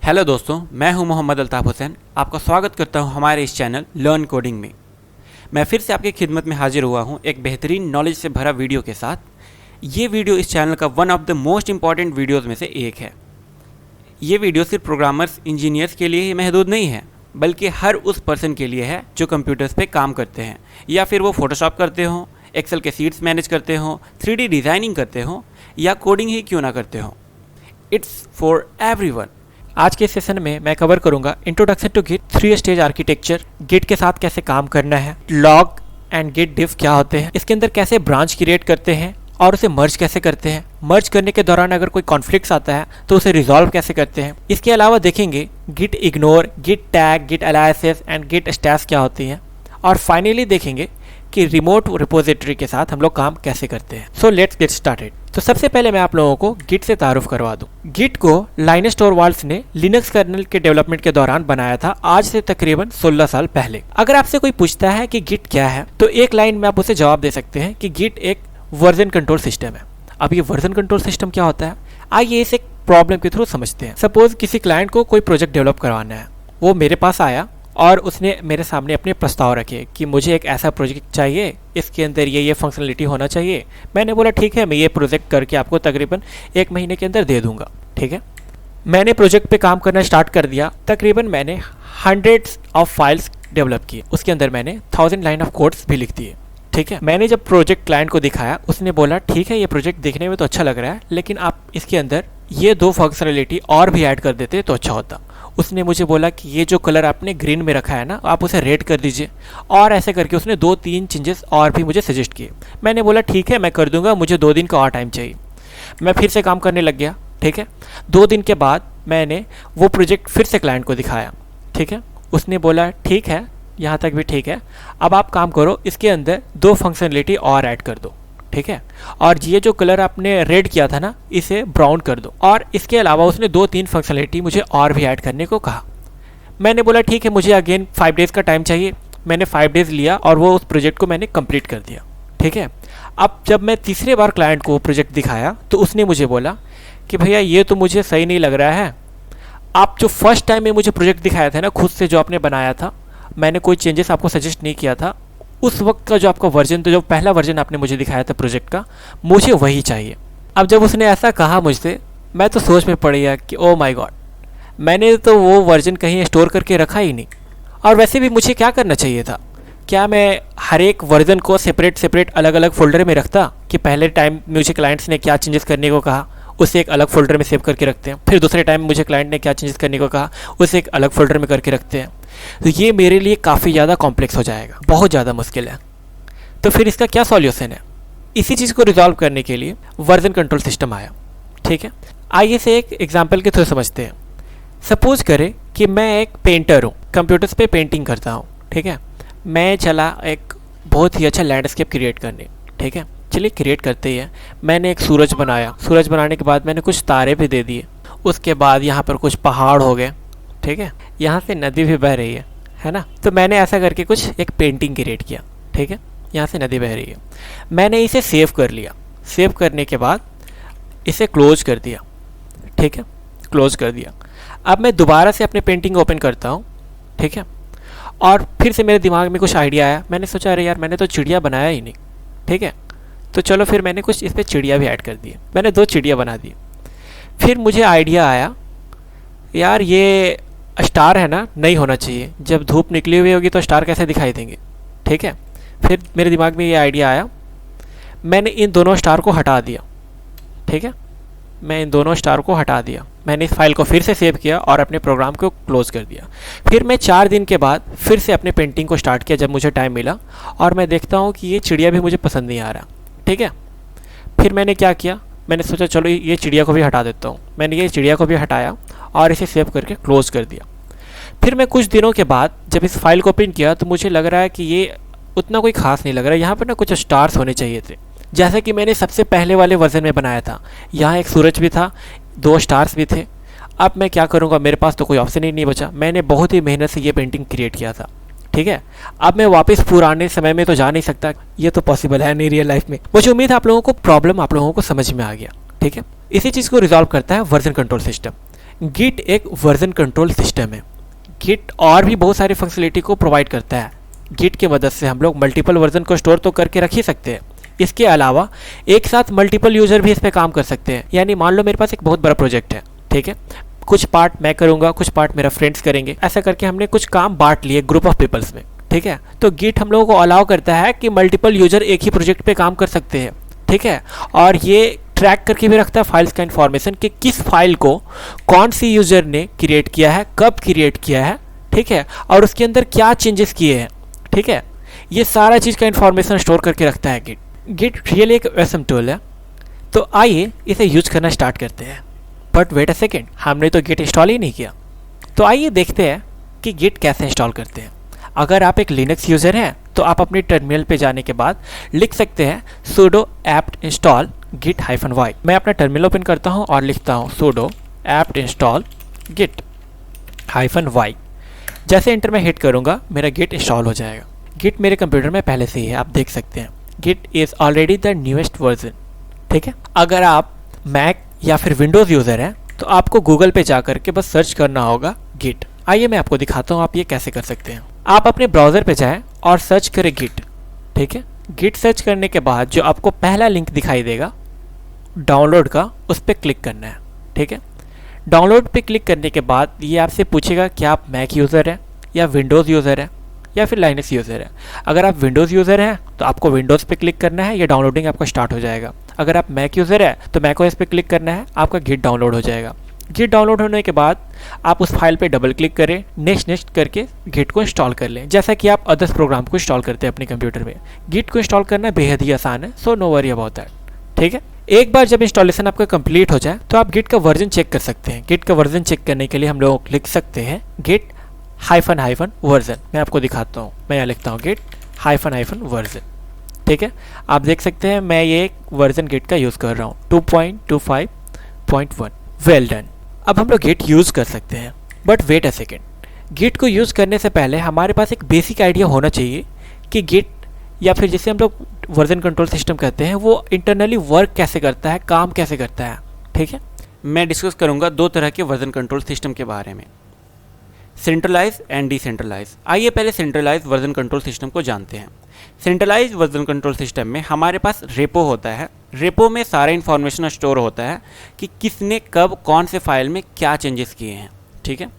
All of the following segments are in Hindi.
हेलो दोस्तों, मैं हूं मोहम्मद अल्ताफ़ हुसैन। आपका स्वागत करता हूं हमारे इस चैनल लर्न कोडिंग में। मैं फिर से आपकी खिदमत में हाजिर हुआ हूं एक बेहतरीन नॉलेज से भरा वीडियो के साथ। ये वीडियो इस चैनल का one of the most important videos में से एक है। ये वीडियो सिर्फ प्रोग्रामर्स, इंजीनियर्स के लिए ही महदूद नहीं है, बल्कि हर उस पर्सन के लिए है जो कंप्यूटर्स पे काम करते हैं, या फिर वो फोटोशॉप करते हों, एक्सेल के शीट्स मैनेज करते हों, 3D डिज़ाइनिंग करते हों, या कोडिंग ही क्यों ना करते हों। It's for everyone. आज के सेशन में मैं कवर करूंगा introduction to Git, 3 stage architecture, Git के साथ कैसे काम करना है, लॉग एंड गिट डिफ क्या होते हैं, इसके अंदर कैसे ब्रांच क्रिएट करते हैं और उसे मर्ज कैसे करते हैं, मर्ज करने के दौरान अगर कोई कॉन्फ्लिक्ट्स आता है तो उसे रिजॉल्व कैसे करते हैं। इसके अलावा देखेंगे git ignore, git tag, git aliases and git stats क्या होती हैं, और फाइनली देखेंगे कि रिमोट रिपोजिटरी के साथ हम लोग काम कैसे करते हैं। So let's get started. तो सबसे पहले मैं आप लोगों को गिट से तारुफ करवा दूं। गिट को लाइनस टोरवाल्ड्स ने लिनक्स कर्नल के डेवलपमेंट के दौरान बनाया था, आज से तकरीबन 16 साल पहले। अगर आपसे कोई पूछता है कि गिट क्या है, तो एक लाइन में आप उसे जवाब दे सकते हैं कि गिट एक वर्जन कंट्रोल सिस्टम है। अब ये वर्जन कंट्रोल सिस्टम क्या होता है, आइए इसे प्रॉब्लम के थ्रू समझते हैं। सपोज किसी क्लाइंट को कोई प्रोजेक्ट डेवलप करवाना है, वो मेरे पास आया और उसने मेरे सामने अपने प्रस्ताव रखे कि मुझे एक ऐसा प्रोजेक्ट चाहिए, इसके अंदर ये फंक्शनलिटी होना चाहिए। मैंने बोला ठीक है, मैं ये प्रोजेक्ट करके आपको तकरीबन 1 महीने के अंदर दे दूंगा। ठीक है, मैंने प्रोजेक्ट पे काम करना स्टार्ट कर दिया। तकरीबन मैंने हंड्रेड्स ऑफ फाइल्स डेवलप किए, उसके अंदर मैंने 1000 लाइन ऑफ कोड्स भी लिख दिए। ठीक है, मैंने जब प्रोजेक्ट क्लाइंट को दिखाया, उसने बोला ठीक है, ये प्रोजेक्ट देखने में तो अच्छा लग रहा है, लेकिन आप इसके अंदर ये 2 फंक्शनलिटी और भी ऐड कर देते तो अच्छा होता। उसने मुझे बोला कि ये जो कलर आपने ग्रीन में रखा है ना, आप उसे रेड कर दीजिए, और ऐसे करके उसने 2-3 चेंजेस और भी मुझे सजेस्ट किए। मैंने बोला ठीक है, मैं कर दूंगा, मुझे 2 दिन का और टाइम चाहिए। मैं फिर से काम करने लग गया। ठीक है, 2 दिन के बाद मैंने वो प्रोजेक्ट फिर से क्लाइंट को दिखाया। ठीक है, उसने बोला ठीक है, यहाँ तक भी ठीक है, अब आप काम करो, इसके अंदर 2 फंक्शनलिटी और ऐड कर दो। ठीक है, और ये जो कलर आपने रेड किया था ना, इसे ब्राउन कर दो। और इसके अलावा उसने 2-3 फंक्शनलिटी मुझे और भी ऐड करने को कहा। मैंने बोला ठीक है, मुझे अगेन 5 डेज़ का टाइम चाहिए। मैंने 5 डेज़ लिया और वो उस प्रोजेक्ट को मैंने कंप्लीट कर दिया। ठीक है, अब जब मैं तीसरे बार क्लाइंट को प्रोजेक्ट दिखाया तो उसने मुझे बोला कि भैया ये तो मुझे सही नहीं लग रहा है, आप जो फर्स्ट टाइम में मुझे प्रोजेक्ट दिखाया था ना, खुद से जो आपने बनाया था, मैंने कोई चेंजेस आपको सजेस्ट नहीं किया था, उस वक्त का जो आपका वर्जन, तो जो पहला वर्जन आपने मुझे दिखाया था प्रोजेक्ट का, मुझे वही चाहिए। अब जब उसने ऐसा कहा मुझसे, मैं तो सोच में पड़ गया कि ओ माय गॉड, मैंने तो वो वर्जन कहीं स्टोर करके रखा ही नहीं। और वैसे भी मुझे क्या करना चाहिए था, क्या मैं हर एक वर्जन को सेपरेट अलग अलग फोल्डर में रखता कि पहले टाइम मुझे क्लाइंट्स ने क्या चेंजेस करने को कहा, उसे एक अलग फोल्डर में सेव करके रखते हैं, फिर दूसरे टाइम मुझे क्लाइंट ने क्या चेंजेस करने को कहा, उसे एक अलग फोल्डर में करके रखते हैं। तो ये मेरे लिए काफ़ी ज़्यादा कॉम्प्लेक्स हो जाएगा, बहुत ज़्यादा मुश्किल है। तो फिर इसका क्या सॉल्यूशन है? इसी चीज़ को रिजॉल्व करने के लिए वर्जन कंट्रोल सिस्टम आया। ठीक है, आइए से एक एग्जांपल के थ्रू समझते हैं। सपोज करें कि मैं एक पेंटर हूँ, कंप्यूटर्स पे पेंटिंग करता हूँ। ठीक है, मैं चला एक बहुत ही अच्छा लैंडस्केप क्रिएट करने। ठीक है, चलिए क्रिएट करते ही है। मैंने एक सूरज बनाया, सूरज बनाने के बाद मैंने कुछ तारे भी दे दिए, उसके बाद यहाँ पर कुछ पहाड़ हो गए। ठीक है, यहाँ से नदी भी बह रही है ना। तो मैंने ऐसा करके कुछ एक पेंटिंग क्रिएट किया। ठीक है, यहाँ से नदी बह रही है। मैंने इसे सेव कर लिया। सेव करने के बाद इसे क्लोज कर दिया। ठीक है, क्लोज कर दिया। अब मैं दोबारा से अपने पेंटिंग ओपन करता हूँ। ठीक है, और फिर से मेरे दिमाग में कुछ आइडिया आया। मैंने सोचा अरे यार, मैंने तो चिड़िया बनाया ही नहीं। ठीक है, तो चलो फिर मैंने कुछ इस पर चिड़िया भी ऐड कर दिए। मैंने 2 चिड़िया बना दी। फिर मुझे आइडिया आया, यार ये स्टार है ना, नहीं होना चाहिए, जब धूप निकली हुई होगी तो स्टार कैसे दिखाई देंगे। ठीक है, फिर मेरे दिमाग में ये आइडिया आया, मैंने इन दोनों स्टार को हटा दिया। ठीक है, मैं इन दोनों स्टार को हटा दिया। मैंने इस फाइल को फिर से सेव किया और अपने प्रोग्राम को क्लोज कर दिया। फिर मैं 4 दिन के बाद फिर से अपने पेंटिंग को स्टार्ट किया जब मुझे टाइम मिला, और मैं देखता हूँ कि ये चिड़िया भी मुझे पसंद नहीं आ रहा। ठीक है, फिर मैंने क्या किया, मैंने सोचा चलो ये चिड़िया को भी हटा देता हूँ। मैंने ये चिड़िया को भी हटाया और इसे सेव करके क्लोज कर दिया। फिर मैं कुछ दिनों के बाद जब इस फाइल को ओपन किया तो मुझे लग रहा है कि ये उतना कोई खास नहीं लग रहा है, यहाँ पर ना कुछ स्टार्स होने चाहिए थे, जैसे कि मैंने सबसे पहले वाले वर्जन में बनाया था। यहाँ एक सूरज भी था, 2 स्टार्स भी थे। अब मैं क्या करूँगा, मेरे पास तो कोई ऑप्शन ही नहीं बचा। मैंने बहुत ही मेहनत से ये पेंटिंग क्रिएट किया था। ठीक है, अब मैं वापस पुराने समय में तो जा नहीं सकता, ये तो पॉसिबल है नहीं रियल लाइफ में। मुझे उम्मीद है आप लोगों को प्रॉब्लम आप लोगों को समझ में आ गया। ठीक है, इसी चीज़ को रिजॉल्व करता है वर्जन कंट्रोल सिस्टम। गिट एक वर्जन कंट्रोल सिस्टम है। गिट और भी बहुत सारी फंक्शनलिटी को प्रोवाइड करता है। गिट की मदद से हम लोग मल्टीपल वर्जन को स्टोर तो करके रख ही सकते हैं, इसके अलावा एक साथ मल्टीपल यूज़र भी इस पर काम कर सकते हैं। यानी मान लो मेरे पास एक बहुत बड़ा प्रोजेक्ट है, ठीक है, कुछ पार्ट मैं करूँगा, कुछ पार्ट मेरा फ्रेंड्स करेंगे, ऐसा करके हमने कुछ काम बांट लिए ग्रुप ऑफ पीपल्स में, ठीक है। तो गिट हम लोगों को अलाउ करता है कि मल्टीपल यूज़र एक ही प्रोजेक्ट पे काम कर सकते हैं, ठीक है। और ये ट्रैक करके भी रखता है फाइल्स का इन्फॉर्मेशन कि किस फाइल को कौन सी यूज़र ने क्रिएट किया है, कब क्रिएट किया है, ठीक है, और उसके अंदर क्या चेंजेस किए हैं, ठीक है। ये सारा चीज़ का इन्फॉर्मेशन स्टोर करके रखता है गिट। गिट रियली एक awesome टूल है। तो आइए इसे यूज करना स्टार्ट करते हैं। बट वेट अ सेकेंड, हमने तो गिट इंस्टॉल ही नहीं किया। तो आइए देखते हैं कि गिट कैसे इंस्टॉल करते हैं। अगर आप एक लिनक्स यूज़र हैं तो आप अपनी टर्मिनल पे जाने के बाद लिख सकते हैं sudo apt install git -y। मैं अपना टर्मिनल ओपन करता हूँ और लिखता हूँ sudo apt install git -y। जैसे इंटर में हिट करूँगा मेरा गिट इंस्टॉल हो जाएगा। गिट मेरे कंप्यूटर में पहले से ही है, आप देख सकते हैं। Git is already the newest version, ठीक है। अगर आप मैक या फिर विंडोज़ यूज़र हैं तो आपको गूगल पे जा करके बस सर्च करना होगा गिट। आइए मैं आपको दिखाता हूँ आप ये कैसे कर सकते हैं। आप अपने ब्राउज़र पे जाएं और सर्च करें गिट, ठीक है। गिट सर्च करने के बाद जो आपको पहला लिंक दिखाई देगा डाउनलोड का, उस पर क्लिक करना है, ठीक है। डाउनलोड पे क्लिक करने के बाद ये आपसे पूछेगा कि आप मैक यूज़र हैं या विंडोज़ यूज़र हैं या फिर लाइनक्स यूज़र है। अगर आप विंडोज़ यूज़र हैं तो आपको विंडोज़ पे क्लिक करना है, ये डाउनलोडिंग आपका स्टार्ट हो जाएगा। अगर आप मैक यूज़र है तो मैक ओएस पे क्लिक करना है, आपका गिट डाउनलोड हो जाएगा। गिट डाउनलोड होने के बाद आप उस फाइल पे डबल क्लिक करें, नेक्स्ट करके गिट को इंस्टॉल कर लें, जैसा कि आप अदर्स प्रोग्राम को इंस्टॉल करते हैं अपने कंप्यूटर में। गिट को इंस्टॉल करना बेहद ही आसान है, so no worry about that, ठीक है। एक बार जब इंस्टॉलेशन आपका कंप्लीट हो जाए तो आप गिट का वर्जन चेक कर सकते हैं। गिट का वर्जन चेक करने के लिए हम लोग लिख सकते हैं गिट -वर्जन। मैं आपको दिखाता हूँ, मैं यहाँ लिखता हूँ गिट -वर्जन, ठीक है। आप देख सकते हैं मैं ये वर्जन गिट का यूज़ कर रहा हूँ 2.25.1। Well done. अब हम लोग गिट यूज़ कर सकते हैं। But wait a second, Git को यूज़ करने से पहले हमारे पास एक बेसिक आइडिया होना चाहिए कि गिट या फिर जिसे हम लोग वर्जन कंट्रोल सिस्टम कहते हैं वो इंटरनली वर्क कैसे करता है, काम कैसे करता है, ठीक है। मैं डिस्कस करूंगा दो तरह के वर्जन कंट्रोल सिस्टम के बारे में, सेंट्रलाइज एंड डिसेंट्रलाइज। आइए पहले सेंट्रलाइज वर्जन कंट्रोल सिस्टम को जानते हैं। सेंट्रलाइज वर्जन कंट्रोल सिस्टम में हमारे पास रेपो होता है। रेपो में सारा इन्फॉर्मेशन स्टोर होता है कि किसने कब कौन से फाइल में क्या चेंजेस किए हैं, ठीक है।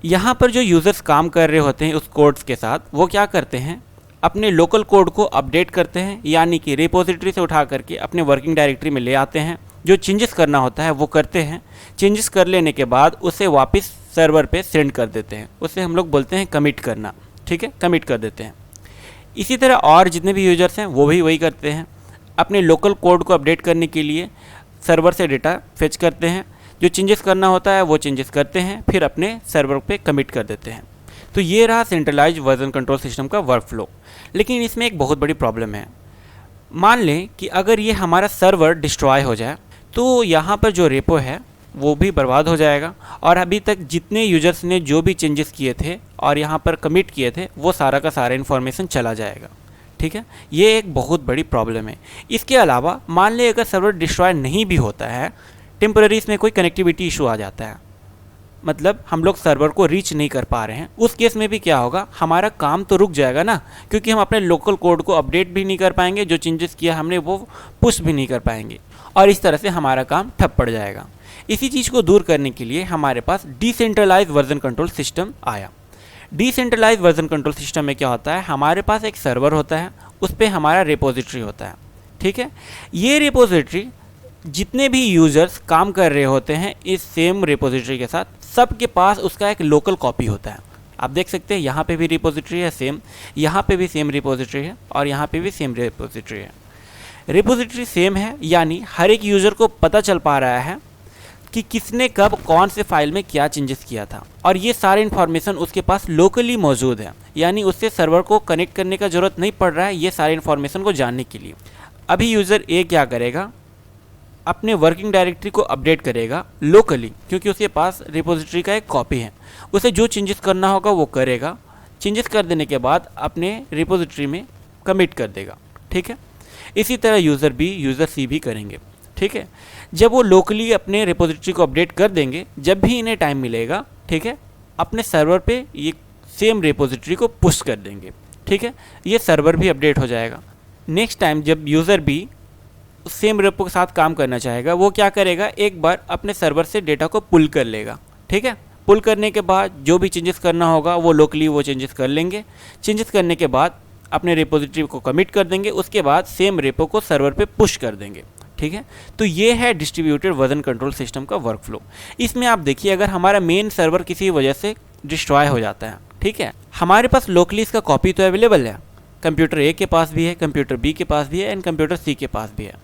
यहाँ पर जो यूज़र्स काम कर रहे होते हैं उस कोड्स के साथ, वो क्या करते हैं, अपने लोकल कोड को अपडेट करते हैं, यानी कि रिपोजिटरी से उठा करके अपने वर्किंग डायरेक्टरी में ले आते हैं। जो चेंजेस करना होता है वो करते हैं। चेंजेस कर लेने के बाद उसे वापस सर्वर पे सेंड कर देते हैं। उसे हम लोग बोलते हैं कमिट करना, ठीक है, कमिट कर देते हैं। इसी तरह और जितने भी यूजर्स हैं वो भी वही करते हैं। अपने लोकल कोड को अपडेट करने के लिए सर्वर से डेटा फेच करते हैं। जो चेंजेस करना होता है वो चेंजेस करते हैं, फिर अपने सर्वर पे कमिट कर देते हैं। तो ये रहा सेंट्रलाइज्ड वर्जन कंट्रोल सिस्टम का वर्क फ्लो। लेकिन इसमें एक बहुत बड़ी प्रॉब्लम है। मान लें कि अगर ये हमारा सर्वर डिस्ट्रॉय हो जाए तो यहाँ पर जो रेपो है वो भी बर्बाद हो जाएगा, और अभी तक जितने यूजर्स ने जो भी चेंजेस किए थे और यहाँ पर कमिट किए थे वो सारा का सारा इन्फॉर्मेशन चला जाएगा, ठीक है। ये एक बहुत बड़ी प्रॉब्लम है। इसके अलावा मान लें अगर सर्वर डिस्ट्रॉय नहीं भी होता है, टेम्पररी इसमें कोई कनेक्टिविटी इशू आ जाता है, मतलब हम लोग सर्वर को रीच नहीं कर पा रहे हैं, उस केस में भी क्या होगा, हमारा काम तो रुक जाएगा ना, क्योंकि हम अपने लोकल कोड को अपडेट भी नहीं कर पाएंगे, जो चेंजेस किया हमने वो पुश भी नहीं कर पाएंगे, और इस तरह से हमारा काम ठप पड़ जाएगा। इसी चीज़ को दूर करने के लिए हमारे पास डिसेंट्रलाइज वर्जन कंट्रोल सिस्टम आया। डिसेंट्रलाइज वर्जन कंट्रोल सिस्टम में क्या होता है, हमारे पास एक सर्वर होता है, उस पर हमारा रिपोजिटरी होता है, ठीक है। ये रिपोजिटरी जितने भी यूजर्स काम कर रहे होते हैं इस सेम रिपोजिटरी के साथ, सबके पास उसका एक लोकल कॉपी होता है। आप देख सकते हैं यहाँ पे भी रिपोजिटरी है सेम, यहाँ पे भी सेम रिपोजिटरी है, और यहाँ पे भी सेम रिपोजिटरी है। रिपोजिटरी सेम है, यानी हर एक यूज़र को पता चल पा रहा है कि किसने कब कौन से फाइल में क्या चेंजेस किया था, और ये सारे इन्फॉर्मेशन उसके पास लोकली मौजूद है, यानी उससे सर्वर को कनेक्ट करने का ज़रूरत नहीं पड़ रहा है ये सारे इन्फॉर्मेशन को जानने के लिए। अभी यूज़र ए क्या करेगा, अपने वर्किंग डायरेक्टरी को अपडेट करेगा लोकली, क्योंकि उसके पास रिपोजिटरी का एक कॉपी है। उसे जो चेंजेस करना होगा वो करेगा, चेंजेस कर देने के बाद अपने रिपोजिटरी में कमिट कर देगा, ठीक है। इसी तरह यूज़र बी यूज़र सी भी करेंगे। ठीक है। जब वो लोकली अपने रिपोजिटरी को अपडेट कर देंगे, जब भी इन्हें टाइम मिलेगा, ठीक है, अपने सर्वर पे ये सेम रिपोजिटरी को पुश कर देंगे, ठीक है। ये सर्वर भी अपडेट हो जाएगा। नेक्स्ट टाइम जब यूज़र भी सेम रेपो के साथ काम करना चाहेगा, वो क्या करेगा, एक बार अपने सर्वर से डेटा को पुल कर लेगा, ठीक है। पुल करने के बाद जो भी चेंजेस करना होगा वो लोकली वो चेंजेस कर लेंगे। चेंजेस करने के बाद अपने रिपोजिटरी को कमिट कर देंगे, उसके बाद सेम रेपो को सर्वर पे पुश कर देंगे, ठीक है। तो ये है डिस्ट्रीब्यूटेड वर्जन कंट्रोल सिस्टम का वर्कफ्लो। इसमें आप देखिए, अगर हमारा मेन सर्वर किसी वजह से डिस्ट्रॉय हो जाता है, ठीक है, हमारे पास लोकली इसका कॉपी तो अवेलेबल है, कंप्यूटर ए के पास भी है, कंप्यूटर बी के पास भी है एंड कंप्यूटर सी के पास भी है।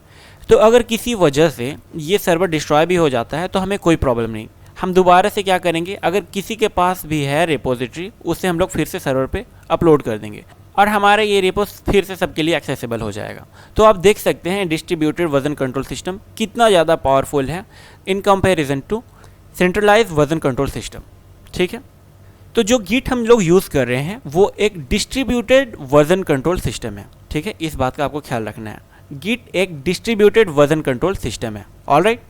तो अगर किसी वजह से ये सर्वर डिस्ट्रॉय भी हो जाता है तो हमें कोई प्रॉब्लम नहीं, हम दोबारा से क्या करेंगे, अगर किसी के पास भी है रिपोजिटरी, उससे हम लोग फिर से सर्वर पे अपलोड कर देंगे और हमारा ये रिपो फिर से सबके लिए एक्सेसिबल हो जाएगा। तो आप देख सकते हैं डिस्ट्रीब्यूटेड वर्जन कंट्रोल सिस्टम कितना ज़्यादा पावरफुल है in comparison to centralized version control system, ठीक है। तो जो गिट हम लोग यूज़ कर रहे हैं वो एक डिस्ट्रीब्यूटेड वर्जन कंट्रोल सिस्टम है, ठीक है। इस बात का आपको ख्याल रखना है, गिट एक डिस्ट्रीब्यूटेड वर्जन कंट्रोल सिस्टम है। ऑलराइट,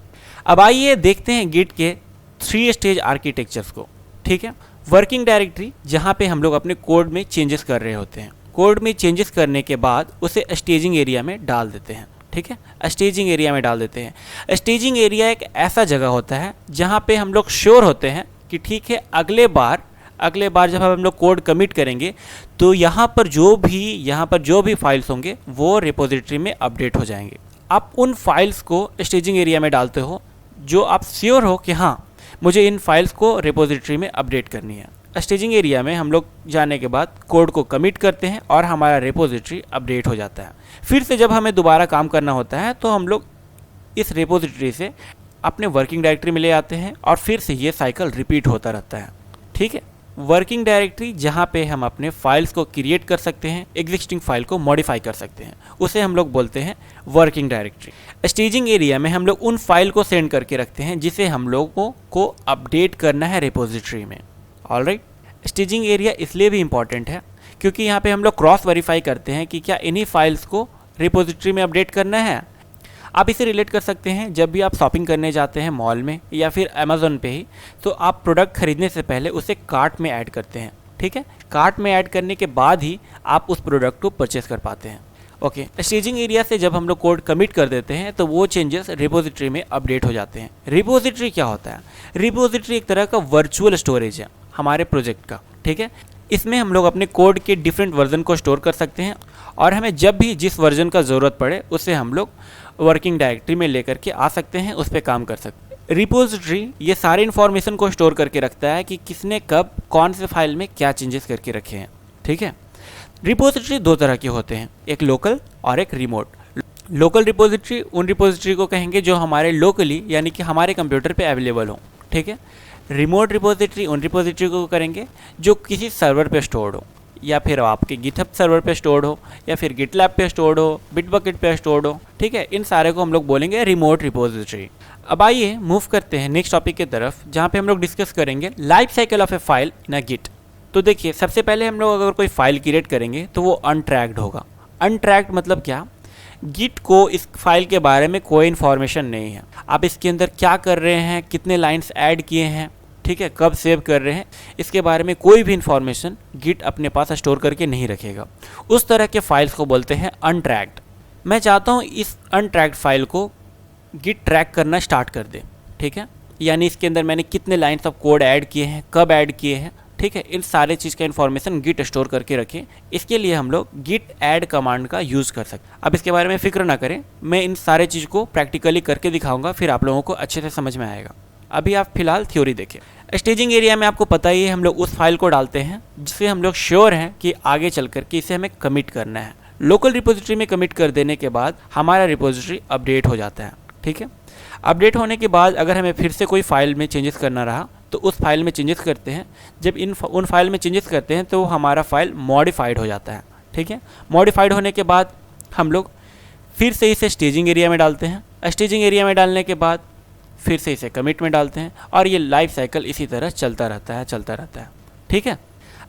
अब आइए देखते हैं गिट के 3 स्टेज आर्किटेक्चर्स को, ठीक है। वर्किंग डायरेक्टरी, जहाँ पे हम लोग अपने कोड में चेंजेस कर रहे होते हैं, कोड में चेंजेस करने के बाद उसे स्टेजिंग एरिया में डाल देते हैं, ठीक है। स्टेजिंग एरिया में डाल देते हैं। स्टेजिंग एरिया एक ऐसा जगह होता है जहाँ पे हम लोग श्योर होते हैं कि ठीक है, अगले बार जब हम लोग कोड कमिट करेंगे तो यहाँ पर जो भी फाइल्स होंगे वो रिपोजिटरी में अपडेट हो जाएंगे। आप उन फाइल्स को स्टेजिंग एरिया में डालते हो जो आप श्योर हो कि हाँ, मुझे इन फाइल्स को रिपोजिटरी में अपडेट करनी है। स्टेजिंग एरिया में हम लोग जाने के बाद कोड को कमिट करते हैं और हमारा रिपोजिटरी अपडेट हो जाता है। फिर से जब हमें दोबारा काम करना होता है तो हम लोग इस रिपोजिटरी से अपने वर्किंग डायरेक्टरी में ले आते हैं और फिर से ये साइकिल रिपीट होता रहता है, ठीक है। वर्किंग डायरेक्टरी जहाँ पे हम अपने फाइल्स को क्रिएट कर सकते हैं, एग्जिस्टिंग फाइल को मॉडिफाई कर सकते हैं, उसे हम लोग बोलते हैं वर्किंग डायरेक्टरी। स्टेजिंग एरिया में हम लोग उन फाइल को सेंड करके रखते हैं जिसे हम लोगों को अपडेट करना है रिपोजिटरी में। ऑलराइट, स्टेजिंग एरिया इसलिए भी इम्पॉर्टेंट है क्योंकि यहाँ पे हम लोग क्रॉस वेरीफाई करते हैं कि क्या इन्हीं फाइल्स को रिपोजिटरी में अपडेट करना है। आप इसे रिलेट कर सकते हैं, जब भी आप शॉपिंग करने जाते हैं मॉल में या फिर अमेज़ॉन पे ही, तो आप प्रोडक्ट खरीदने से पहले उसे कार्ट में ऐड करते हैं, ठीक है। कार्ट में ऐड करने के बाद ही आप उस प्रोडक्ट को परचेस कर पाते हैं। ओके, स्टेजिंग एरिया से जब हम लोग कोड कमिट कर देते हैं तो वो चेंजेस रिपोजिटरी में अपडेट हो जाते हैं। रिपोजिटरी क्या होता है? रिपोजिटरी एक तरह का वर्चुअल स्टोरेज है हमारे प्रोजेक्ट का, ठीक है। इसमें हम लोग अपने कोड के डिफरेंट वर्जन को स्टोर कर सकते हैं और हमें जब भी जिस वर्जन का ज़रूरत पड़े उसे हम लोग वर्किंग डायरेक्टरी में लेकर के आ सकते हैं, उस पर काम कर सकते हैं। रिपोजिटरी ये सारे इन्फॉर्मेशन को स्टोर करके रखता है कि किसने कब कौन से फाइल में क्या चेंजेस करके रखे हैं, ठीक है। रिपोजिटरी 2 तरह के होते हैं, एक लोकल और एक रिमोट। लोकल रिपोजिटरी उन रिपोजिटरी को कहेंगे जो हमारे लोकली यानी कि हमारे कंप्यूटर पे अवेलेबल हो, ठीक है। रिमोट रिपोजिटरी उन रिपोजिटरी को करेंगे जो किसी सर्वर पे स्टोर्ड हो, या फिर आपके गिटहब सर्वर पे स्टोर्ड हो, या फिर गिटलैब पे स्टोर्ड हो, बिटबकेट पे स्टोर्ड हो, ठीक है। इन सारे को हम लोग बोलेंगे रिमोट रिपोजिटरी। अब आइए मूव करते हैं नेक्स्ट टॉपिक की तरफ, जहाँ पे हम लोग डिस्कस करेंगे life cycle of a file in a Git. तो देखिए, सबसे पहले हम लोग अगर कोई फाइल क्रिएट करेंगे तो वो अनट्रैक्ड होगा। अनट्रैक्ड मतलब क्या? गिट को इस फाइल के बारे में कोई इन्फॉर्मेशन नहीं है। आप इसके अंदर क्या कर रहे हैं, कितने लाइन्स ऐड किए हैं, ठीक है, कब सेव कर रहे हैं, इसके बारे में कोई भी इन्फॉर्मेशन गिट अपने पास स्टोर करके नहीं रखेगा। उस तरह के फाइल्स को बोलते हैं अनट्रैक्ड। मैं चाहता हूँ इस अनट्रैक्ड फाइल को गिट ट्रैक करना स्टार्ट कर दे, ठीक है। यानी इसके अंदर मैंने कितने लाइन्स ऑफ कोड ऐड किए हैं, कब ऐड किए हैं, ठीक है, इन सारे चीज़ का इन्फॉर्मेशन गिट स्टोर करके रखें। इसके लिए हम लोग गिट ऐड कमांड का यूज़ कर सकते हैं। अब इसके बारे में फिक्र ना करें, मैं इन सारे चीज़ को प्रैक्टिकली करके दिखाऊंगा, फिर आप लोगों को अच्छे से समझ में आएगा। अभी आप फिलहाल थ्योरी देखिए। स्टेजिंग एरिया में आपको पता ही है, हम लोग उस फाइल को डालते हैं जिससे हम लोग श्योर हैं कि आगे चल कर के इसे हमें कमिट करना है। लोकल रिपोजिटरी में कमिट कर देने के बाद हमारा रिपोजिटरी अपडेट हो जाता है, ठीक है। अपडेट होने के बाद अगर हमें फिर से कोई फाइल में चेंजेस करना रहा तो उस फाइल में चेंजेस करते हैं। जब उन फाइल में चेंजेस करते हैं तो हमारा फाइल मॉडिफाइड हो जाता है, ठीक है। मॉडिफाइड होने के बाद हम लोग फिर से इसे स्टेजिंग एरिया में डालते हैं। स्टेजिंग एरिया में डालने के बाद फिर से इसे कमिट में डालते हैं और ये लाइफ साइकिल इसी तरह चलता रहता है, ठीक है।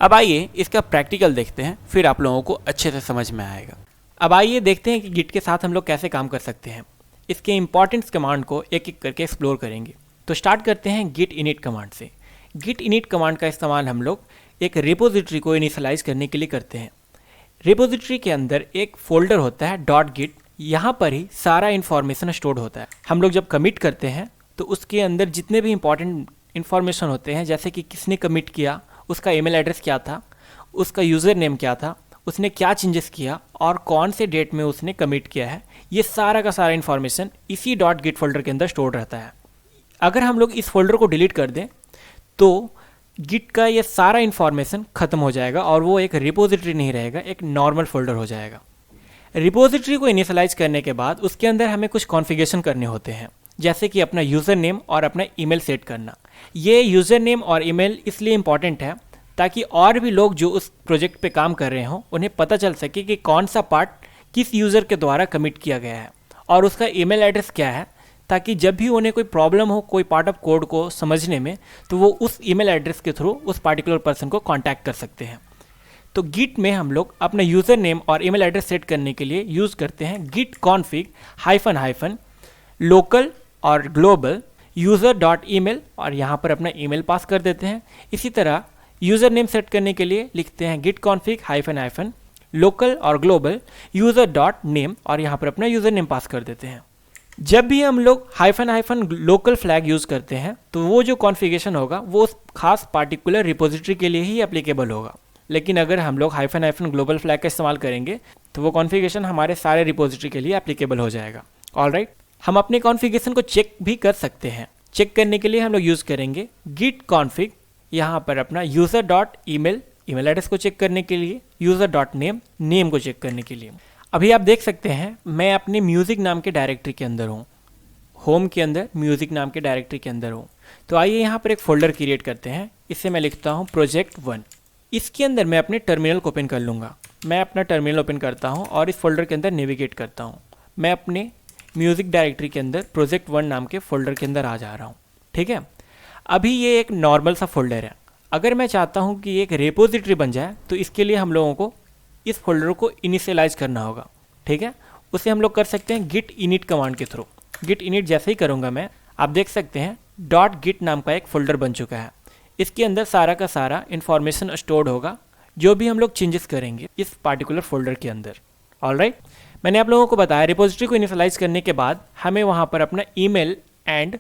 अब आइए इसका प्रैक्टिकल देखते हैं, फिर आप लोगों को अच्छे से समझ में आएगा। अब आइए देखते हैं कि गिट के साथ हम लोग कैसे काम कर सकते हैं। इसके इंपॉर्टेंट कमांड को एक एक करके एक्सप्लोर करेंगे। तो स्टार्ट करते हैं git init कमांड से। git init कमांड का इस्तेमाल हम लोग एक रिपोजिटरी को इनिशियलाइज करने के लिए करते हैं। रिपोजिटरी के अंदर एक फोल्डर होता है .git, यहाँ पर ही सारा इन्फॉर्मेशन स्टोर होता है। हम लोग जब कमिट करते हैं तो उसके अंदर जितने भी इंपॉर्टेंट इन्फॉर्मेशन होते हैं, जैसे कि किसने कमिट किया, उसका ईमेल एड्रेस क्या था, उसका यूज़र नेम क्या था, उसने क्या चेंजेस किया और कौन से डेट में उसने कमिट किया है, ये सारा का सारा इन्फॉर्मेशन इसी .git फोल्डर के अंदर स्टोर रहता है। अगर हम लोग इस फोल्डर को डिलीट कर दें तो गिट का ये सारा इन्फॉर्मेशन ख़त्म हो जाएगा और वो एक रिपोजिटरी नहीं रहेगा, एक नॉर्मल फोल्डर हो जाएगा। रिपोजिटरी को इनिशियलाइज करने के बाद उसके अंदर हमें कुछ कॉन्फ़िगरेशन करने होते हैं, जैसे कि अपना यूज़र नेम और अपना ईमेल सेट करना। ये यूज़र नेम और ईमेल इसलिए इम्पॉर्टेंट है ताकि और भी लोग जो उस प्रोजेक्ट पे काम कर रहे हों उन्हें पता चल सके कि कौन सा पार्ट किस यूज़र के द्वारा कमिट किया गया है और उसका ईमेल एड्रेस क्या है, ताकि जब भी उन्हें कोई प्रॉब्लम हो कोई पार्ट ऑफ कोड को समझने में तो वो उस ईमेल एड्रेस के थ्रू उस पार्टिकुलर पर्सन को कांटेक्ट कर सकते हैं। तो गिट में हम लोग अपना यूज़र नेम और ईमेल एड्रेस सेट करने के लिए यूज़ करते हैं git config -local और ग्लोबल user.email और यहाँ पर अपना ईमेल पास कर देते हैं। इसी तरह यूज़र नेम सेट करने के लिए लिखते हैं git config -local और ग्लोबल user.name और यहाँ पर अपना यूज़र नेम पास कर देते हैं। जब भी हम लोग -लोकल फ्लैग यूज़ करते हैं तो वो जो कॉन्फ़िगरेशन होगा वो उस खास पार्टिकुलर रिपोजिटरी के लिए ही एप्लीकेबल होगा, लेकिन अगर हम लोग -ग्लोबल फ्लैग का इस्तेमाल करेंगे तो वो कॉन्फ़िगरेशन हमारे सारे रिपोजिटरी के लिए एप्लीकेबल हो जाएगा। ऑलराइट, हम अपने कॉन्फ़िगरेशन को चेक भी कर सकते हैं। चेक करने के लिए हम लोग यूज़ करेंगे git config, यहाँ पर अपना user.email ईमेल एड्रेस को चेक करने के लिए, user.name नेम को चेक करने के लिए। अभी आप देख सकते हैं मैं अपने म्यूज़िक नाम के डायरेक्टरी के अंदर हूँ, होम के अंदर म्यूज़िक नाम के डायरेक्टरी के अंदर हूँ। तो आइए यहाँ पर एक फ़ोल्डर क्रिएट करते हैं। इससे मैं लिखता हूँ प्रोजेक्ट 1। इसके अंदर मैं अपने टर्मिनल को ओपन कर लूँगा। मैं अपना टर्मिनल ओपन करता हूँ और इस फोल्डर के अंदर नेविगेट करता हूँ। मैं अपने म्यूज़िक डायरेक्टरी के अंदर प्रोजेक्ट 1 नाम के फ़ोल्डर के अंदर आ जा रहा हूँ। ठीक है, अभी ये एक नॉर्मल सा फोल्डर है। अगर मैं चाहता हूँ कि एक रिपोजिटरी बन जाए तो इसके लिए हम लोगों को इस फोल्डर को इनिशियलाइज करना होगा। ठीक है, उसे हम लोग कर सकते हैं git init कमांड के थ्रू। git init जैसे ही करूँगा मैं, आप देख सकते हैं .git नाम का एक फ़ोल्डर बन चुका है। इसके अंदर सारा का सारा इन्फॉर्मेशन स्टोर्ड होगा जो भी हम लोग चेंजेस करेंगे इस पार्टिकुलर फोल्डर के अंदर। ऑलराइट, मैंने आप लोगों को बताया रिपोजिटरी को इनिशियलाइज करने के बाद हमें वहाँ पर अपना email end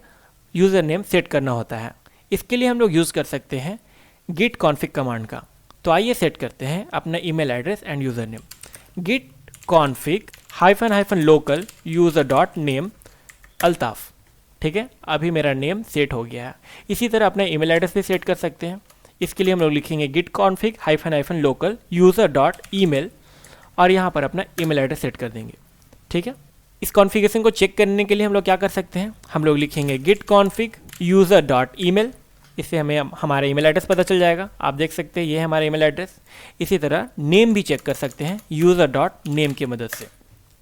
user name set करना होता है। इसके लिए हम लोग यूज़ कर सकते हैं git config कमांड का। तो आइए सेट करते हैं अपना email address end user name. git config -local user.name Altaf. ठीक है, अभी मेरा नेम सेट हो गया है। इसी तरह अपना ईमेल एड्रेस भी सेट कर सकते हैं। इसके लिए हम लोग लिखेंगे git config -local user.email और यहाँ पर अपना ईमेल एड्रेस सेट कर देंगे। ठीक है, इस कॉन्फ़िगरेशन को चेक करने के लिए हम लोग क्या कर सकते हैं, हम लोग लिखेंगे git config user.email। इससे हमें हमारा ईमेल एड्रेस पता चल जाएगा। आप देख सकते हैं ये है हमारा ईमेल एड्रेस। इसी तरह नेम भी चेक कर सकते हैं user.name की मदद से।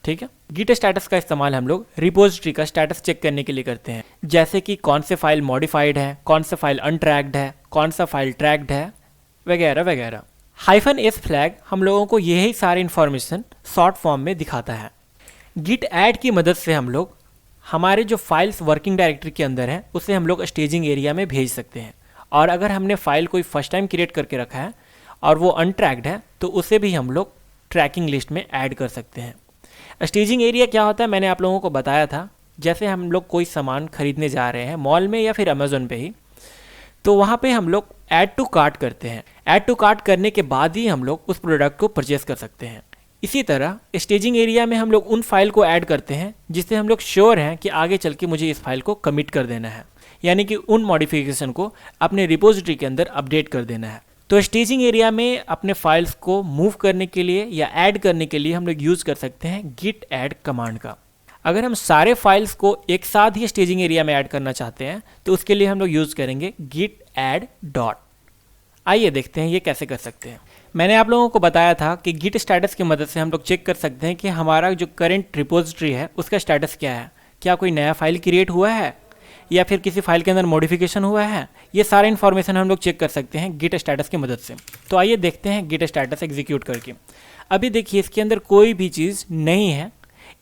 ठीक है, गिट स्टेटस का इस्तेमाल हम लोग रिपोजिटरी का स्टेटस चेक करने के लिए करते हैं, जैसे कि कौन से फाइल मॉडिफाइड है, कौन सा फाइल अनट्रैक्ड है, कौन सा फाइल ट्रैक्ड है, वगैरह वगैरह। -s फ्लैग हम लोगों को यही सारी इन्फॉर्मेशन शॉर्ट फॉर्म में दिखाता है। गिट ऐड की मदद से हम लोग हमारे जो फाइल्स वर्किंग डायरेक्टरी के अंदर हैं उसे हम लोग स्टेजिंग एरिया में भेज सकते हैं। और अगर हमने फाइल कोई फर्स्ट टाइम क्रिएट करके रखा है और वो अनट्रैक्ड है तो उसे भी हम लोग ट्रैकिंग लिस्ट में ऐड कर सकते हैं। स्टेजिंग एरिया क्या होता है मैंने आप लोगों को बताया था। जैसे हम लोग कोई सामान खरीदने जा रहे हैं मॉल में या फिर अमेज़न पे ही, तो वहाँ पे हम लोग ऐड टू कार्ट करते हैं। ऐड टू कार्ट करने के बाद ही हम लोग उस प्रोडक्ट को परचेस कर सकते हैं। इसी तरह स्टेजिंग एरिया में हम लोग उन फाइल को ऐड करते हैं जिससे हम लोग श्योर हैं कि आगे चल के मुझे इस फाइल को कमिट कर देना है, यानी कि उन मॉडिफिकेशन को अपने रिपोजिटरी के अंदर अपडेट कर देना है। तो स्टेजिंग एरिया में अपने फाइल्स को मूव करने के लिए या ऐड करने के लिए हम लोग यूज़ कर सकते हैं git add कमांड का। अगर हम सारे फाइल्स को एक साथ ही स्टेजिंग एरिया में ऐड करना चाहते हैं तो उसके लिए हम लोग यूज़ करेंगे git add dot। आइए देखते हैं ये कैसे कर सकते हैं। मैंने आप लोगों को बताया था कि गिट स्टेटस की मदद से हम लोग चेक कर सकते हैं कि हमारा जो करंट रिपोजिटरी है उसका स्टेटस क्या है, क्या कोई नया फाइल क्रिएट हुआ है या फिर किसी फाइल के अंदर मॉडिफिकेशन हुआ है। ये सारा इन्फॉर्मेशन हम लोग चेक कर सकते हैं गिट स्टेटस की मदद से। तो आइए देखते हैं गिट स्टेटस एग्जीक्यूट करके। अभी देखिए इसके अंदर कोई भी चीज़ नहीं है,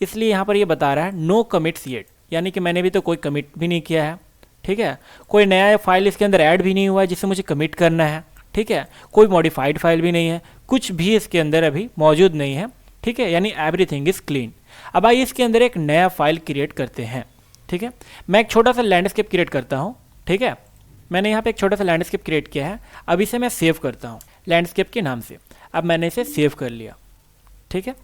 इसलिए यहाँ पर ये बता रहा है नो कमिट्स येट, यानी कि मैंने भी तो कोई कमिट भी नहीं किया है। ठीक है, कोई नया फाइल इसके अंदर ऐड भी नहीं हुआ है जिसे मुझे कमिट करना है। ठीक है, कोई मॉडिफाइड फाइल भी नहीं है, कुछ भी इसके अंदर अभी मौजूद नहीं है। ठीक है, यानी एवरीथिंग इज क्लीन। अब आइए इसके अंदर एक नया फाइल क्रिएट करते हैं। ठीक है, मैं एक छोटा सा लैंडस्केप क्रिएट करता हूँ। ठीक है, मैंने यहाँ पे एक छोटा सा लैंडस्केप क्रिएट किया है। अब इसे मैं सेव करता हूँ लैंडस्केप के नाम से। अब मैंने इसे सेव कर लिया। ठीक है,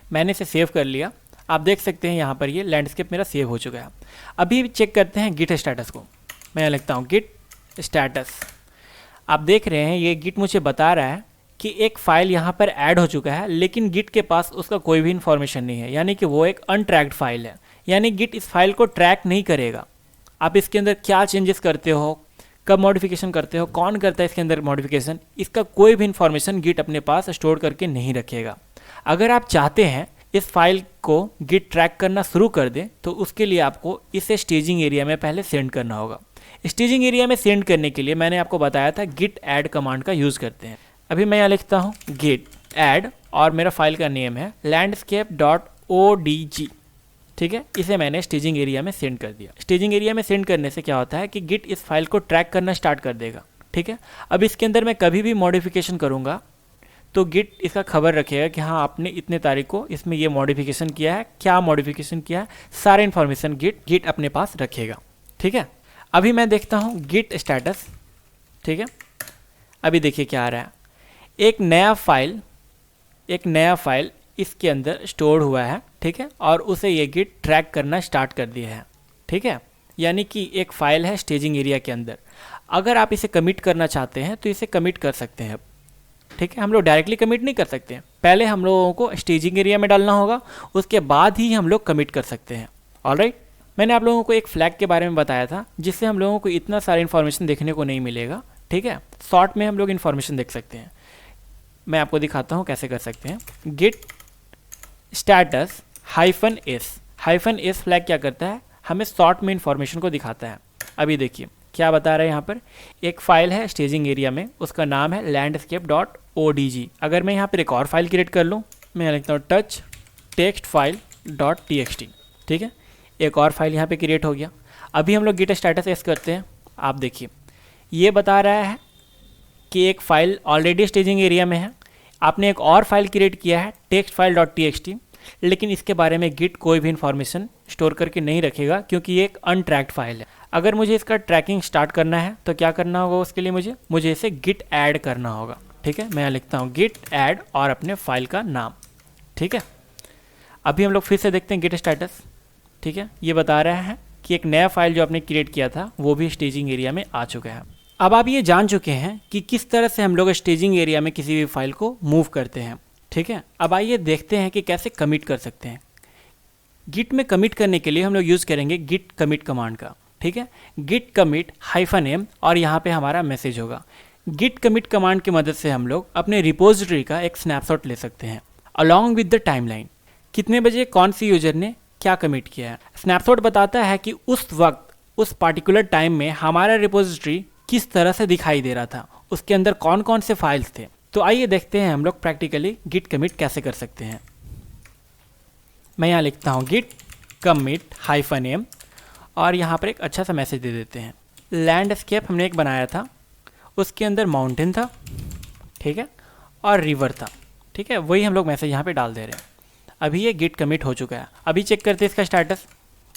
मैंने इसे सेव कर लिया। आप देख सकते हैं यहाँ पर ये लैंडस्केप मेरा सेव हो चुका है। अभी चेक करते हैं गिट स्टेटस को। मैं यहाँ लिखता हूँ गिट स्टेटस। आप देख रहे हैं ये गिट मुझे बता रहा है कि एक फ़ाइल यहाँ पर ऐड हो चुका है, लेकिन गिट के पास उसका कोई भी इन्फॉर्मेशन नहीं है, यानी कि वो एक अनट्रैक्ड फाइल है। यानी गिट इस फाइल को ट्रैक नहीं करेगा। आप इसके अंदर क्या चेंजेस करते हो, कब मॉडिफिकेशन करते हो, कौन करता है इसके अंदर मॉडिफिकेशन, इसका कोई भी इन्फॉर्मेशन गिट अपने पास स्टोर करके नहीं रखेगा। अगर आप चाहते हैं इस फाइल को गिट ट्रैक करना शुरू कर दे, तो उसके लिए आपको इसे स्टेजिंग एरिया में पहले सेंड करना होगा। स्टेजिंग एरिया में सेंड करने के लिए मैंने आपको बताया था गिट ऐड कमांड का यूज़ करते हैं। अभी मैं यहाँ लिखता हूँ गिट ऐड और मेरा फाइल का नेम है landscape.odg। ठीक है, इसे मैंने स्टेजिंग एरिया में सेंड कर दिया। स्टेजिंग एरिया में सेंड करने से क्या होता है कि गिट इस फाइल को ट्रैक करना स्टार्ट कर देगा। ठीक है, अब इसके अंदर मैं कभी भी मॉडिफिकेशन करूँगा तो गिट इसका खबर रखेगा कि हाँ आपने इतने तारीख को इसमें ये मॉडिफिकेशन किया है, क्या मॉडिफिकेशन किया है, सारे इन्फॉर्मेशन गिट अपने पास रखेगा। ठीक है, अभी मैं देखता हूँ गिट स्टेटस। ठीक है, अभी देखिए क्या आ रहा है। एक नया फाइल इसके अंदर स्टोर हुआ है। ठीक है, और उसे ये गिट ट्रैक करना स्टार्ट कर दिया है। ठीक है, यानी कि एक फ़ाइल है स्टेजिंग एरिया के अंदर। अगर आप इसे कमिट करना चाहते हैं तो इसे कमिट कर सकते हैं। ठीक है, हम लोग डायरेक्टली कमिट नहीं कर सकते हैं, पहले हम लोगों को स्टेजिंग एरिया में डालना होगा, उसके बाद ही हम लोग कमिट कर सकते हैं। ऑलराइट, मैंने आप लोगों को एक फ्लैग के बारे में बताया था जिससे हम लोगों को इतना सारा इन्फॉर्मेशन देखने को नहीं मिलेगा। ठीक है, शॉर्ट में हम लोग इन्फॉर्मेशन देख सकते हैं। मैं आपको दिखाता हूँ कैसे कर सकते हैं। गिट स्टेटस -s फ्लैग क्या करता है, हमें शॉर्ट में इन्फॉर्मेशन को दिखाता है। अभी देखिए क्या बता रहा है यहाँ पर, एक फ़ाइल है स्टेजिंग एरिया में, उसका नाम है landscape.odg। अगर मैं यहाँ पर एक और फाइल क्रिएट कर लूँ, मैं यहाँ लिखता हूँ touch text file.txt। ठीक है, एक और फाइल यहाँ पे क्रिएट हो गया। अभी हम लोग गिट स्टेटस एस करते हैं। आप देखिए ये बता रहा है कि एक फ़ाइल ऑलरेडी स्टेजिंग एरिया में है, आपने एक और फाइल क्रिएट किया है टेक्स्ट फाइल.txt, लेकिन इसके बारे में गिट कोई भी इन्फॉर्मेशन स्टोर करके नहीं रखेगा क्योंकि ये एक अनट्रैक्ड फाइल है। अगर मुझे इसका ट्रैकिंग स्टार्ट करना है तो क्या करना होगा, उसके लिए मुझे इसे गिट ऐड करना होगा। ठीक है, मैं यहाँ लिखता हूँ गिट ऐड और अपने फाइल का नाम। ठीक है, अभी हम लोग फिर से देखते हैं गिट स्टेटस। ठीक है, ये बता रहा है कि एक नया फाइल जो आपने क्रिएट किया था वो भी स्टेजिंग एरिया में आ चुका है। अब आप ये जान चुके हैं कि किस तरह से हम लोग स्टेजिंग एरिया में किसी भी फाइल को मूव करते हैं। ठीक है, अब आइए देखते हैं कि कैसे कमिट कर सकते हैं। गिट में कमिट करने के लिए हम लोग यूज़ करेंगे गिट कमिट कमांड का। ठीक है, गिट कमिट -m और यहाँ पे हमारा मैसेज होगा। गिट कमिट कमांड की मदद से हम लोग अपने रिपोजिटरी का एक स्नैपशॉट ले सकते हैं अलॉन्ग विद द टाइमलाइन, कितने बजे कौन सी यूजर ने क्या कमिट किया है। स्नैपशॉट बताता है कि उस वक्त उस पार्टिकुलर टाइम में हमारा रिपोजिटरी किस तरह से दिखाई दे रहा था, उसके अंदर कौन कौन से फाइल्स थे। तो आइए देखते हैं हम लोग प्रैक्टिकली गिट कमिट कैसे कर सकते हैं। मैं यहाँ लिखता हूँ गिट कमिट -m और यहाँ पर एक अच्छा सा मैसेज दे देते हैं। लैंडस्केप हमने एक बनाया था, उसके अंदर माउंटेन था। ठीक है, और रिवर था। ठीक है, वही हम लोग मैसेज यहाँ पे डाल दे रहे हैं। अभी ये गिट कमिट हो चुका है। अभी चेक करते हैं इसका स्टेटस,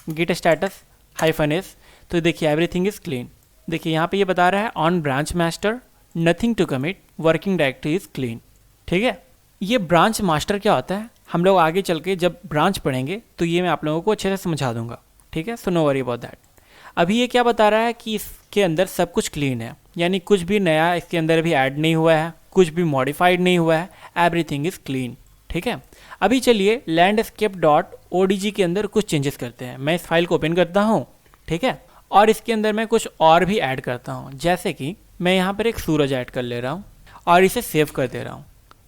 गिट स्टेटस -s। तो देखिए एवरीथिंग इज़ क्लीन। देखिए यहाँ पे ये बता रहा है on branch master nothing to commit, working directory is clean. ठीक है, ये ब्रांच मास्टर क्या होता है हम लोग आगे चल के जब ब्रांच पढ़ेंगे तो ये मैं आप लोगों को अच्छे से समझा दूंगा। ठीक है, so no worry about that. अभी ये क्या बता रहा है कि इसके अंदर सब कुछ क्लीन है, यानी कुछ भी नया इसके अंदर अभी ऐड नहीं हुआ है, कुछ भी मॉडिफाइड नहीं हुआ है, एवरीथिंग इज़ क्लीन। ठीक है, अभी चलिए landscape.odg के अंदर कुछ चेंजेस करते हैं। मैं इस फाइल को ओपन करता हूँ। ठीक है, और इसके अंदर मैं कुछ और भी ऐड करता हूँ, जैसे कि मैं यहाँ पर एक सूरज ऐड कर ले रहा हूँ और इसे सेव कर दे रहा हूँ।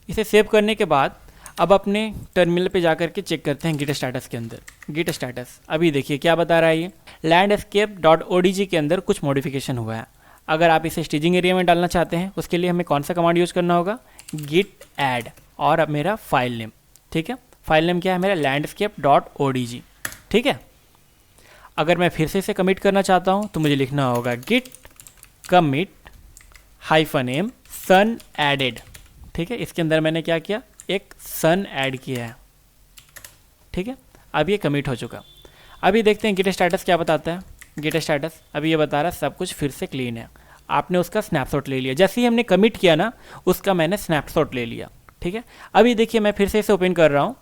इसे सेव करने के बाद अब अपने टर्मिनल पे जाकर के चेक करते हैं गिट स्टेटस के अंदर। गिट स्टेटस अभी देखिए क्या बता रहा है, ये landscape.odg के अंदर कुछ मॉडिफिकेशन हुआ है। अगर आप इसे स्टेजिंग एरिया में डालना चाहते हैं उसके लिए हमें कौन सा कमांड यूज़ करना होगा, गिट ऐड और अब मेरा फाइल नेम। ठीक है, फाइल नेम क्या है मेरा, landscape.odg। ठीक है, अगर मैं फिर से इसे कमिट करना चाहता हूँ तो मुझे लिखना होगा git commit -m sun added। ठीक है, इसके अंदर मैंने क्या किया, एक sun ऐड किया है। ठीक है, अब ये कमिट हो चुका। अभी देखते हैं गिट स्टेटस क्या बताता है। गिट स्टेटस अभी ये बता रहा है सब कुछ फिर से क्लीन है। आपने उसका स्नैपशॉट ले लिया, जैसे ही हमने कमिट किया ना उसका मैंने स्नैपशॉट ले लिया। ठीक है, अभी देखिए मैं फिर से इसे ओपन कर रहा हूँ।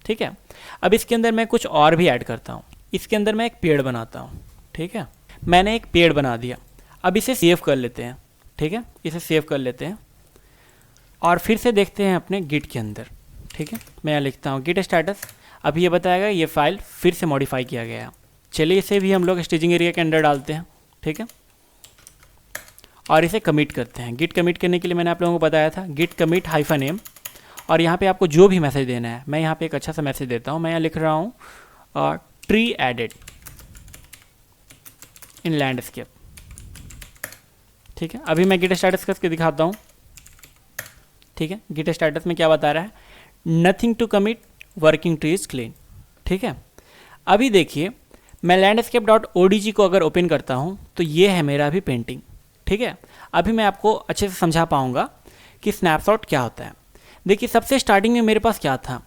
ठीक है, अब इसके अंदर मैं कुछ और भी ऐड करता हूँ। इसके अंदर मैं एक पेड़ बनाता हूँ। ठीक है, मैंने एक पेड़ बना दिया। अब इसे सेव कर लेते हैं। ठीक है, इसे सेव कर लेते हैं और फिर से देखते हैं अपने गिट के अंदर। ठीक है, मैं यहाँ लिखता हूँ गिट स्टेटस। अभी ये बताएगा ये फाइल फिर से मॉडिफाई किया गया है। चलिए इसे भी हम लोग स्टेजिंग एरिया के अंदर डालते हैं। ठीक है, और इसे कमिट करते हैं। गिट कमिट करने के लिए मैंने आप लोगों को बताया था गिट कमिट -m, और यहाँ पे आपको जो भी मैसेज देना है, मैं यहाँ पे एक अच्छा सा मैसेज देता हूँ। मैं यहाँ लिख रहा हूँ ट्री एडेड इन लैंडस्केप। ठीक है, अभी मैं गिट स्टेटस करके दिखाता हूँ। ठीक है, गिट स्टेटस में क्या बता रहा है, nothing to commit, working tree is clean. ठीक है, अभी देखिए मैं landscape.odg को अगर ओपन करता हूँ तो ये है मेरा अभी पेंटिंग। ठीक है, अभी मैं आपको अच्छे से समझा पाऊँगा कि स्नैपशॉट क्या होता है। देखिए सबसे स्टार्टिंग में मेरे पास क्या था,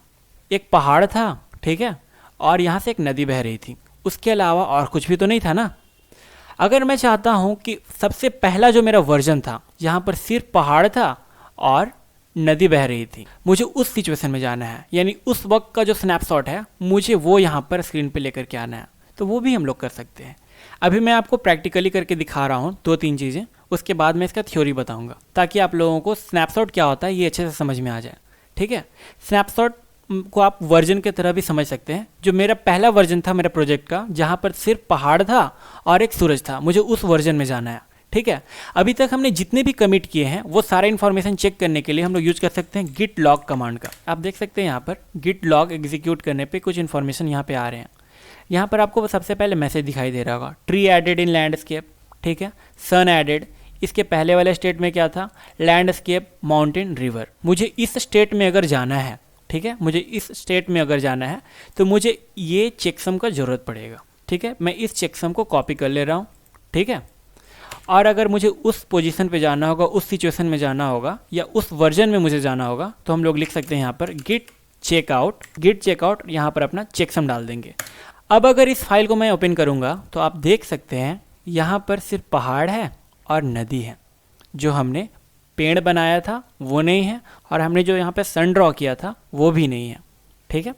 एक पहाड़ था। ठीक है, और यहाँ से एक नदी बह रही थी, उसके अलावा और कुछ भी तो नहीं था ना। अगर मैं चाहता हूँ कि सबसे पहला जो मेरा वर्जन था यहाँ पर सिर्फ पहाड़ था और नदी बह रही थी, मुझे उस सिचुएशन में जाना है, यानी उस वक्त का जो स्नैपशॉट है मुझे वो यहाँ पर स्क्रीन पे लेकर के आना है, तो वो भी हम लोग कर सकते हैं। अभी मैं आपको प्रैक्टिकली करके दिखा रहा हूँ 2-3 चीज़ें, उसके बाद मैं इसका थ्योरी बताऊँगा ताकि आप लोगों को स्नैपशॉट क्या होता है ये अच्छे से समझ में आ जाए। ठीक है, स्नैपशॉट को आप वर्जन की तरह भी समझ सकते हैं। जो मेरा पहला वर्जन था मेरे प्रोजेक्ट का, जहाँ पर सिर्फ पहाड़ था और एक सूरज था, मुझे उस वर्जन में जाना है। ठीक है, अभी तक हमने जितने भी कमिट किए हैं वो सारा इन्फॉर्मेशन चेक करने के लिए हम लोग यूज कर सकते हैं गिट लॉग कमांड का। आप देख सकते हैं यहाँ पर गिट लॉग एग्जीक्यूट करने पे कुछ इन्फॉर्मेशन यहाँ पे आ रहे हैं। यहाँ पर आपको सबसे पहले मैसेज दिखाई दे रहा होगा ट्री एडेड इन लैंडस्केप। ठीक है, सन एडेड। इसके पहले वाले स्टेट में क्या था, लैंडस्केप माउंटेन रिवर। मुझे इस स्टेट में अगर जाना है, ठीक है, मुझे इस स्टेट में अगर जाना है तो मुझे ये चेकसम का ज़रूरत पड़ेगा। ठीक है, मैं इस चेकसम को कॉपी कर ले रहा हूँ। ठीक है, और अगर मुझे उस पोजीशन पे जाना होगा, उस सिचुएशन में जाना होगा या उस वर्जन में मुझे जाना होगा तो हम लोग लिख सकते हैं यहाँ पर गिट चेकआउट, यहाँ पर अपना चेकसम डाल देंगे। अब अगर इस फाइल को मैं ओपन करूँगा तो आप देख सकते हैं यहाँ पर सिर्फ पहाड़ है और नदी है। जो हमने पेड़ बनाया था वो नहीं है और हमने जो यहाँ पर सन ड्रॉ किया था वो भी नहीं है। ठीक है,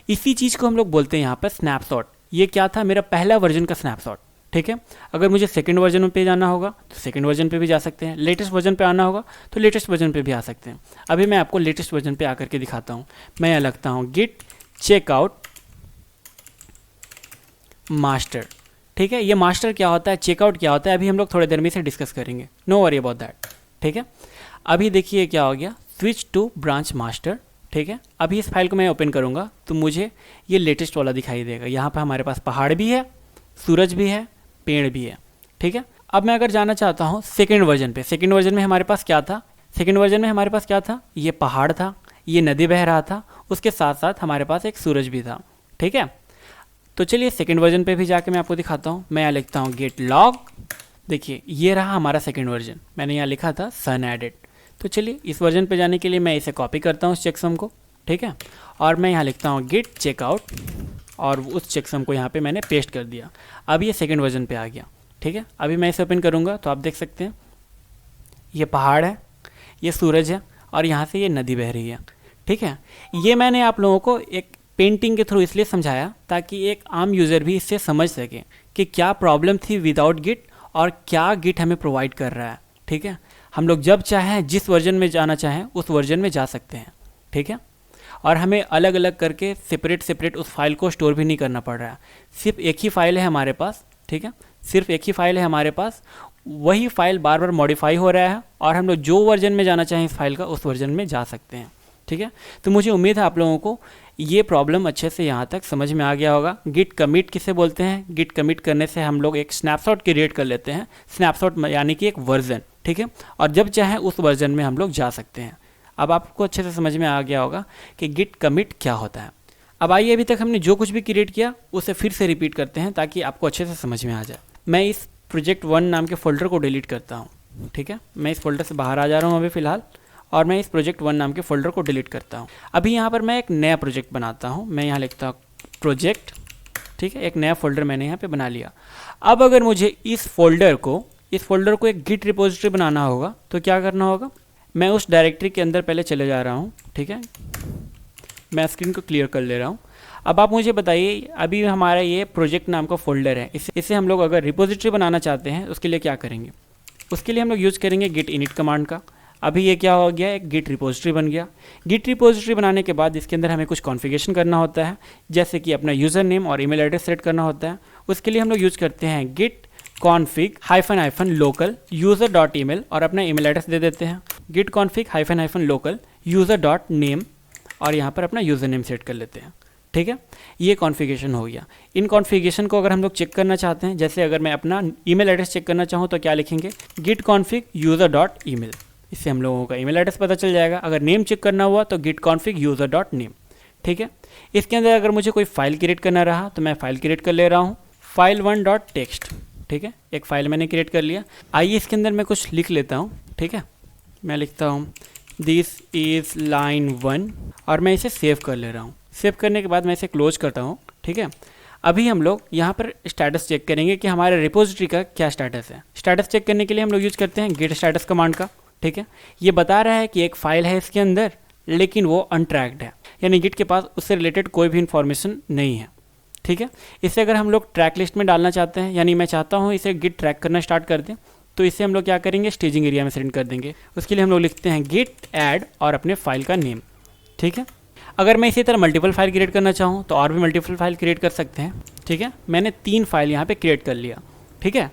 इसी चीज़ को हम लोग बोलते हैं यहाँ पर स्नैपशॉट। ये क्या था, मेरा पहला वर्जन का स्नैपशॉट। ठीक है, अगर मुझे सेकंड वर्जन पे जाना होगा तो सेकंड वर्जन पे भी जा सकते हैं, लेटेस्ट वर्जन पे आना होगा तो लेटेस्ट वर्जन पे भी आ सकते हैं। अभी मैं आपको लेटेस्ट वर्जन पे आकर के दिखाता हूँ। मैं यहाँ लगता हूँ गिट चेकआउट मास्टर। ठीक है, ये मास्टर क्या होता है, चेकआउट क्या होता है, अभी हम लोग थोड़ी देर में इसे डिस्कस करेंगे, नो वरी अबाउट दैट। ठीक है, अभी देखिए क्या हो गया, स्विच टू ब्रांच मास्टर। ठीक है, अभी इस फाइल को मैं ओपन करूँगा तो मुझे ये लेटेस्ट वाला दिखाई देगा। यहाँ पर हमारे पास पहाड़ भी है, सूरज भी है, पेड़ भी है। ठीक है, अब मैं अगर जाना चाहता हूँ सेकेंड वर्जन पे, सेकेंड वर्जन में हमारे पास क्या था, सेकेंड वर्जन में हमारे पास क्या था, ये पहाड़ था, ये नदी बह रहा था, उसके साथ साथ हमारे पास एक सूरज भी था। ठीक है, तो चलिए सेकेंड वर्जन पे भी जाके मैं आपको दिखाता हूँ। मैं यहाँ लिखता हूँ गेट लॉग। देखिए ये रहा हमारा सेकेंड वर्जन, मैंने यहाँ लिखा था सन एडेड। तो चलिए इस वर्जन पे जाने के लिए मैं इसे कॉपी करता हूँ उस चेकसम को। ठीक है, और मैं यहाँ लिखता हूँ गिट चेकआउट और उस चेकसम को यहाँ पे मैंने पेस्ट कर दिया। अब ये सेकंड वर्जन पे आ गया। ठीक है, अभी मैं इसे ओपन करूँगा तो आप देख सकते हैं ये पहाड़ है, ये सूरज है और यहाँ से ये नदी बह रही है। ठीक है, ये मैंने आप लोगों को एक पेंटिंग के थ्रू इसलिए समझाया ताकि एक आम यूज़र भी इससे समझ सके कि क्या प्रॉब्लम थी विदाउट गिट और क्या गिट हमें प्रोवाइड कर रहा है। ठीक है, हम लोग जब चाहें जिस वर्जन में जाना चाहें उस वर्जन में जा सकते हैं। ठीक है, और हमें अलग अलग करके सेपरेट उस फाइल को स्टोर भी नहीं करना पड़ रहा है। सिर्फ एक ही फाइल है हमारे पास। ठीक है, सिर्फ एक ही फाइल है हमारे पास, वही फाइल बार बार मॉडिफाई हो रहा है और हम लोग जो वर्जन में जाना चाहें इस फाइल का उस वर्जन में जा सकते हैं। ठीक है, तो मुझे उम्मीद है आप लोगों को ये प्रॉब्लम अच्छे से यहाँ तक समझ में आ गया होगा। गिट कमिट किसे बोलते हैं, गिट कमिट करने से हम लोग एक स्नैपशॉट क्रिएट कर लेते हैं। स्नैपशॉट यानी कि एक वर्जन। ठीक है, और जब चाहें उस वर्जन में हम लोग जा सकते हैं। अब आपको अच्छे से समझ में आ गया होगा कि गिट कमिट क्या होता है। अब आइए अभी तक हमने जो कुछ भी क्रिएट किया उसे फिर से रिपीट करते हैं ताकि आपको अच्छे से समझ में आ जाए। मैं इस प्रोजेक्ट 1 नाम के फ़ोल्डर को डिलीट करता हूँ, ठीक है। मैं इस फोल्डर से बाहर आ जा रहा हूँ अभी फ़िलहाल, और मैं इस प्रोजेक्ट 1 नाम के फ़ोल्डर को डिलीट करता हूँ। अभी यहाँ पर मैं एक नया प्रोजेक्ट बनाता हूँ। मैं यहाँ लिखता हूँ प्रोजेक्ट, ठीक है। एक नया फ़ोल्डर मैंने यहाँ पे बना लिया। अब अगर मुझे इस फोल्डर को एक गिट रिपोजिटरी बनाना होगा तो क्या करना होगा, मैं उस डायरेक्टरी के अंदर पहले चले जा रहा हूँ, ठीक है। मैं स्क्रीन को क्लियर कर ले रहा हूँ। अब आप मुझे बताइए, अभी हमारा ये प्रोजेक्ट नाम का फोल्डर है, इसे हम लोग अगर रिपोजिटरी बनाना चाहते हैं उसके लिए क्या करेंगे, उसके लिए हम लोग यूज़ करेंगे गिट इनिट कमांड का। अभी ये क्या हो गया, एक गिट रिपोजिटरी बन गया। गिट रिपोजिटरी बनाने के बाद इसके अंदर हमें कुछ कॉन्फ़िगरेशन करना होता है, जैसे कि अपना यूज़र नेम और ईमेल एड्रेस सेट करना होता है। उसके लिए हम लोग यूज़ करते हैं Git config hyphen local user dot email और अपना ईमेल एड्रेस दे देते हैं। Git config hyphen local user dot name और यहाँ पर अपना यूज़र नेम सेट कर लेते हैं, ठीक है। ये कॉन्फ़िगरेशन हो गया। इन कॉन्फ़िगरेशन को अगर हम लोग चेक करना चाहते हैं, जैसे अगर मैं अपना ईमेल एड्रेस चेक करना चाहूँ तो क्या लिखेंगे, Git config user dot email. इससे हम लोगों का ईमेल एड्रेस पता चल जाएगा। अगर नेम चेक करना हुआ तो Git config user dot name, ठीक है। इसके अंदर अगर मुझे कोई फाइल क्रिएट करना रहा तो मैं फाइल क्रिएट कर ले रहा हूँ, file1.txt, ठीक है। एक फ़ाइल मैंने क्रिएट कर लिया। आइए इसके अंदर मैं कुछ लिख लेता हूँ, ठीक है। मैं लिखता हूँ दिस इज़ लाइन 1 और मैं इसे सेव कर ले रहा हूँ। सेव करने के बाद मैं इसे क्लोज करता हूँ, ठीक है। अभी हम लोग यहाँ पर स्टेटस चेक करेंगे कि हमारे रिपोजिटरी का क्या स्टेटस है। स्टेटस चेक करने के लिए हम लोग यूज़ करते हैं गिट स्टेटस कमांड का, ठीक है। ये बता रहा है कि एक फ़ाइल है इसके अंदर लेकिन वो अनट्रैक्ड है, यानी गिट के पास उससे रिलेटेड कोई भी इन्फॉर्मेशन नहीं है, ठीक है। इसे अगर हम लोग ट्रैक लिस्ट में डालना चाहते हैं, यानी मैं चाहता हूँ इसे गिट ट्रैक करना स्टार्ट कर दें, तो इसे हम लोग क्या करेंगे, स्टेजिंग एरिया में सेंड कर देंगे। उसके लिए हम लोग लिखते हैं गिट ऐड और अपने फाइल का नेम, ठीक है। अगर मैं इसी तरह मल्टीपल फाइल क्रिएट करना चाहूँ तो और भी मल्टीपल फाइल क्रिएट कर सकते हैं, ठीक है। मैंने 3 फाइल यहाँ पे क्रिएट कर लिया, ठीक है।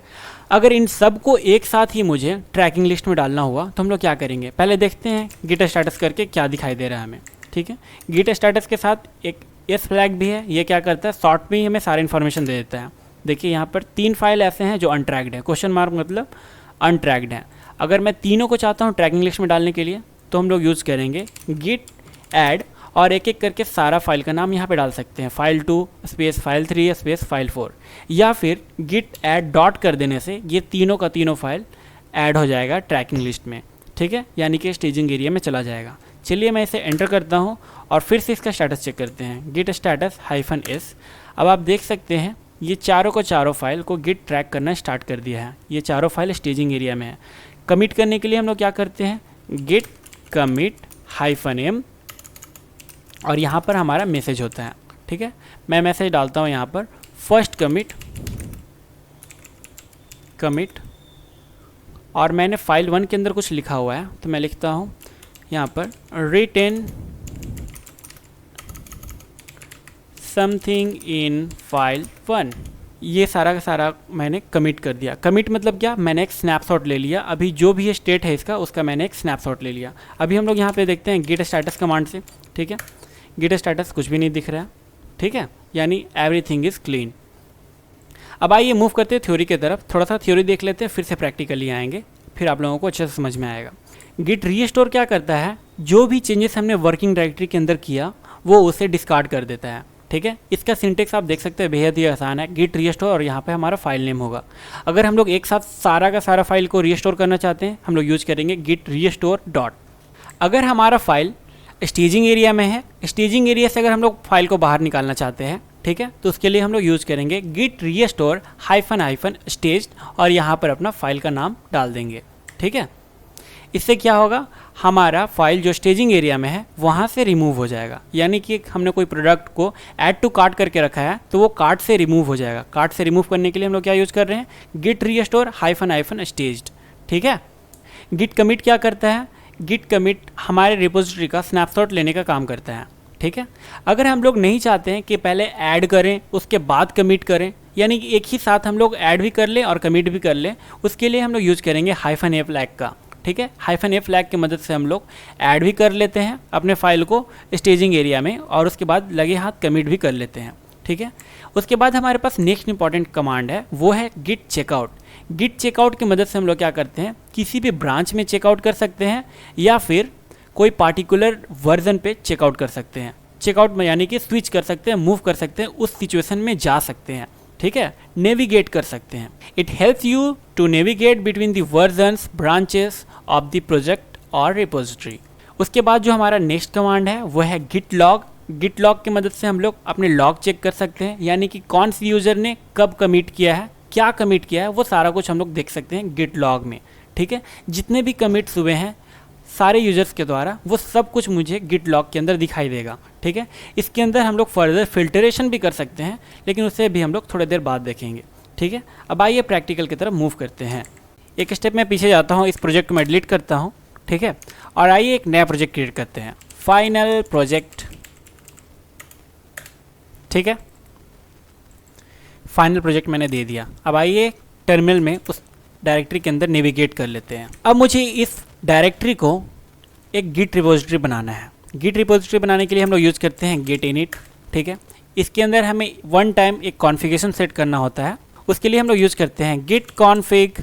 अगर इन सब को एक साथ ही मुझे ट्रैकिंग लिस्ट में डालना हुआ तो हम लोग क्या करेंगे, पहले देखते हैं गिट स्टेटस करके क्या दिखाई दे रहा है हमें, ठीक है। गिट स्टेटस के साथ एक एस फ्लैग भी है। ये क्या करता है, शॉर्ट में ही हमें सारी इन्फॉर्मेशन दे देता है। देखिए यहाँ पर 3 फाइल ऐसे हैं जो अनट्रैक्ड है, क्वेश्चन मार्क मतलब अनट्रैक्ड है। अगर मैं तीनों को चाहता हूँ ट्रैकिंग लिस्ट में डालने के लिए तो हम लोग यूज़ करेंगे गिट ऐड और एक एक करके सारा फाइल का नाम यहाँ पे डाल सकते हैं, file2 space file3 space file4, या फिर गिट ऐड डॉट कर देने से ये तीनों का तीनों फाइल ऐड हो जाएगा ट्रैकिंग लिस्ट में, ठीक है, यानी कि स्टेजिंग एरिया में चला जाएगा। चलिए मैं इसे एंटर करता हूँ और फिर से इसका स्टेटस चेक करते हैं, गिट स्टेटस -s। अब आप देख सकते हैं ये चारों फाइल को गिट ट्रैक करना स्टार्ट कर दिया है। ये चारों फाइल स्टेजिंग एरिया में है। कमिट करने के लिए हम लोग क्या करते हैं, गिट कमिट -m और यहाँ पर हमारा मैसेज होता है, ठीक है। मैं मैसेज डालता हूँ यहाँ पर फर्स्ट कमिट और मैंने फाइल 1 के अंदर कुछ लिखा हुआ है तो मैं लिखता हूँ यहाँ पर रिटेन समथिंग इन फाइल 1। ये सारा का सारा मैंने कमिट कर दिया। कमिट मतलब क्या, मैंने एक स्नैपशॉट ले लिया। अभी जो भी स्टेट है इसका उसका मैंने एक स्नैपशॉट ले लिया। अभी हम लोग यहाँ पे देखते हैं गिट स्टेटस कमांड से, ठीक है। गिट स्टेटस कुछ भी नहीं दिख रहा है, ठीक है, यानी एवरीथिंग इज़ क्लीन। अब आइए मूव करते हैं थ्योरी की तरफ। थोड़ा सा थ्योरी देख लेते हैं, फिर से प्रैक्टिकली आएंगे, फिर आप लोगों को अच्छे से समझ में आएगा। गिट रीस्टोर क्या करता है, जो भी चेंजेस हमने वर्किंग डायरेक्टरी के अंदर किया वो उसे डिस्कार्ड कर देता है, ठीक है। इसका सिंटेक्स आप देख सकते हैं, बेहद ही आसान है। गिट रीस्टोर और यहाँ पे हमारा फाइल नेम होगा। अगर हम लोग एक साथ सारा का सारा फाइल को रीस्टोर करना चाहते हैं हम लोग यूज़ करेंगे गिट रीस्टोर डॉट। अगर हमारा फाइल स्टेजिंग एरिया में है, स्टेजिंग एरिया से अगर हम लोग फाइल को बाहर निकालना चाहते हैं, ठीक है, तो उसके लिए हम लोग यूज़ करेंगे गिट रीस्टोर -staged और यहाँ पर अपना फाइल का नाम डाल देंगे, ठीक है। इससे क्या होगा, हमारा फाइल जो स्टेजिंग एरिया में है वहाँ से रिमूव हो जाएगा। यानी कि हमने कोई प्रोडक्ट को ऐड टू कार्ट करके रखा है तो वो कार्ट से रिमूव हो जाएगा। कार्ट से रिमूव करने के लिए हम लोग क्या यूज़ कर रहे हैं, गिट रीस्टोर -staged, ठीक है। गिट कमिट क्या करता है, गिट कमिट हमारे रिपोजिटरी का स्नैपशॉट लेने का काम करता है, ठीक है। अगर हम लोग नहीं चाहते हैं कि पहले ऐड करें उसके बाद कमिट करें, यानी कि एक ही साथ हम लोग ऐड भी कर लें और कमिट भी कर लें, उसके लिए हम लोग यूज़ करेंगे -a फ्लैग का, ठीक है। -a फ्लैग की मदद से हम लोग ऐड भी कर लेते हैं अपने फाइल को स्टेजिंग एरिया में और उसके बाद लगे हाथ कमिट भी कर लेते हैं, ठीक है। उसके बाद हमारे पास नेक्स्ट इंपॉर्टेंट कमांड है, वो है गिट चेकआउट। गिट चेकआउट की मदद से हम लोग क्या करते हैं, किसी भी ब्रांच में चेकआउट कर सकते हैं या फिर कोई पार्टिकुलर वर्जन पे चेकआउट कर सकते हैं। चेकआउट में यानी कि स्विच कर सकते हैं, मूव कर सकते हैं, उस सिचुएशन में जा सकते हैं, ठीक है, नेविगेट कर सकते हैं। It helps you to navigate between the versions branches of the project और रिपोजिटरी। उसके बाद जो हमारा नेक्स्ट कमांड है वो है गिट लॉग। गिट लॉग की मदद से हम लोग अपने लॉग चेक कर सकते हैं, यानी कि कौन सी यूज़र ने कब कमिट किया है, क्या कमिट किया है, वो सारा कुछ हम लोग देख सकते हैं गिट लॉग में, ठीक है। जितने भी कमिट्स हुए हैं सारे यूजर्स के द्वारा वो सब कुछ मुझे गिट लॉग के अंदर दिखाई देगा, ठीक है। इसके अंदर हम लोग फर्दर फिल्टरेशन भी कर सकते हैं, लेकिन उसे भी हम लोग थोड़ी देर बाद देखेंगे, ठीक है। अब आइए प्रैक्टिकल की तरफ मूव करते हैं। एक स्टेप मैं पीछे जाता हूँ, इस प्रोजेक्ट को मैं डिलीट करता हूँ, ठीक है, और आइए एक नया प्रोजेक्ट क्रिएट करते हैं, फाइनल प्रोजेक्ट, ठीक है। फाइनल प्रोजेक्ट मैंने दे दिया। अब आइए टर्मिनल में उस डायरेक्टरी के अंदर नेविगेट कर लेते हैं। अब मुझे इस डायरेक्टरी को एक गिट रिपोजिटरी बनाना है। गिट रिपोजिटरी बनाने के लिए हम लोग यूज़ करते हैं गिट इनिट, ठीक है। इसके अंदर हमें वन टाइम एक कॉन्फ़िगरेशन सेट करना होता है। उसके लिए हम लोग यूज़ करते हैं Git config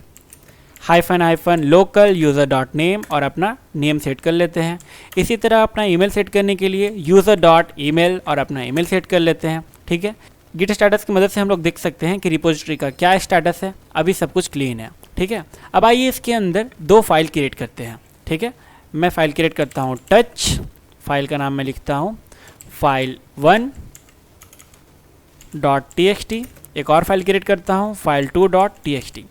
-- local user dot name और अपना नेम सेट कर लेते हैं। इसी तरह अपना ईमेल सेट करने के लिए यूज़र डॉट ईमेल और अपना ईमेल सेट कर लेते हैं, ठीक है। गिट स्टेटस की मदद से हम लोग देख सकते हैं कि रिपोजिटरी का क्या स्टेटस है। अभी सब कुछ क्लीन है, ठीक है। अब आइए इसके अंदर दो फाइल क्रिएट करते हैं, ठीक है। मैं फाइल क्रिएट करता हूँ टच, फाइल का नाम मैं लिखता हूँ file1.txt। एक और फाइल क्रिएट करता हूँ file2.txt।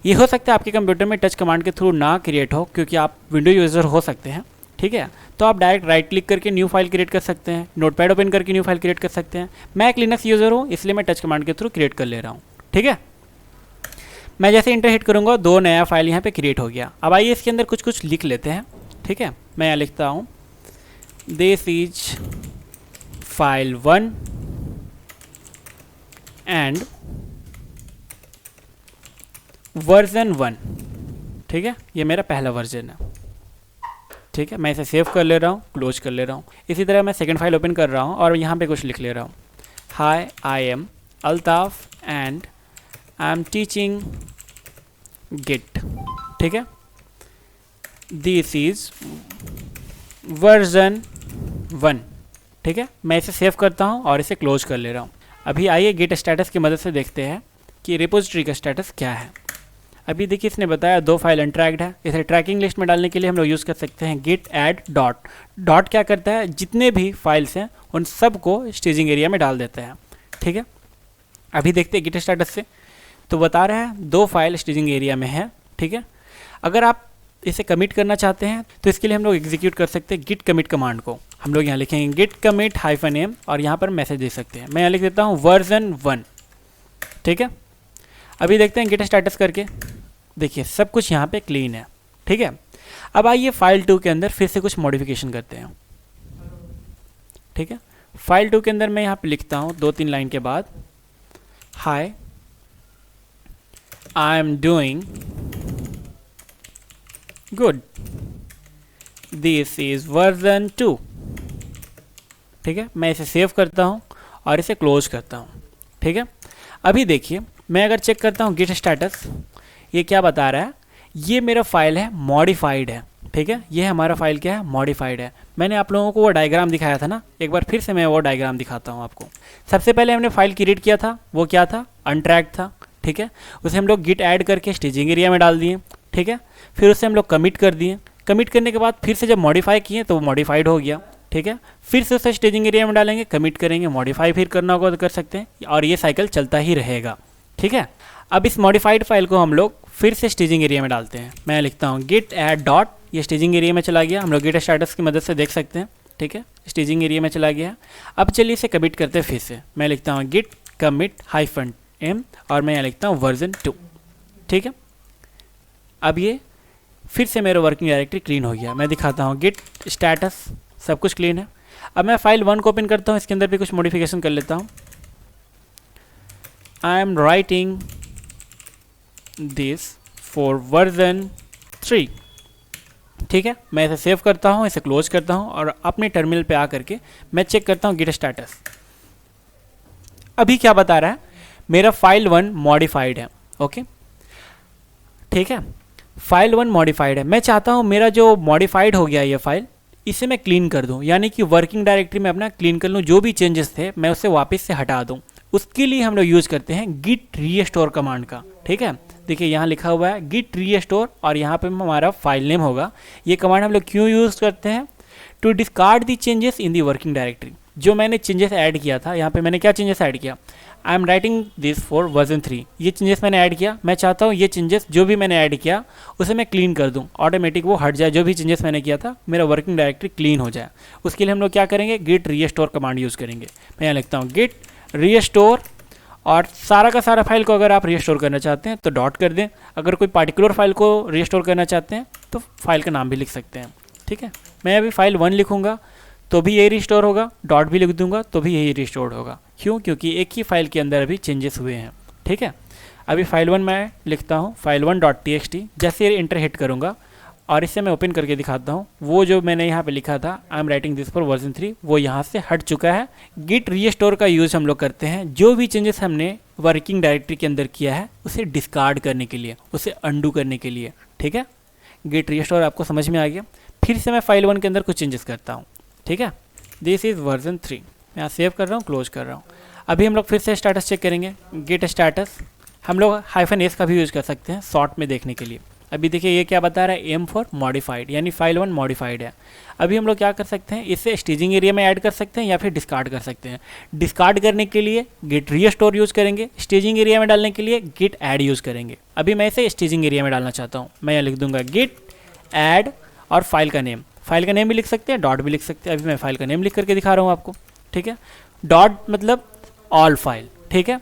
ये हो सकता है आपके कंप्यूटर में टच कमांड के थ्रू ना क्रिएट हो, क्योंकि आप विंडो यूज़र हो सकते हैं, ठीक है। तो आप डायरेक्ट राइट क्लिक करके न्यू फाइल क्रिएट कर सकते हैं, नोटपैड ओपन करके न्यू फाइल क्रिएट कर सकते हैं। मैं एक लिनक्स यूज़र हूँ, इसलिए मैं टच कमांड के थ्रू क्रिएट कर ले रहा हूँ, ठीक है। मैं जैसे इंटर हिट करूँगा दो नया फाइल यहाँ पे क्रिएट हो गया। अब आइए इसके अंदर कुछ कुछ लिख लेते हैं, ठीक है। मैं यहाँ लिखता हूँ this is file1 and version 1, ठीक है। ये मेरा पहला वर्जन है, ठीक है। मैं इसे सेव कर ले रहा हूँ, क्लोज कर ले रहा हूँ। इसी तरह मैं सेकंड फाइल ओपन कर रहा हूँ और यहाँ पे कुछ लिख ले रहा हूँ, hi I am Altaf and I am teaching git, ठीक है। दिस इज वर्जन 1, ठीक है। मैं इसे सेव करता हूँ और इसे क्लोज कर ले रहा हूँ। अभी आइए गिट स्टेटस की मदद से देखते हैं कि रिपोजिटरी का स्टेटस क्या है। अभी देखिए इसने बताया 2 फाइल अनट्रैक्ड है। इसे ट्रैकिंग लिस्ट में डालने के लिए हम लोग यूज़ कर सकते हैं गिट ऐड डॉट। डॉट क्या करता है, जितने भी फाइल्स हैं उन सब को स्टेजिंग एरिया में डाल देता है, ठीक है। अभी देखते हैं गिट स्टेटस से, तो बता रहा है 2 फाइल स्टेजिंग एरिया में है, ठीक है। अगर आप इसे कमिट करना चाहते हैं तो इसके लिए हम लोग एग्जीक्यूट कर सकते हैं गिट कमिट कमांड को। हम लोग यहाँ लिखेंगे गिट कमिट -m और यहाँ पर मैसेज दे सकते हैं। मैं यहाँ लिख देता हूँ वर्जन 1, ठीक है। अभी देखते हैं गिट स्टेटस करके, देखिए सब कुछ यहाँ पे क्लीन है, ठीक है। अब आइए फाइल 2 के अंदर फिर से कुछ मॉडिफिकेशन करते हैं, ठीक है। फाइल 2 के अंदर मैं यहाँ पे लिखता हूँ 2-3 लाइन के बाद, hi I am doing good, this is version 2, ठीक है। मैं इसे सेव करता हूँ और इसे क्लोज करता हूँ, ठीक है। अभी देखिए मैं अगर चेक करता हूँ गिट स्टेटस, ये क्या बता रहा है, ये मेरा फाइल है मॉडिफाइड है, ठीक है। ये हमारा फाइल क्या है, मॉडिफाइड है। मैंने आप लोगों को वो डायग्राम दिखाया था ना, एक बार फिर से मैं वो डायग्राम दिखाता हूँ आपको। सबसे पहले हमने फाइल क्रिएट किया था, वो क्या था, अनट्रैक्ड था, ठीक है। उसे हम लोग गिट ऐड करके स्टेजिंग एरिया में डाल दिए, ठीक है। फिर उसे हम लोग कमिट कर दिए। कमिट करने के बाद फिर से जब मॉडिफाई किए तो वो मॉडिफाइड हो गया, ठीक है। फिर से उसे स्टेजिंग एरिया में डालेंगे, कमिट करेंगे, मॉडिफाई फिर करना होगा तो कर सकते हैं, और ये साइकिल चलता ही रहेगा, ठीक है। अब इस मॉडिफाइड फाइल को हम लोग फिर से स्टेजिंग एरिया में डालते हैं। मैं लिखता हूँ गिट ऐड डॉट, ये स्टेजिंग एरिया में चला गया। हम लोग गिट स्टेटस की मदद से देख सकते हैं, ठीक है, स्टेजिंग एरिया में चला गया। अब चलिए इसे कमिट करते हैं फिर से। मैं लिखता हूँ गिट कमिट -m और मैं यहाँ लिखता हूँ वर्जन 2, ठीक है। अब ये फिर से मेरा वर्किंग डायरेक्टरी क्लीन हो गया। मैं दिखाता हूँ गिट स्टेटस, सब कुछ क्लीन है। अब मैं फाइल 1 को ओपन करता हूँ, इसके अंदर भी कुछ मॉडिफिकेशन कर लेता हूँ। I am writing this for version 3, ठीक है। मैं इसे सेव करता हूँ, इसे क्लोज करता हूँ और अपने टर्मिनल पे आ करके मैं चेक करता हूँ गिट स्टेटस। अभी क्या बता रहा है, मेरा फाइल 1 मॉडिफाइड है, ओके, ठीक है। फाइल 1 मॉडिफाइड है। मैं चाहता हूँ मेरा जो मॉडिफाइड हो गया ये फाइल, इसे मैं क्लीन कर दूं, यानी कि वर्किंग डायरेक्टरी में अपना क्लीन कर लूं, जो भी चेंजेस थे मैं उसे वापस से हटा दूं। उसके लिए हम लोग यूज़ करते हैं git restore कमांड का। ठीक है, देखिए यहाँ लिखा हुआ है git restore और यहाँ पे हमारा फाइल नेम होगा। ये कमांड हम लोग क्यों यूज़ करते हैं? To discard the changes in the working directory. जो मैंने चेंजेस ऐड किया था, यहाँ पे मैंने क्या चेंजेस ऐड किया, I am writing this for version 3, ये चेंजेस मैंने ऐड किया। मैं चाहता हूँ ये चेंजेस जो भी मैंने ऐड किया उसे मैं क्लीन कर दूँ, ऑटोमेटिक वो हट जाए, जो भी चेंजेस मैंने किया था मेरा वर्किंग डायरेक्टरी क्लीन हो जाए। उसके लिए हम लोग क्या करेंगे, गिट रीस्टोर कमांड यूज़ करेंगे। मैं यहाँ लिखता हूँ गिट रीस्टोर, और सारा का सारा फाइल को अगर आप रीस्टोर करना चाहते हैं तो डॉट कर दें, अगर कोई पार्टिकुलर फाइल को रीस्टोर करना चाहते हैं तो फाइल का नाम भी लिख सकते हैं। ठीक है, मैं अभी फाइल 1 लिखूंगा तो भी यही रिस्टोर होगा, डॉट भी लिख दूंगा तो भी यही रिस्टोर होगा। क्यों? क्योंकि एक ही फाइल के अंदर अभी चेंजेस हुए हैं। ठीक है, अभी फाइल 1 मैं लिखता हूँ, file1.txt। जैसे ये इंटर हिट करूँगा और इसे मैं ओपन करके दिखाता हूँ, वो जो मैंने यहाँ पे लिखा था I am writing this for version 3, वो यहाँ से हट चुका है। गिट रीस्टोर का यूज़ हम लोग करते हैं जो भी चेंजेस हमने वर्किंग डायरेक्टरी के अंदर किया है उसे डिस्कार्ड करने के लिए, उसे अंडू करने के लिए। ठीक है, गिट रीस्टोर आपको समझ में आ गया। फिर से मैं फाइल 1 के अंदर कुछ चेंजेस करता हूँ। ठीक है, दिस इज़ वर्जन 3, मैं यहाँ सेव कर रहा हूँ, क्लोज कर रहा हूँ। अभी हम लोग फिर से स्टेटस चेक करेंगे, गेट स्टेटस। हम लोग -s का भी यूज़ कर सकते हैं शॉर्ट में देखने के लिए। अभी देखिए ये क्या बता रहा है, एम फॉर मॉडिफाइड, यानी फाइल 1 मॉडिफाइड है। अभी हम लोग क्या कर सकते हैं, इसे स्टेजिंग एरिया में ऐड कर सकते हैं या फिर डिस्कार्ड कर सकते हैं। डिस्कार्ड करने के लिए गिट रीस्टोर यूज़ करेंगे, स्टेजिंग एरिया में डालने के लिए गिट ऐड यूज़ करेंगे। अभी मैं इसे स्टेजिंग एरिया में डालना चाहता हूँ, मैं यहाँ लिख दूंगा गिट ऐड और फाइल का नेम भी लिख सकते हैं, डॉट भी लिख सकते हैं। अभी मैं फाइल का नेम लिख करके दिखा रहा हूँ आपको। ठीक है, डॉट मतलब ऑल फाइल। ठीक है,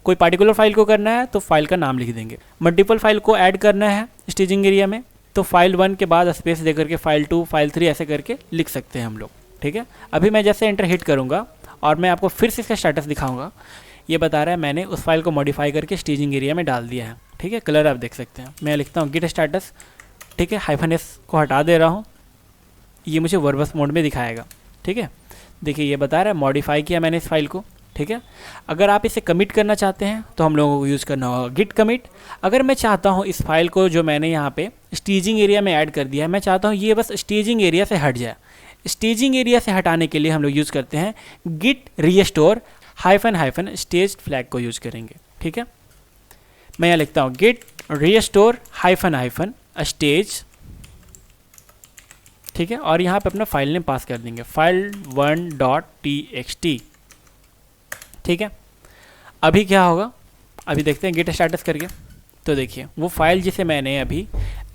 कोई पार्टिकुलर फाइल को करना है तो फाइल का नाम लिख देंगे। मल्टीपल फाइल को ऐड करना है स्टेजिंग एरिया में तो फाइल 1 के बाद स्पेस दे करके फाइल 2, फाइल 3 ऐसे करके लिख सकते हैं हम लोग। ठीक है, अभी मैं जैसे एंटर हिट करूँगा और मैं आपको फिर से इसका स्टेटस दिखाऊंगा, ये बता रहा है मैंने उस फाइल को मॉडिफाई करके स्टेजिंग एरिया में डाल दिया है। ठीक है, कलर आप देख सकते हैं। मैं लिखता हूँ गिट स्टेटस। ठीक है, -s को हटा दे रहा हूँ, ये मुझे वर्बस मोड में दिखाएगा। ठीक है, देखिए ये बता रहा है मॉडिफाई किया मैंने इस फाइल को। ठीक है, अगर आप इसे कमिट करना चाहते हैं तो हम लोगों को यूज़ करना होगा गिट कमिट। अगर मैं चाहता हूँ इस फाइल को जो मैंने यहाँ पे स्टेजिंग एरिया में ऐड कर दिया है, मैं चाहता हूँ ये बस स्टेजिंग एरिया से हट जाए। स्टेजिंग एरिया से हटाने के लिए हम लोग यूज़ करते हैं गिट रीस्टोर -- स्टेज फ्लैग को यूज़ करेंगे। ठीक है, मैं यहाँ लिखता हूँ गिट रीस्टोर -- स्टेज। ठीक है, और यहाँ पे अपना फाइल नेम पास कर देंगे, file1.txt। ठीक है, अभी क्या होगा, अभी देखते हैं गिट स्टेटस करके। तो देखिए वो फाइल जिसे मैंने अभी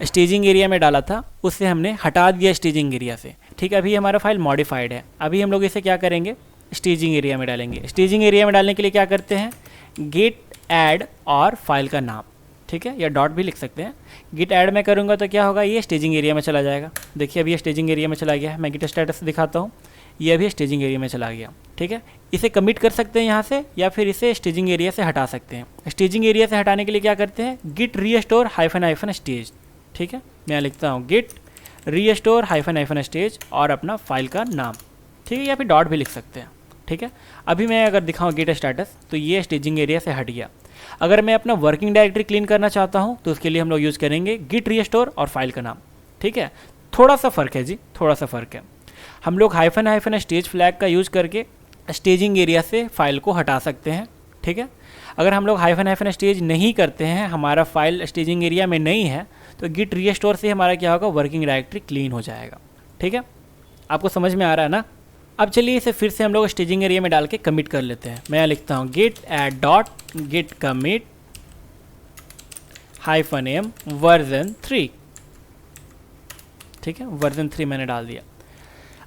स्टेजिंग एरिया में डाला था उसे हमने हटा दिया स्टेजिंग एरिया से। ठीक है, अभी हमारा फाइल मॉडिफाइड है। अभी हम लोग इसे क्या करेंगे, स्टेजिंग एरिया में डालेंगे। स्टेजिंग एरिया में डालने के लिए क्या करते हैं, गिट ऐड और फाइल का नाम। ठीक है, या डॉट भी लिख सकते हैं। गिट ऐड में करूँगा तो क्या होगा, ये स्टेजिंग एरिया में चला जाएगा। देखिए अभी ये स्टेजिंग एरिया में चला गया है। मैं गिट स्टेटस दिखाता हूँ, ये अभी स्टेजिंग एरिया में चला गया। ठीक है, इसे कमिट कर सकते हैं यहाँ से या फिर इसे स्टेजिंग एरिया से हटा सकते हैं। स्टेजिंग एरिया से हटाने के लिए क्या करते हैं, गिट रीस्टोर -- स्टेज। ठीक है, मैं यहाँ लिखता हूँ गिट रीस्टोर -- स्टेज और अपना फाइल का नाम। ठीक है, या फिर डॉट भी लिख सकते हैं। ठीक है, अभी मैं अगर दिखाऊँ गिट स्टेटस तो ये स्टेजिंग एरिया से हट गया। अगर मैं अपना वर्किंग डायरेक्टरी क्लीन करना चाहता हूँ तो उसके लिए हम लोग यूज़ करेंगे गिट रीस्टोर और फाइल का नाम। ठीक है, थोड़ा सा फ़र्क है जी, थोड़ा सा फ़र्क है। हम लोग -- स्टेज फ्लैग का यूज़ करके स्टेजिंग एरिया से फाइल को हटा सकते हैं। ठीक है, अगर हम लोग -- स्टेज नहीं करते हैं, हमारा फाइल स्टेजिंग एरिया में नहीं है, तो गिट रीस्टोर से हमारा क्या होगा, वर्किंग डायरेक्टरी क्लीन हो जाएगा। ठीक है, आपको समझ में आ रहा है ना। अब चलिए इसे फिर से हम लोग स्टेजिंग एरिया में डाल के कमिट कर लेते हैं। मैं यहाँ लिखता हूँ Git add dot Git commit -m version 3। ठीक है, वर्जन 3 मैंने डाल दिया।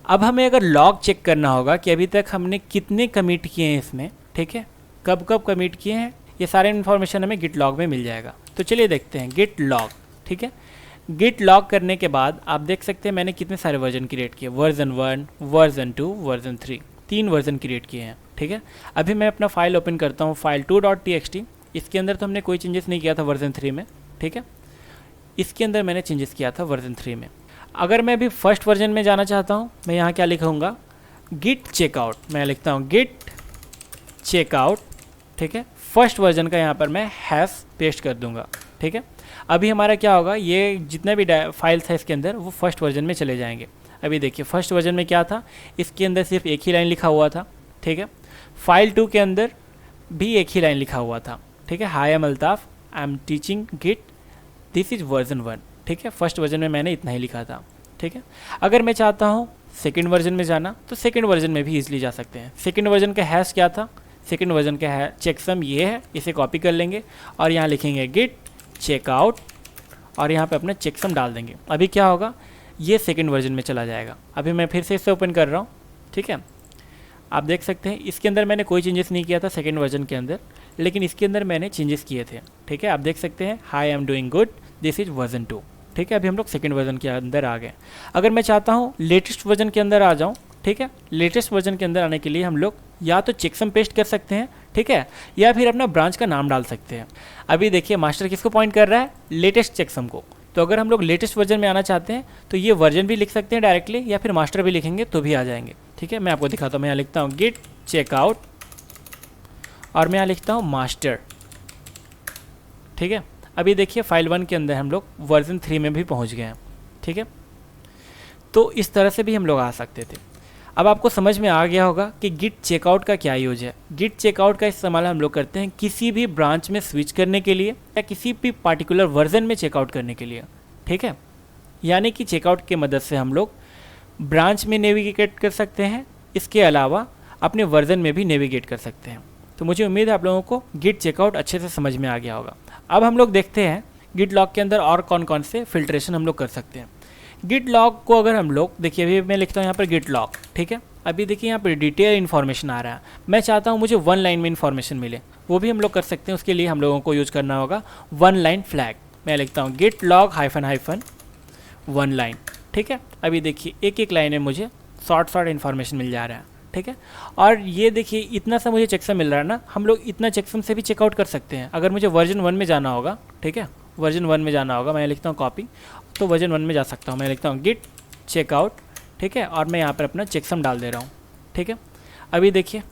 अब हमें अगर लॉग चेक करना होगा कि अभी तक हमने कितने कमिट किए हैं इसमें। ठीक है, कब कब कमिट किए हैं, ये सारे इन्फॉर्मेशन हमें गिट लॉग में मिल जाएगा। तो चलिए देखते हैं गिट लॉग। ठीक है, गिट लॉग करने के बाद आप देख सकते हैं मैंने कितने सारे वर्जन क्रिएट किए, version 1, version 2, version 3, 3 version create किए हैं। ठीक है, अभी मैं अपना फाइल ओपन करता हूँ, file2.txt। इसके अंदर तो हमने कोई चेंजेस नहीं किया था वर्जन 3 में। ठीक है, इसके अंदर मैंने चेंजेस किया था वर्जन 3 में। अगर मैं अभी फर्स्ट वर्जन में जाना चाहता हूँ, मैं यहाँ क्या लिखूँगा, गिट चेकआउट। मैं लिखता हूँ गिट चेकआउट। ठीक है, फर्स्ट वर्जन का यहाँ पर मैं हैश पेस्ट कर दूँगा। ठीक है, अभी हमारा क्या होगा, ये जितना भी फाइल्स है इसके अंदर वो फर्स्ट वर्जन में चले जाएंगे। अभी देखिए फर्स्ट वर्जन में क्या था, इसके अंदर सिर्फ एक ही लाइन लिखा हुआ था, ठीक है। फाइल 2 के अंदर भी एक ही लाइन लिखा हुआ था, ठीक है। Hi I am Altaf, I am teaching git, this is version 1, ठीक है। फर्स्ट वर्जन में मैंने इतना ही लिखा था, ठीक है। अगर मैं चाहता हूँ सेकेंड वर्जन में जाना तो सेकेंड वर्जन में भी ईजिली जा सकते हैं। सेकेंड वर्जन का हैश क्या था, सेकेंड वर्जन का है चेकसम ये है, इसे कॉपी कर लेंगे और यहाँ लिखेंगे गिट चेकआउट और यहाँ पे अपना चेकसम डाल देंगे। अभी क्या होगा, ये सेकेंड वर्जन में चला जाएगा। अभी मैं फिर से इसे ओपन कर रहा हूँ, ठीक है। आप देख सकते हैं इसके अंदर मैंने कोई चेंजेस नहीं किया था सेकेंड वर्जन के अंदर, लेकिन इसके अंदर मैंने चेंजेस किए थे, ठीक है। आप देख सकते हैं high I am doing good, this is version 2, ठीक है। अभी हम लोग सेकेंड वर्जन के अंदर आ गए। अगर मैं चाहता हूँ लेटेस्ट वर्जन के अंदर आ जाऊँ, ठीक है, लेटेस्ट वर्जन के अंदर आने के लिए हम लोग या तो चेकसम पेस्ट कर सकते हैं, ठीक है, या फिर अपना ब्रांच का नाम डाल सकते हैं। अभी देखिए मास्टर किसको पॉइंट कर रहा है, लेटेस्ट चेकसम को। तो अगर हम लोग लेटेस्ट वर्जन में आना चाहते हैं तो ये वर्जन भी लिख सकते हैं डायरेक्टली, या फिर मास्टर भी लिखेंगे तो भी आ जाएंगे, ठीक है। मैं आपको दिखाता हूँ, मैं यहाँ लिखता हूँ गिट चेकआउट और मैं यहाँ लिखता हूँ मास्टर, ठीक है। अभी देखिए फाइल 1 के अंदर हम लोग वर्जन 3 में भी पहुँच गए हैं, ठीक है। तो इस तरह से भी हम लोग आ सकते थे। अब आपको समझ में आ गया होगा कि गिट चेकआउट का क्या यूज है। गिट चेकआउट का इस्तेमाल हम लोग करते हैं किसी भी ब्रांच में स्विच करने के लिए या किसी भी पार्टिकुलर वर्जन में चेकआउट करने के लिए, ठीक है। यानी कि चेकआउट की मदद से हम लोग ब्रांच में नेविगेट कर सकते हैं, इसके अलावा अपने वर्जन में भी नेविगेट कर सकते हैं। तो मुझे उम्मीद है आप लोगों को गिट चेकआउट अच्छे से समझ में आ गया होगा। अब हम लोग देखते हैं गिट लॉग के अंदर और कौन कौन से फिल्ट्रेशन हम लोग कर सकते हैं। गिट लॉग को अगर हम लोग देखिए, अभी मैं लिखता हूँ यहाँ पर गिट लॉग, ठीक है। अभी देखिए यहाँ पर डिटेल इन्फॉर्मेशन आ रहा है। मैं चाहता हूँ मुझे 1 लाइन में इन्फॉर्मेशन मिले, वो भी हम लोग कर सकते हैं। उसके लिए हम लोगों को यूज़ करना होगा 1 लाइन फ्लैग। मैं लिखता हूँ गिट लॉग -1 लाइन, ठीक है। अभी देखिए एक एक लाइन में मुझे शॉर्ट इन्फॉर्मेशन मिल जा रहा है, ठीक है। और ये देखिए इतना सा मुझे चेकसम मिल रहा है ना, हम लोग इतना चेकसम से भी चेकआउट कर सकते हैं। अगर मुझे वर्जन 1 में जाना होगा, ठीक है, वर्जन 1 में जाना होगा, मैं लिखता हूँ कॉपी, तो वर्जन 1 में जा सकता हूँ। मैं लिखता हूँ गिट चेकआउट, ठीक है, और मैं यहाँ पर अपना चेकसम डाल दे रहा हूँ, ठीक है। अभी देखिए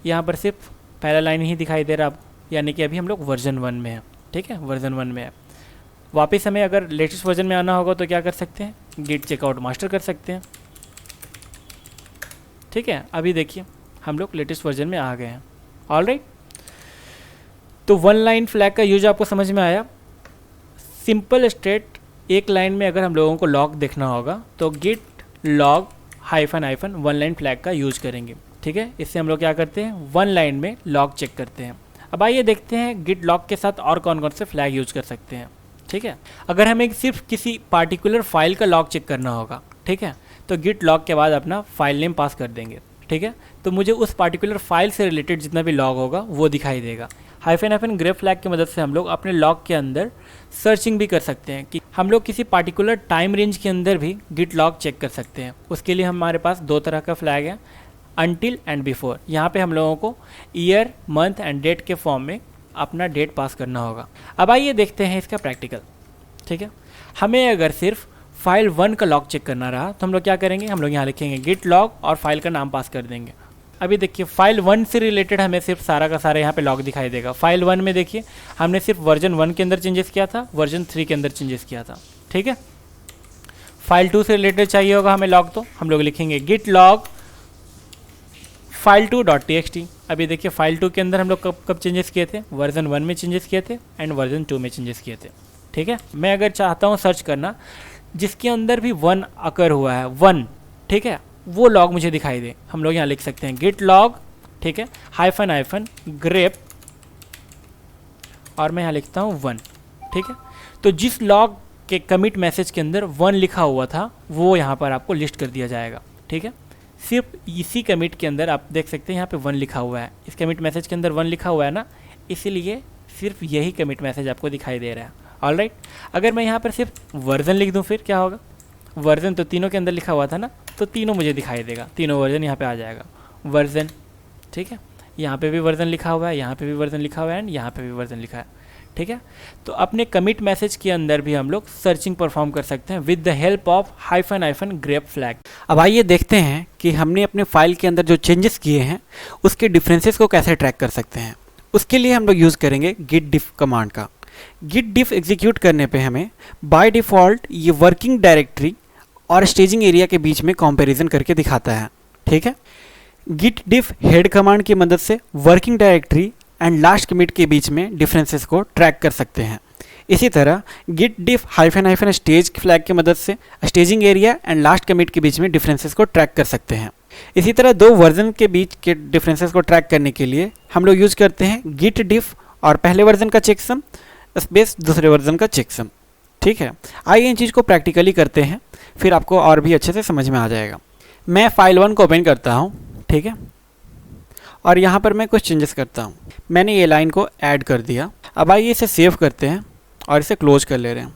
यहाँ पर सिर्फ पहला लाइन ही दिखाई दे रहा, यानी कि अभी हम लोग वर्जन 1 में है, ठीक है, वर्जन 1 में है। वापस हमें अगर लेटेस्ट वर्जन में आना होगा तो क्या कर सकते हैं, गिट चेकआउट मास्टर कर सकते हैं, ठीक है। अभी देखिए हम लोग लेटेस्ट वर्जन में आ गए हैं। ऑलराइट, तो 1 लाइन फ्लैग का यूज आपको समझ में आया। सिंपल स्ट्रेट एक लाइन में अगर हम लोगों को लॉग देखना होगा तो गिट लॉग -1 लाइन फ्लैग का यूज करेंगे, ठीक है। इससे हम लोग क्या करते हैं, 1 लाइन में लॉग चेक करते हैं। अब आइए देखते हैं गिट लॉग के साथ और कौन कौन से फ्लैग यूज कर सकते हैं, ठीक है। अगर हमें सिर्फ किसी पार्टिकुलर फाइल का लॉग चेक करना होगा, ठीक है, तो गिट लॉग के बाद अपना फाइल नेम पास कर देंगे, ठीक है। तो मुझे उस पार्टिकुलर फाइल से रिलेटेड जितना भी लॉग होगा वो दिखाई देगा। -, ग्रेप फ्लैग की मदद से हम लोग अपने लॉग के अंदर सर्चिंग भी कर सकते हैं कि हम लोग किसी पार्टिकुलर टाइम रेंज के अंदर भी गिट लॉग चेक कर सकते हैं। उसके लिए हमारे पास 2 तरह का फ्लैग है, अनटिल एंड बिफोर। यहाँ पे हम लोगों को ईयर, मंथ एंड डेट के फॉर्म में अपना डेट पास करना होगा। अब आइए देखते हैं इसका प्रैक्टिकल, ठीक है। हमें अगर सिर्फ फाइल 1 का लॉग चेक करना रहा तो हम लोग क्या करेंगे, हम लोग यहाँ लिखेंगे गिट लॉग और फाइल का नाम पास कर देंगे। अभी देखिए फाइल 1 से रिलेटेड हमें सिर्फ सारा का सारा यहाँ पे लॉग दिखाई देगा। फाइल 1 में देखिए हमने सिर्फ वर्जन 1 के अंदर चेंजेस किया था, वर्जन 3 के अंदर चेंजेस किया था, ठीक है। फाइल 2 से रिलेटेड चाहिए होगा हमें लॉग, तो हम लोग लिखेंगे गिट लॉग file2.txt। अभी देखिए फाइल 2 के अंदर हम लोग कब चेंजेस किए थे, वर्जन 1 में चेंजेस किए थे एंड वर्जन 2 में चेंजेस किए थे, ठीक है। मैं अगर चाहता हूँ सर्च करना जिसके अंदर भी 1 अकर हुआ है, 1, ठीक है, वो लॉग मुझे दिखाई दे, हम लोग यहाँ लिख सकते हैं गिट लॉग, ठीक है, -, ग्रेप और मैं यहाँ लिखता हूँ 1, ठीक है। तो जिस लॉग के कमिट मैसेज के अंदर 1 लिखा हुआ था वो यहाँ पर आपको लिस्ट कर दिया जाएगा, ठीक है। सिर्फ इसी कमिट के अंदर आप देख सकते हैं यहाँ पे 1 लिखा हुआ है, इस कमिट मैसेज के अंदर 1 लिखा हुआ है ना, इसीलिए सिर्फ यही कमिट मैसेज आपको दिखाई दे रहा है। ऑलराइट, अगर मैं यहाँ पर सिर्फ वर्जन लिख दूँ फिर क्या होगा, वर्जन तो तीनों के अंदर लिखा हुआ था ना, तो तीनों मुझे दिखाई देगा, तीनों वर्जन यहाँ पे आ जाएगा, वर्जन, ठीक है। यहाँ पे भी वर्जन लिखा हुआ है, यहाँ पे भी वर्जन लिखा हुआ है एंड यहाँ पे भी वर्जन लिखा है, ठीक है। तो अपने कमिट मैसेज के अंदर भी हम लोग सर्चिंग परफॉर्म कर सकते हैं with the help of -, grep flag. अब आइए देखते हैं कि हमने अपने फाइल के अंदर जो चेंजेस किए हैं उसके डिफरेंसेस को कैसे ट्रैक कर सकते हैं। उसके लिए हम लोग यूज़ करेंगे git diff कमांड का। git diff एग्जीक्यूट करने पे हमें बाय डिफ़ॉल्ट ये वर्किंग डायरेक्टरी और स्टेजिंग एरिया के बीच में कंपैरिजन करके दिखाता है। ठीक है, गिट डिफ हेड कमांड की मदद से working directory and last commit के बीच में डिफरेंसेस को ट्रैक कर सकते हैं। इसी तरह गिट डिफ हाइफन स्टेज फ्लैग की मदद से staging area and last commit के बीच में डिफरेंसेस को ट्रैक कर सकते हैं। इसी तरह दो वर्जन के बीच के डिफरेंसेस को ट्रैक करने के लिए हम लोग यूज करते हैं गिट डिफ और पहले वर्जन का चेकसम स्पेस दूसरे वर्जन का चेकसम। ठीक है, आइए इन चीज़ को प्रैक्टिकली करते हैं, फिर आपको और भी अच्छे से समझ में आ जाएगा। मैं फाइल 1 को ओपन करता हूँ। ठीक है, और यहाँ पर मैं कुछ चेंजेस करता हूँ। मैंने ये लाइन को ऐड कर दिया। अब आइए इसे सेव करते हैं और इसे क्लोज कर ले रहे हैं।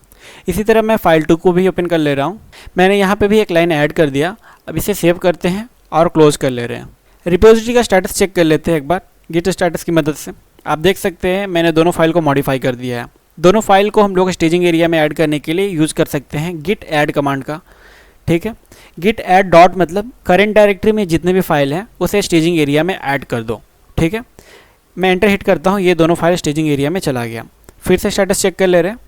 इसी तरह मैं फाइल 2 को भी ओपन कर ले रहा हूँ। मैंने यहाँ पे भी एक लाइन ऐड कर दिया। अब इसे सेव करते हैं और क्लोज कर ले रहे हैं। रिपोजिटरी का स्टेटस चेक कर लेते हैं एक बार गिट स्टेटस की मदद से। आप देख सकते हैं मैंने दोनों फाइल को मॉडिफाई कर दिया है। दोनों फाइल को हम लोग स्टेजिंग एरिया में ऐड करने के लिए यूज़ कर सकते हैं गिट ऐड कमांड का। ठीक है, गिट ऐड डॉट मतलब करेंट डायरेक्टरी में जितने भी फाइल हैं उसे स्टेजिंग एरिया में ऐड कर दो। ठीक है, मैं एंटर हिट करता हूँ, ये दोनों फाइल स्टेजिंग एरिया में चला गया। फिर से स्टेटस चेक कर ले रहे हैं,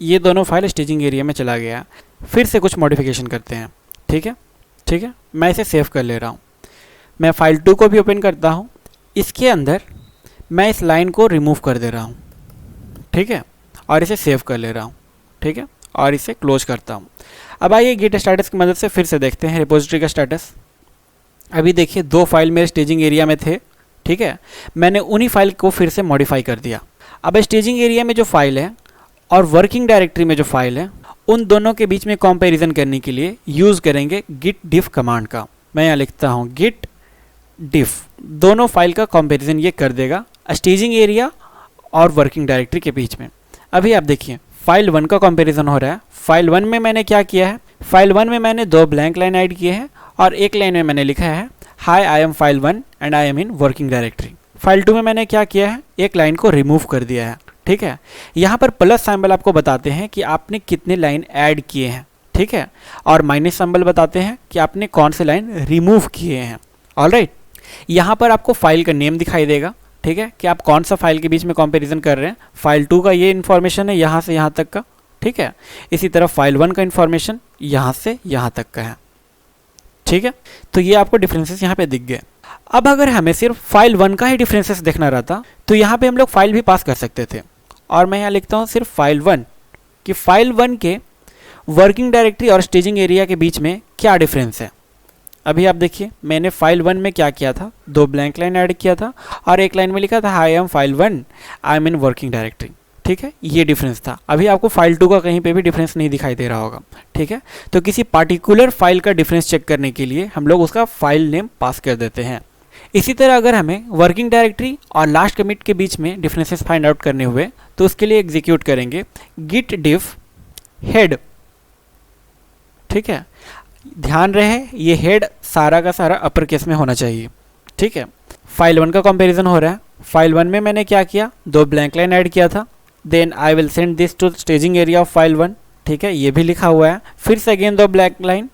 ये दोनों फाइल स्टेजिंग एरिया में चला गया। फिर से कुछ मॉडिफिकेशन करते हैं। ठीक है, मैं इसे सेव कर ले रहा हूँ। मैं फाइल 2 को भी ओपन करता हूँ। इसके अंदर मैं इस लाइन को रिमूव कर दे रहा हूँ। ठीक है, और इसे सेव कर ले रहा हूँ। ठीक है, और इसे क्लोज करता हूँ। अब आइए गिट स्टेटस की मदद से फिर से देखते हैं रिपोजिटरी का स्टेटस। अभी देखिए दो फाइल मेरे स्टेजिंग एरिया में थे। ठीक है, मैंने उन्हीं फाइल को फिर से मॉडिफाई कर दिया। अब स्टेजिंग एरिया में जो फाइल है और वर्किंग डायरेक्टरी में जो फाइल है उन दोनों के बीच में कंपैरिजन करने के लिए यूज़ करेंगे गिट डिफ कमांड का। मैं यहाँ लिखता हूँ गिट डिफ, दोनों फाइल का कंपैरिजन ये कर देगा स्टेजिंग एरिया और वर्किंग डायरेक्टरी के बीच में। अभी आप देखिए फाइल 1 का कंपैरिजन हो रहा है। फाइल 1 में मैंने क्या किया है, फाइल 1 में मैंने 2 ब्लैंक लाइन ऐड किए हैं और एक लाइन में मैंने लिखा है high I am file 1 and I am in working directory. File 2 में मैंने क्या किया है, एक लाइन को रिमूव कर दिया है। ठीक है, यहाँ पर प्लस सिंबल आपको बताते हैं कि आपने कितने लाइन ऐड किए हैं। ठीक है, और माइनस सिंबल बताते हैं कि आपने कौन से लाइन रिमूव किए हैं। ऑलराइट, यहाँ पर आपको फाइल का नेम दिखाई देगा। ठीक है, कि आप कौन सा फाइल के बीच में कंपैरिजन कर रहे हैं। फाइल 2 का ये इन्फॉर्मेशन है यहाँ से यहाँ तक का। ठीक है, इसी तरह फाइल 1 का इन्फॉर्मेशन यहाँ से यहाँ तक का है। ठीक है, तो ये आपको डिफरेंसेस यहाँ पे दिख गए। अब अगर हमें सिर्फ फाइल 1 का ही डिफरेंसेस देखना रहता तो यहाँ पे हम लोग फाइल भी पास कर सकते थे। और मैं यहाँ लिखता हूँ सिर्फ फाइल 1 कि फाइल 1 के वर्किंग डायरेक्टरी और स्टेजिंग एरिया के बीच में क्या डिफरेंस है। अभी आप देखिए मैंने फाइल 1 में क्या किया था, 2 ब्लैंक लाइन ऐड किया था और एक लाइन में लिखा था I am file 1 I am in working directory. ठीक है, ये डिफरेंस था। अभी आपको फाइल 2 का कहीं पे भी डिफरेंस नहीं दिखाई दे रहा होगा। ठीक है, तो किसी पार्टिकुलर फाइल का डिफरेंस चेक करने के लिए हम लोग उसका फाइल नेम पास कर देते हैं। इसी तरह अगर हमें वर्किंग डायरेक्टरी और लास्ट कमिट के बीच में डिफरेंसेस फाइंड आउट करने हुए तो उसके लिए एग्जीक्यूट करेंगे गिट डिफ हेड। ठीक है, ध्यान रहे ये हेड सारा का सारा अपर केस में होना चाहिए। ठीक है, फाइल 1 का कंपैरिजन हो रहा है। फाइल 1 में मैंने क्या किया, 2 ब्लैंक लाइन ऐड किया था। Then I will send this to staging area of file 1। ठीक है, ये भी लिखा हुआ है। फिर से अगेन 2 ब्लैंक लाइन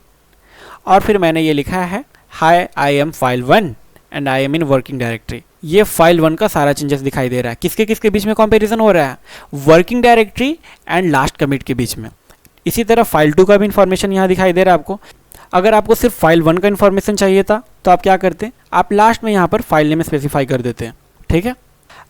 और फिर मैंने ये लिखा है high I am file 1 and I am in working directory. ये फाइल 1 का सारा चेंजेस दिखाई दे रहा है। किसके किसके बीच में कंपैरिजन हो रहा है, working directory and last commit के बीच में। इसी तरह फाइल 2 का भी इन्फॉर्मेशन यहाँ दिखाई दे रहा है आपको। अगर आपको सिर्फ फाइल 1 का इन्फॉर्मेशन चाहिए था तो आप क्या करते हैं, आप लास्ट में यहाँ पर फाइल नेम स्पेसिफाई कर देते हैं। ठीक है,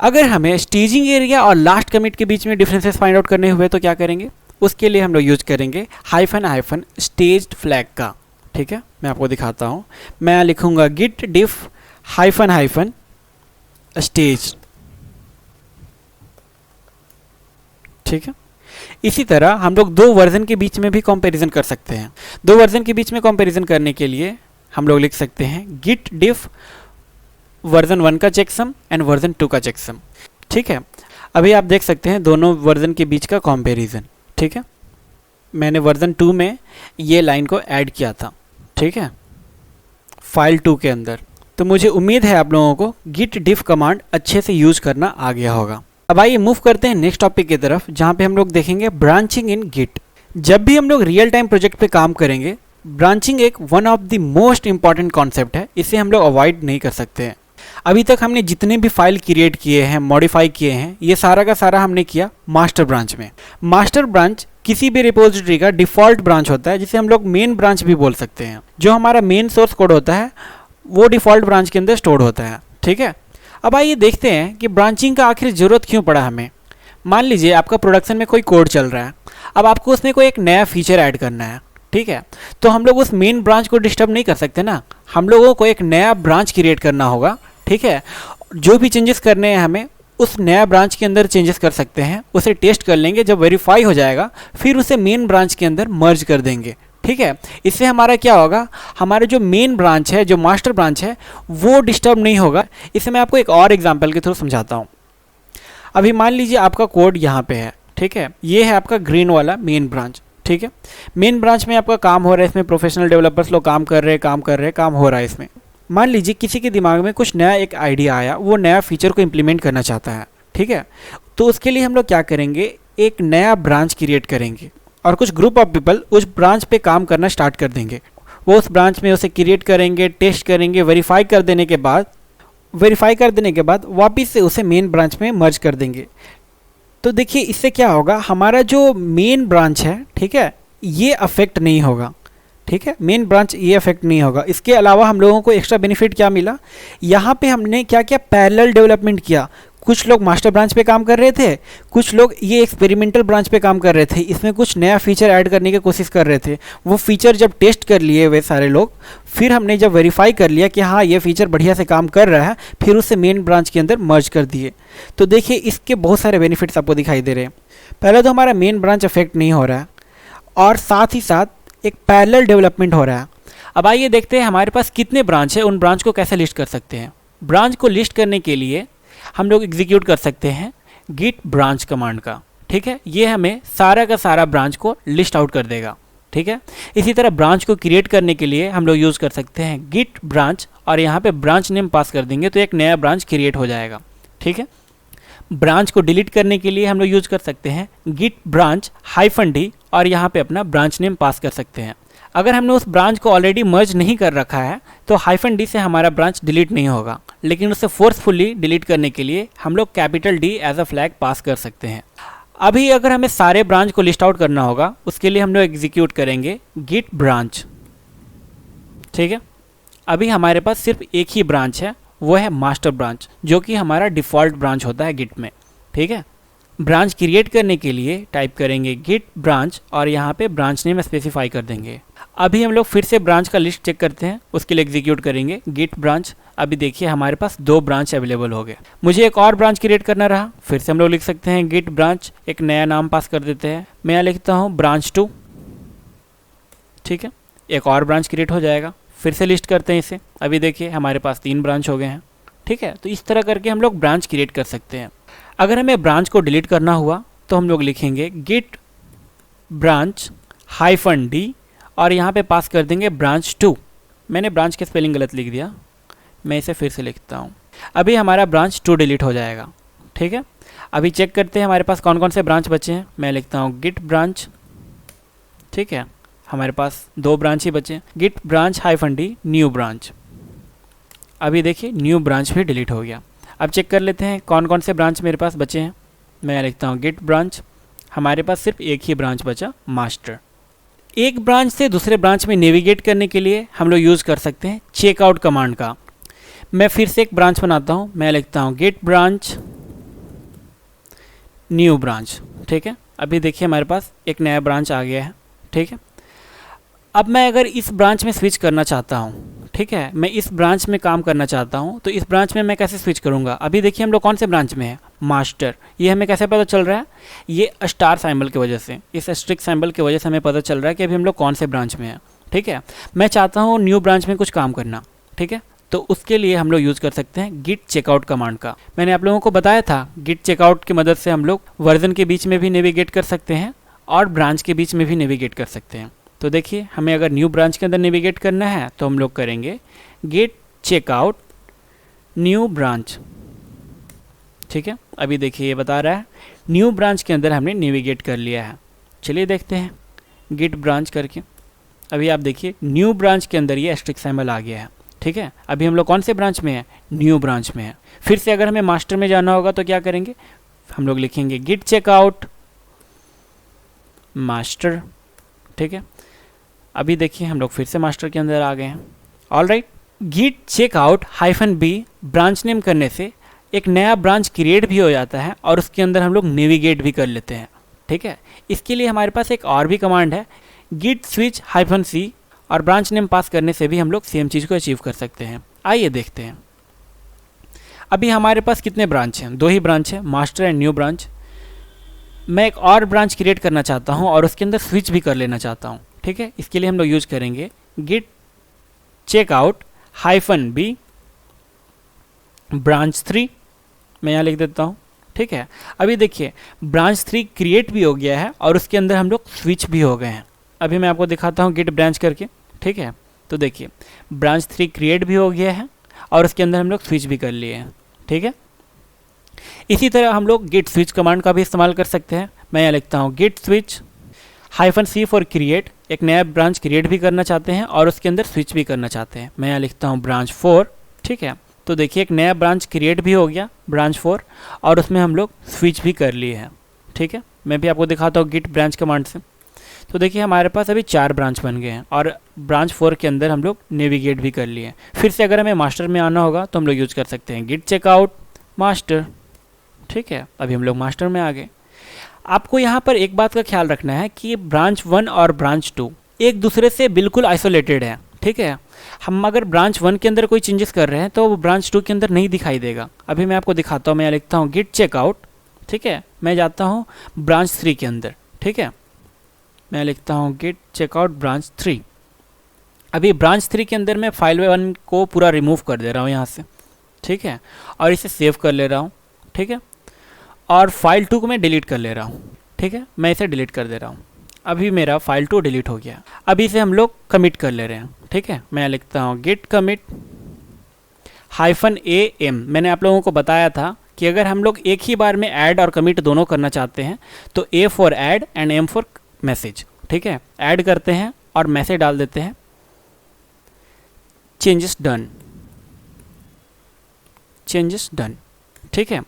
अगर हमें स्टेजिंग एरिया और लास्ट कमिट के बीच में डिफरेंसेस फाइंड आउट करने हुए तो क्या करेंगे, उसके लिए हम लोग यूज करेंगे हाइफन स्टेज्ड फ्लैग का। ठीक है, मैं आपको दिखाता हूँ। मैं लिखूंगा गिट डिफ हाइफन स्टेज। ठीक है, इसी तरह हम लोग 2 वर्जन के बीच में भी कंपैरिजन कर सकते हैं। 2 वर्जन के बीच में कंपैरिजन करने के लिए हम लोग लिख सकते हैं गिट डिफ वर्जन 1 का चेकसम एंड वर्जन 2 का चेकसम। ठीक है, अभी आप देख सकते हैं दोनों वर्जन के बीच का कंपैरिजन। ठीक है, मैंने वर्जन 2 में ये लाइन को ऐड किया था। ठीक है, फाइल 2 के अंदर। तो मुझे उम्मीद है आप लोगों को गिट डिफ कमांड अच्छे से यूज करना आ गया होगा। अब आइए मूव करते हैं नेक्स्ट टॉपिक की तरफ, जहाँ पे हम लोग देखेंगे ब्रांचिंग इन गिट। जब भी हम लोग रियल टाइम प्रोजेक्ट पे काम करेंगे, ब्रांचिंग एक one of the most important concept है। इसे हम लोग अवॉइड नहीं कर सकते हैं। अभी तक हमने जितने भी फाइल क्रिएट किए हैं, मॉडिफाई किए हैं, ये सारा का सारा हमने किया मास्टर ब्रांच में। मास्टर ब्रांच किसी भी रिपोजिटरी का डिफ़ॉल्ट ब्रांच होता है, जिसे हम लोग मेन ब्रांच भी बोल सकते हैं। जो हमारा मेन सोर्स कोड होता है वो डिफ़ॉल्ट ब्रांच के अंदर स्टोर होता है। ठीक है, अब आइए देखते हैं कि ब्रांचिंग का आखिर ज़रूरत क्यों पड़ा हमें। मान लीजिए आपका प्रोडक्शन में कोई कोड चल रहा है, अब आपको उसमें कोई एक नया फीचर ऐड करना है। ठीक है, तो हम लोग उस मेन ब्रांच को डिस्टर्ब नहीं कर सकते ना, हम लोगों को एक नया ब्रांच क्रिएट करना होगा। ठीक है, जो भी चेंजेस करने हैं हमें उस नया ब्रांच के अंदर चेंजेस कर सकते हैं, उसे टेस्ट कर लेंगे, जब वेरीफाई हो जाएगा फिर उसे मेन ब्रांच के अंदर मर्ज कर देंगे। ठीक है, इससे हमारा क्या होगा, हमारा जो मेन ब्रांच है, जो मास्टर ब्रांच है, वो डिस्टर्ब नहीं होगा। इसे मैं आपको एक और एग्जांपल के थ्रू समझाता हूँ। अभी मान लीजिए आपका कोड यहाँ पे है। ठीक है, ये है आपका ग्रीन वाला मेन ब्रांच। ठीक है, मेन ब्रांच में आपका काम हो रहा है, इसमें प्रोफेशनल डेवलपर्स लोग काम कर रहे हैं, काम हो रहा है इसमें। मान लीजिए किसी के दिमाग में कुछ नया एक आइडिया आया, वो नया फीचर को इम्प्लीमेंट करना चाहता है। ठीक है, तो उसके लिए हम लोग क्या करेंगे, एक नया ब्रांच क्रिएट करेंगे और कुछ ग्रुप ऑफ पीपल उस ब्रांच पे काम करना स्टार्ट कर देंगे। वो उस ब्रांच में उसे क्रिएट करेंगे, टेस्ट करेंगे, वेरीफाई कर देने के बाद वापस से उसे मेन ब्रांच में मर्ज कर देंगे। तो देखिए इससे क्या होगा, हमारा जो मेन ब्रांच है, ठीक है, ये अफेक्ट नहीं होगा। ठीक है, मेन ब्रांच ये अफेक्ट नहीं होगा। इसके अलावा हम लोगों को एक्स्ट्रा बेनिफिट क्या मिला, यहाँ पे हमने क्या क्या पैरेलल डेवलपमेंट किया। कुछ लोग मास्टर ब्रांच पे काम कर रहे थे, कुछ लोग ये एक्सपेरिमेंटल ब्रांच पे काम कर रहे थे, इसमें कुछ नया फीचर ऐड करने की कोशिश कर रहे थे। वो फीचर जब टेस्ट कर लिए वे सारे लोग, फिर हमने जब वेरीफाई कर लिया कि हाँ ये फीचर बढ़िया से काम कर रहा है, फिर उसे मेन ब्रांच के अंदर मर्ज कर दिए। तो देखिए इसके बहुत सारे बेनिफिट्स आपको दिखाई दे रहे हैं। पहले तो हमारा मेन ब्रांच अफेक्ट नहीं हो रहा है और साथ ही साथ एक पैरेलल डेवलपमेंट हो रहा है। अब आइए देखते हैं हमारे पास कितने ब्रांच है, उन ब्रांच को कैसे लिस्ट कर सकते हैं। ब्रांच को लिस्ट करने के लिए हम लोग एग्जीक्यूट कर सकते हैं git branch कमांड का। ठीक है, ये हमें सारा का सारा ब्रांच को लिस्ट आउट कर देगा। ठीक है, इसी तरह ब्रांच को क्रिएट करने के लिए हम लोग यूज़ कर सकते हैं git branch और यहाँ पे ब्रांच नेम पास कर देंगे तो एक नया ब्रांच क्रिएट हो जाएगा। ठीक है, ब्रांच को डिलीट करने के लिए हम लोग यूज़ कर सकते हैं git branch -d और यहाँ पे अपना ब्रांच नेम पास कर सकते हैं। अगर हमने उस ब्रांच को ऑलरेडी मर्ज नहीं कर रखा है तो -d से हमारा ब्रांच डिलीट नहीं होगा, लेकिन उसे फोर्सफुली डिलीट करने के लिए हम लोग D एज अ फ्लैग पास कर सकते हैं। अभी अगर हमें सारे ब्रांच को लिस्ट आउट करना होगा, उसके लिए हम लोग एग्जीक्यूट करेंगे git branch। ठीक है, अभी हमारे पास सिर्फ एक ही ब्रांच है, वो है मास्टर ब्रांच, जो कि हमारा डिफ़ॉल्ट ब्रांच होता है गिट में। ठीक है, ब्रांच क्रिएट करने के लिए टाइप करेंगे git branch और यहाँ पे ब्रांच नेम स्पेसिफाई कर देंगे। अभी हम लोग फिर से ब्रांच का लिस्ट चेक करते हैं, उसके लिए एग्जीक्यूट करेंगे git branch। अभी देखिए हमारे पास 2 ब्रांच अवेलेबल हो गए। मुझे एक और ब्रांच क्रिएट करना रहा, फिर से हम लोग लिख सकते हैं git branch, एक नया नाम पास कर देते हैं। मैं यहाँ लिखता हूँ branch 2। ठीक है, एक और ब्रांच क्रिएट हो जाएगा। फिर से लिस्ट करते हैं इसे, अभी देखिए हमारे पास 3 ब्रांच हो गए हैं। ठीक है, तो इस तरह करके हम लोग ब्रांच क्रिएट कर सकते हैं। अगर हमें ब्रांच को डिलीट करना हुआ तो हम लोग लिखेंगे git branch -d और यहाँ पे पास कर देंगे branch 2। मैंने ब्रांच की स्पेलिंग गलत लिख दिया, मैं इसे फिर से लिखता हूँ। अभी हमारा ब्रांच 2 डिलीट हो जाएगा। ठीक है, अभी चेक करते हैं हमारे पास कौन कौन से ब्रांच बचे हैं। मैं लिखता हूँ git branch। ठीक है, हमारे पास 2 ब्रांच ही बचे हैं, git branch -d new branch. अभी देखिए न्यू ब्रांच भी डिलीट हो गया। अब चेक कर लेते हैं कौन कौन से ब्रांच मेरे पास बचे हैं। मैं लिखता हूँ git branch, हमारे पास सिर्फ एक ही ब्रांच बचा, मास्टर। एक ब्रांच से दूसरे ब्रांच में नेविगेट करने के लिए हम लोग यूज़ कर सकते हैं चेकआउट कमांड का। मैं फिर से एक ब्रांच बनाता हूँ, मैं लिखता हूँ git branch न्यू ब्रांच। ठीक है, अभी देखिए हमारे पास एक नया ब्रांच आ गया है। ठीक है, अब मैं अगर इस ब्रांच में स्विच करना चाहता हूँ, ठीक है, मैं इस ब्रांच में काम करना चाहता हूँ, तो इस ब्रांच में मैं कैसे स्विच करूँगा। अभी देखिए हम लोग कौन से ब्रांच में है, मास्टर। ये हमें कैसे पता चल रहा है, ये स्टार सिंबल की वजह से, इस स्ट्रिक सिंबल की वजह से हमें पता चल रहा है कि अभी हम लोग कौन से ब्रांच में हैं। ठीक है, मैं चाहता हूँ न्यू ब्रांच में कुछ काम करना। ठीक है, तो उसके लिए हम लोग यूज़ कर सकते हैं git checkout कमांड का। मैंने आप लोगों को बताया था git checkout की मदद से हम लोग वर्जन के बीच में भी नेविगेट कर सकते हैं और ब्रांच के बीच में भी नेविगेट कर सकते हैं। तो देखिए हमें अगर न्यू ब्रांच के अंदर नेविगेट करना है तो हम लोग करेंगे git checkout न्यू ब्रांच। ठीक है, अभी देखिए ये बता रहा है न्यू ब्रांच के अंदर हमने नेविगेट कर लिया है। चलिए देखते हैं git branch करके। अभी आप देखिए न्यू ब्रांच के अंदर ये एस्ट्रिक सिंबल आ गया है। ठीक है, अभी हम लोग कौन से ब्रांच में हैं, न्यू ब्रांच में है। फिर से अगर हमें मास्टर में जाना होगा तो क्या करेंगे, हम लोग लिखेंगे git checkout मास्टर। ठीक है, अभी देखिए हम लोग फिर से मास्टर के अंदर आ गए हैं। All right, Git checkout -b branch name करने से एक नया ब्रांच क्रिएट भी हो जाता है और उसके अंदर हम लोग नेविगेट भी कर लेते हैं। ठीक है, इसके लिए हमारे पास एक और भी कमांड है, गिट स्विच -c, और ब्रांच नेम पास करने से भी हम लोग सेम चीज़ को अचीव कर सकते हैं। आइए देखते हैं। अभी हमारे पास कितने ब्रांच हैं? 2 ही ब्रांच है, मास्टर एंड न्यू ब्रांच। मैं एक और ब्रांच क्रिएट करना चाहता हूं और उसके अंदर स्विच भी कर लेना चाहता हूं। ठीक है, इसके लिए हम लोग यूज करेंगे गिट चेकआउट -b ब्रांच 3। मैं यहाँ लिख देता हूँ। ठीक है, अभी देखिए ब्रांच 3 क्रिएट भी हो गया है और उसके अंदर हम लोग स्विच भी हो गए हैं। अभी मैं आपको दिखाता हूँ गिट ब्रांच करके। ठीक है, तो देखिए ब्रांच 3 क्रिएट भी हो गया है और उसके अंदर हम लोग स्विच भी कर लिए हैं। ठीक है, इसी तरह हम लोग गिट स्विच कमांड का भी इस्तेमाल कर सकते हैं। मैं यहाँ लिखता हूँ Git switch -c for create, एक नया ब्रांच क्रिएट भी करना चाहते हैं और उसके अंदर स्विच भी करना चाहते हैं। मैं यहाँ लिखता हूँ ब्रांच 4। ठीक है, तो देखिए एक नया ब्रांच क्रिएट भी हो गया ब्रांच 4 और उसमें हम लोग स्विच भी कर लिए हैं। ठीक है, मैं भी आपको दिखाता हूँ गिट ब्रांच कमांड से। तो देखिए हमारे पास अभी 4 ब्रांच बन गए हैं और ब्रांच 4 के अंदर हम लोग नेविगेट भी कर लिए हैं। फिर से अगर हमें मास्टर में आना होगा तो हम लोग यूज कर सकते हैं गिट चेकआउट मास्टर। ठीक है, अभी हम लोग मास्टर में आ गए। आपको यहाँ पर एक बात का ख्याल रखना है कि ब्रांच 1 और ब्रांच 2 एक दूसरे से बिल्कुल आइसोलेटेड है। ठीक है, हम अगर ब्रांच 1 के अंदर कोई चेंजेस कर रहे हैं तो वो ब्रांच 2 के अंदर नहीं दिखाई देगा। अभी मैं आपको दिखाता हूँ। मैं लिखता हूँ गिट चेकआउट। ठीक है, मैं जाता हूँ ब्रांच 3 के अंदर। ठीक है, मैं लिखता हूँ गिट चेकआउट ब्रांच 3। अभी ब्रांच 3 के अंदर मैं फाइल 1 को पूरा रिमूव कर दे रहा हूँ यहाँ से। ठीक है, और इसे सेव कर ले रहा हूँ। ठीक है, और फाइल 2 को मैं डिलीट कर ले रहा हूँ। ठीक है, मैं इसे डिलीट कर दे रहा हूँ। अभी मेरा फाइल 2 डिलीट हो गया। अभी इसे हम लोग कमिट कर ले रहे हैं। ठीक है, मैं लिखता हूँ गिट कमिट -am। मैंने आप लोगों को बताया था कि अगर हम लोग एक ही बार में ऐड और कमिट दोनों करना चाहते हैं तो A for add and M for message. ठीक है, ऐड करते हैं और मैसेज डाल देते हैं चेंजेस डन, चेंजेस डन। ठीक है,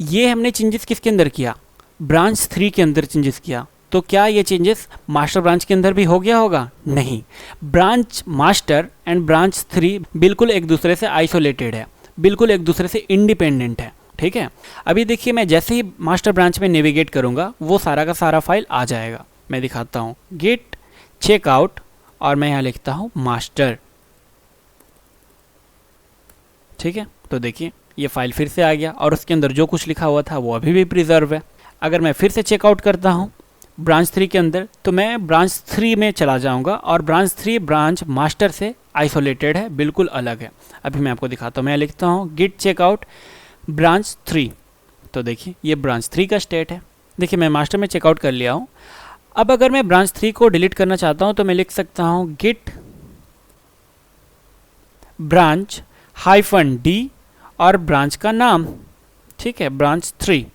ये हमने चेंजेस किसके अंदर किया? ब्रांच 3 के अंदर चेंजेस किया। तो क्या ये चेंजेस मास्टर ब्रांच के अंदर भी हो गया होगा? नहीं, ब्रांच मास्टर एंड ब्रांच 3 बिल्कुल एक दूसरे से आइसोलेटेड है, बिल्कुल एक दूसरे से इंडिपेंडेंट है। ठीक है, अभी देखिए मैं जैसे ही मास्टर ब्रांच में नेविगेट करूंगा वो सारा का सारा फाइल आ जाएगा। मैं दिखाता हूँ गिट चेकआउट और मैं यहाँ लिखता हूँ मास्टर। ठीक है, तो देखिए ये फाइल फिर से आ गया और उसके अंदर जो कुछ लिखा हुआ था वो अभी भी प्रिजर्व है। अगर मैं फिर से चेकआउट करता हूँ ब्रांच 3 के अंदर तो मैं ब्रांच 3 में चला जाऊँगा और ब्रांच 3 ब्रांच मास्टर से आइसोलेटेड है, बिल्कुल अलग है। अभी मैं आपको दिखाता हूँ। मैं लिखता हूँ गिट चेकआउट ब्रांच 3। तो देखिए ये ब्रांच 3 का स्टेट है। देखिए मैं मास्टर में चेकआउट कर लिया हूँ। अब अगर मैं ब्रांच 3 को डिलीट करना चाहता हूँ तो मैं लिख सकता हूँ गिट ब्रांच -d और ब्रांच का नाम। ठीक है, ब्रांच 3।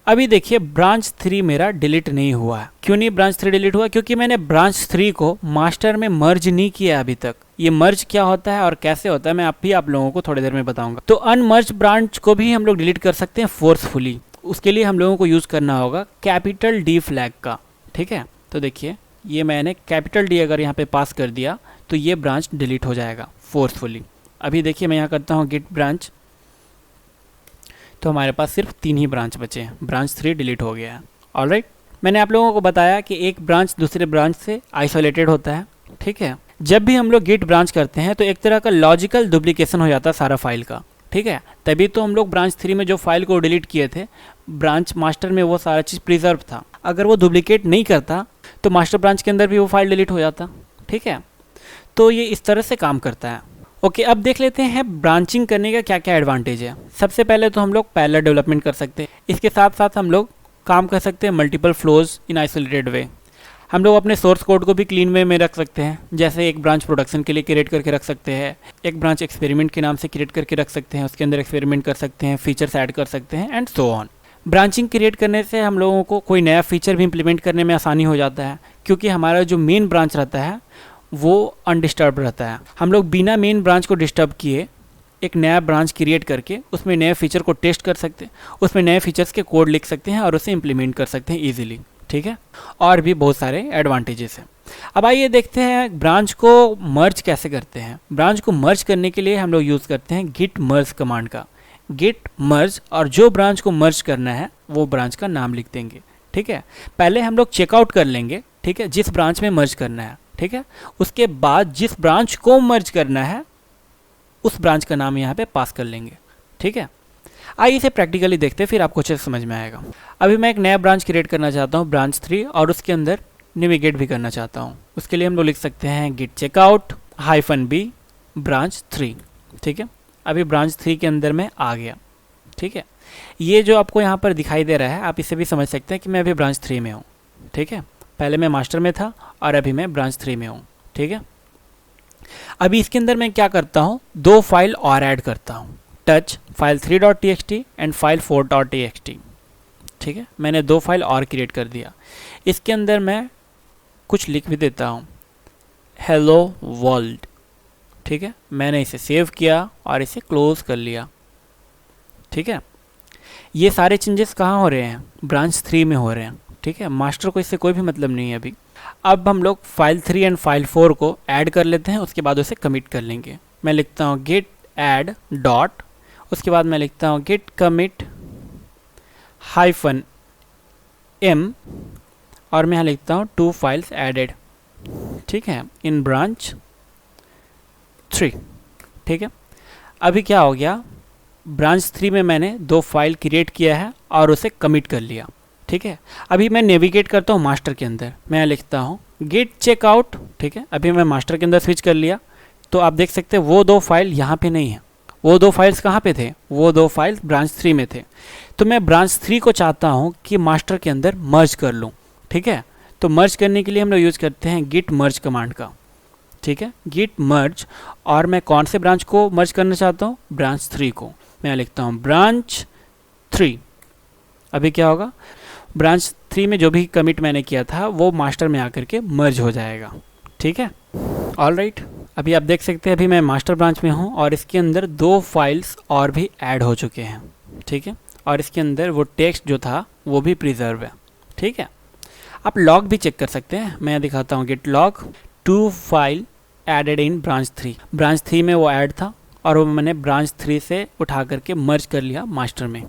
अभी देखिए ब्रांच 3 मेरा डिलीट नहीं हुआ है। क्यों नहीं ब्रांच 3 डिलीट हुआ? क्योंकि मैंने ब्रांच 3 को मास्टर में मर्ज नहीं किया अभी तक। ये मर्ज क्या होता है और कैसे होता है मैं आप लोगों को थोड़ी देर में बताऊंगा। तो अनमर्ज ब्रांच को भी हम लोग डिलीट कर सकते हैं फोर्सफुली। उसके लिए हम लोगों को यूज़ करना होगा कैपिटल D फ्लैग का। ठीक है, तो देखिए ये मैंने कैपिटल D अगर यहाँ पे पास कर दिया तो ये ब्रांच डिलीट हो जाएगा फोर्सफुली। अभी देखिए मैं यहाँ करता हूँ गिट ब्रांच, तो हमारे पास सिर्फ 3 ही ब्रांच बचे हैं। ब्रांच 3 डिलीट हो गया है। ऑलराइट, मैंने आप लोगों को बताया कि एक ब्रांच दूसरे ब्रांच से आइसोलेटेड होता है। ठीक है, जब भी हम लोग गिट ब्रांच करते हैं तो एक तरह का लॉजिकल डुप्लीकेशन हो जाता है सारा फाइल का। ठीक है, तभी तो हम लोग ब्रांच 3 में जो फाइल को डिलीट किए थे ब्रांच मास्टर में वो सारा चीज़ प्रिजर्व था। अगर वो डुप्लीकेट नहीं करता तो मास्टर ब्रांच के अंदर भी वो फाइल डिलीट हो जाता। ठीक है, तो ये इस तरह से काम करता है। ओके, अब देख लेते हैं ब्रांचिंग करने का क्या क्या एडवांटेज है। सबसे पहले तो हम लोग पैरेलल डेवलपमेंट कर सकते हैं। इसके साथ साथ हम लोग काम कर सकते हैं मल्टीपल फ्लोज इन आइसोलेटेड वे। हम लोग अपने सोर्स कोड को भी क्लीन वे में रख सकते हैं। जैसे एक ब्रांच प्रोडक्शन के लिए क्रिएट करके रख सकते हैं, एक ब्रांच एक्सपेरिमेंट के नाम से क्रिएट करके रख सकते हैं, उसके अंदर एक्सपेरिमेंट कर सकते हैं, फीचर्स ऐड कर सकते हैं and so on. Branching create करने से हम लोगों को कोई नया फीचर भी इंप्लीमेंट करने में आसानी हो जाता है, क्योंकि हमारा जो मेन ब्रांच रहता है वो अनडिस्टर्ब रहता है। हम लोग बिना मेन ब्रांच को डिस्टर्ब किए एक नया ब्रांच क्रिएट करके उसमें नए फीचर को टेस्ट कर सकते हैं, उसमें नए फीचर्स के कोड लिख सकते हैं और उसे इम्प्लीमेंट कर सकते हैं ईजिली। ठीक है, और भी बहुत सारे एडवांटेजेस हैं। अब आइए देखते हैं ब्रांच को मर्ज कैसे करते हैं। ब्रांच को मर्ज करने के लिए हम लोग यूज़ करते हैं गिट मर्ज कमांड का। गिट मर्ज, और जो ब्रांच को मर्ज करना है वो ब्रांच का नाम लिख देंगे। ठीक है, पहले हम लोग चेकआउट कर लेंगे, ठीक है, जिस ब्रांच में मर्ज करना है। ठीक है, उसके बाद जिस ब्रांच को मर्ज करना है उस ब्रांच का नाम यहाँ पे पास कर लेंगे। ठीक है, आइए इसे प्रैक्टिकली देखते हैं, फिर आपको अच्छे से समझ में आएगा। अभी मैं एक नया ब्रांच क्रिएट करना चाहता हूँ, ब्रांच 3, और उसके अंदर नेविगेट भी करना चाहता हूँ। उसके लिए हम लोग लिख सकते हैं गिट चेकआउट -b ब्रांच 3। ठीक है, अभी ब्रांच 3 के अंदर मैं आ गया। ठीक है, ये जो आपको यहाँ पर दिखाई दे रहा है, आप इसे भी समझ सकते हैं कि मैं अभी ब्रांच 3 में हूँ। ठीक है, पहले मैं मास्टर में था और अभी मैं ब्रांच 3 में हूँ। ठीक है, अभी इसके अंदर मैं क्या करता हूँ, 2 फाइल और ऐड करता हूँ, touch file 3.txt and file 4.txt। ठीक है, मैंने 2 फाइल और क्रिएट कर दिया। इसके अंदर मैं कुछ लिख भी देता हूँ, हेलो वर्ल्ड। ठीक है, मैंने इसे सेव किया और इसे क्लोज कर लिया। ठीक है, ये सारे चेंजेस कहाँ हो रहे हैं, ब्रांच 3 में हो रहे हैं। ठीक है, मास्टर को इससे कोई भी मतलब नहीं है अभी। अब हम लोग फाइल 3 एंड फाइल 4 को ऐड कर लेते हैं, उसके बाद उसे कमिट कर लेंगे। मैं लिखता हूँ गिट ऐड डॉट, उसके बाद मैं लिखता हूँ गिट कमिट -m, और मैं यहाँ लिखता हूँ 2 फाइल्स एडेड। ठीक है, इन ब्रांच 3। ठीक है, अभी क्या हो गया, ब्रांच 3 में मैंने 2 फाइल क्रिएट किया है और उसे कमिट कर लिया। ठीक है, अभी मैं नेविगेट करता हूँ मास्टर के अंदर, मैं लिखता हूँ गिट चेकआउट। ठीक है, अभी मैं मास्टर के अंदर स्विच कर लिया, तो आप देख सकते हैं वो 2 फाइल यहाँ पे नहीं है। वो 2 फाइल्स कहाँ पे थे, वो 2 फाइल्स ब्रांच 3 में थे। तो मैं ब्रांच 3 को चाहता हूँ कि मास्टर के अंदर मर्ज कर लूँ। ठीक है, तो मर्ज करने के लिए हम लोग यूज़ करते हैं गिट मर्ज कमांड का। ठीक है, गिट मर्ज, और मैं कौन से ब्रांच को मर्ज करना चाहता हूँ, ब्रांच 3 को। मैं लिखता हूँ ब्रांच 3। अभी क्या होगा, ब्रांच 3 में जो भी कमिट मैंने किया था वो मास्टर में आकर के मर्ज हो जाएगा। ठीक है, ऑल राइट, अभी आप देख सकते हैं अभी मैं मास्टर ब्रांच में हूँ और इसके अंदर 2 फाइल्स और भी ऐड हो चुके हैं। ठीक है, और इसके अंदर वो टेक्स्ट जो था वो भी प्रिजर्व है। ठीक है, आप लॉग भी चेक कर सकते हैं, मैं दिखाता हूँ Git log 2 file added in branch 3। Branch 3 में वो ऐड था और वो मैंने ब्रांच 3 से उठा करके मर्ज कर लिया मास्टर में।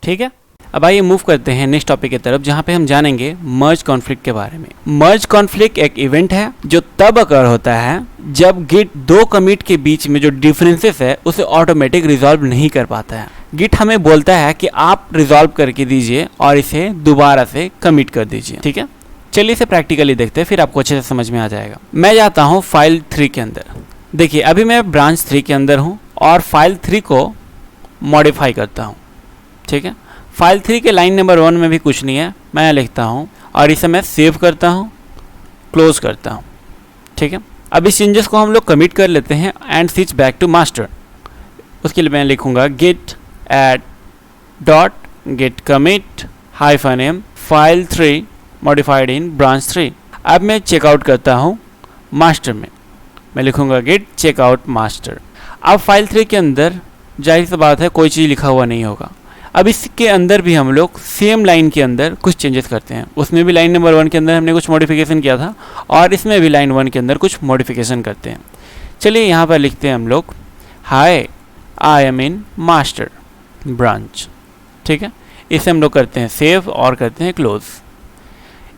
ठीक है, अब आइए मूव करते हैं नेक्स्ट टॉपिक की तरफ, जहाँ पे हम जानेंगे मर्ज कॉन्फ्लिक्ट के बारे में। मर्ज कॉन्फ्लिक्ट एक इवेंट है जो तब अकर होता है जब गिट 2 कमिट के बीच में जो डिफरेंसेस है उसे ऑटोमेटिक रिजॉल्व नहीं कर पाता है। गिट हमें बोलता है कि आप रिजॉल्व करके दीजिए और इसे दोबारा से कमिट कर दीजिए। ठीक है, चलिए इसे प्रैक्टिकली देखते हैं, फिर आपको अच्छे से समझ में आ जाएगा। मैं जाता हूँ फाइल 3 के अंदर। देखिए अभी मैं ब्रांच 3 के अंदर हूँ और फाइल 3 को मॉडिफाई करता हूँ। ठीक है, फाइल 3 के लाइन नंबर 1 में भी कुछ नहीं है, मैं लिखता हूँ और इसे मैं सेव करता हूँ, क्लोज करता हूँ। ठीक है, अब इस चेंजेस को हम लोग कमिट कर लेते हैं and switch back to master. उसके लिए मैं लिखूँगा Git add dot Git commit -m file 3 modified in branch 3। अब मैं चेकआउट करता हूँ मास्टर में, मैं लिखूँगा गिट चेकआउट मास्टर। अब फाइल 3 के अंदर जाहिर सी बात है कोई चीज़ लिखा हुआ नहीं होगा। अब इसके अंदर भी हम लोग सेम लाइन के अंदर कुछ चेंजेस करते हैं। उसमें भी लाइन नंबर 1 के अंदर हमने कुछ मॉडिफिकेशन किया था और इसमें भी लाइन 1 के अंदर कुछ मॉडिफिकेशन करते हैं। चलिए यहाँ पर लिखते हैं हम लोग hi I am in master branch. ठीक है, इसे हम लोग करते हैं सेव और करते हैं क्लोज।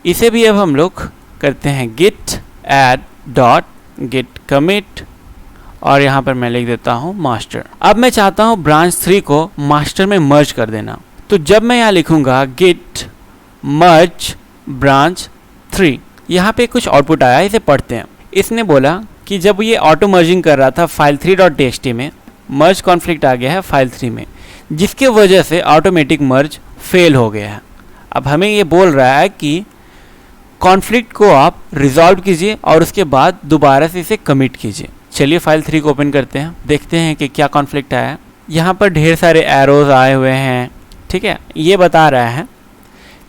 इसे भी अब हम लोग करते हैं Git add dot Git commit और यहाँ पर मैं लिख देता हूँ मास्टर। अब मैं चाहता हूँ ब्रांच 3 को मास्टर में मर्ज कर देना, तो जब मैं यहाँ लिखूँगा गिट मर्ज ब्रांच 3, यहाँ पे कुछ आउटपुट आया, इसे पढ़ते हैं। इसने बोला कि जब ये ऑटो मर्जिंग कर रहा था फाइल 3.txt में, मर्ज कॉन्फ्लिक्ट आ गया है फाइल 3 में, जिसके वजह से ऑटोमेटिक मर्ज फेल हो गया है। अब हमें ये बोल रहा है कि कॉन्फ्लिक्ट को आप रिजॉल्व कीजिए और उसके बाद दोबारा से इसे कमिट कीजिए। चलिए फाइल 3 को ओपन करते हैं, देखते हैं कि क्या कॉन्फ्लिक्ट आया है। यहाँ पर ढेर सारे एरोज आए हुए हैं। ठीक है, ये बता रहा है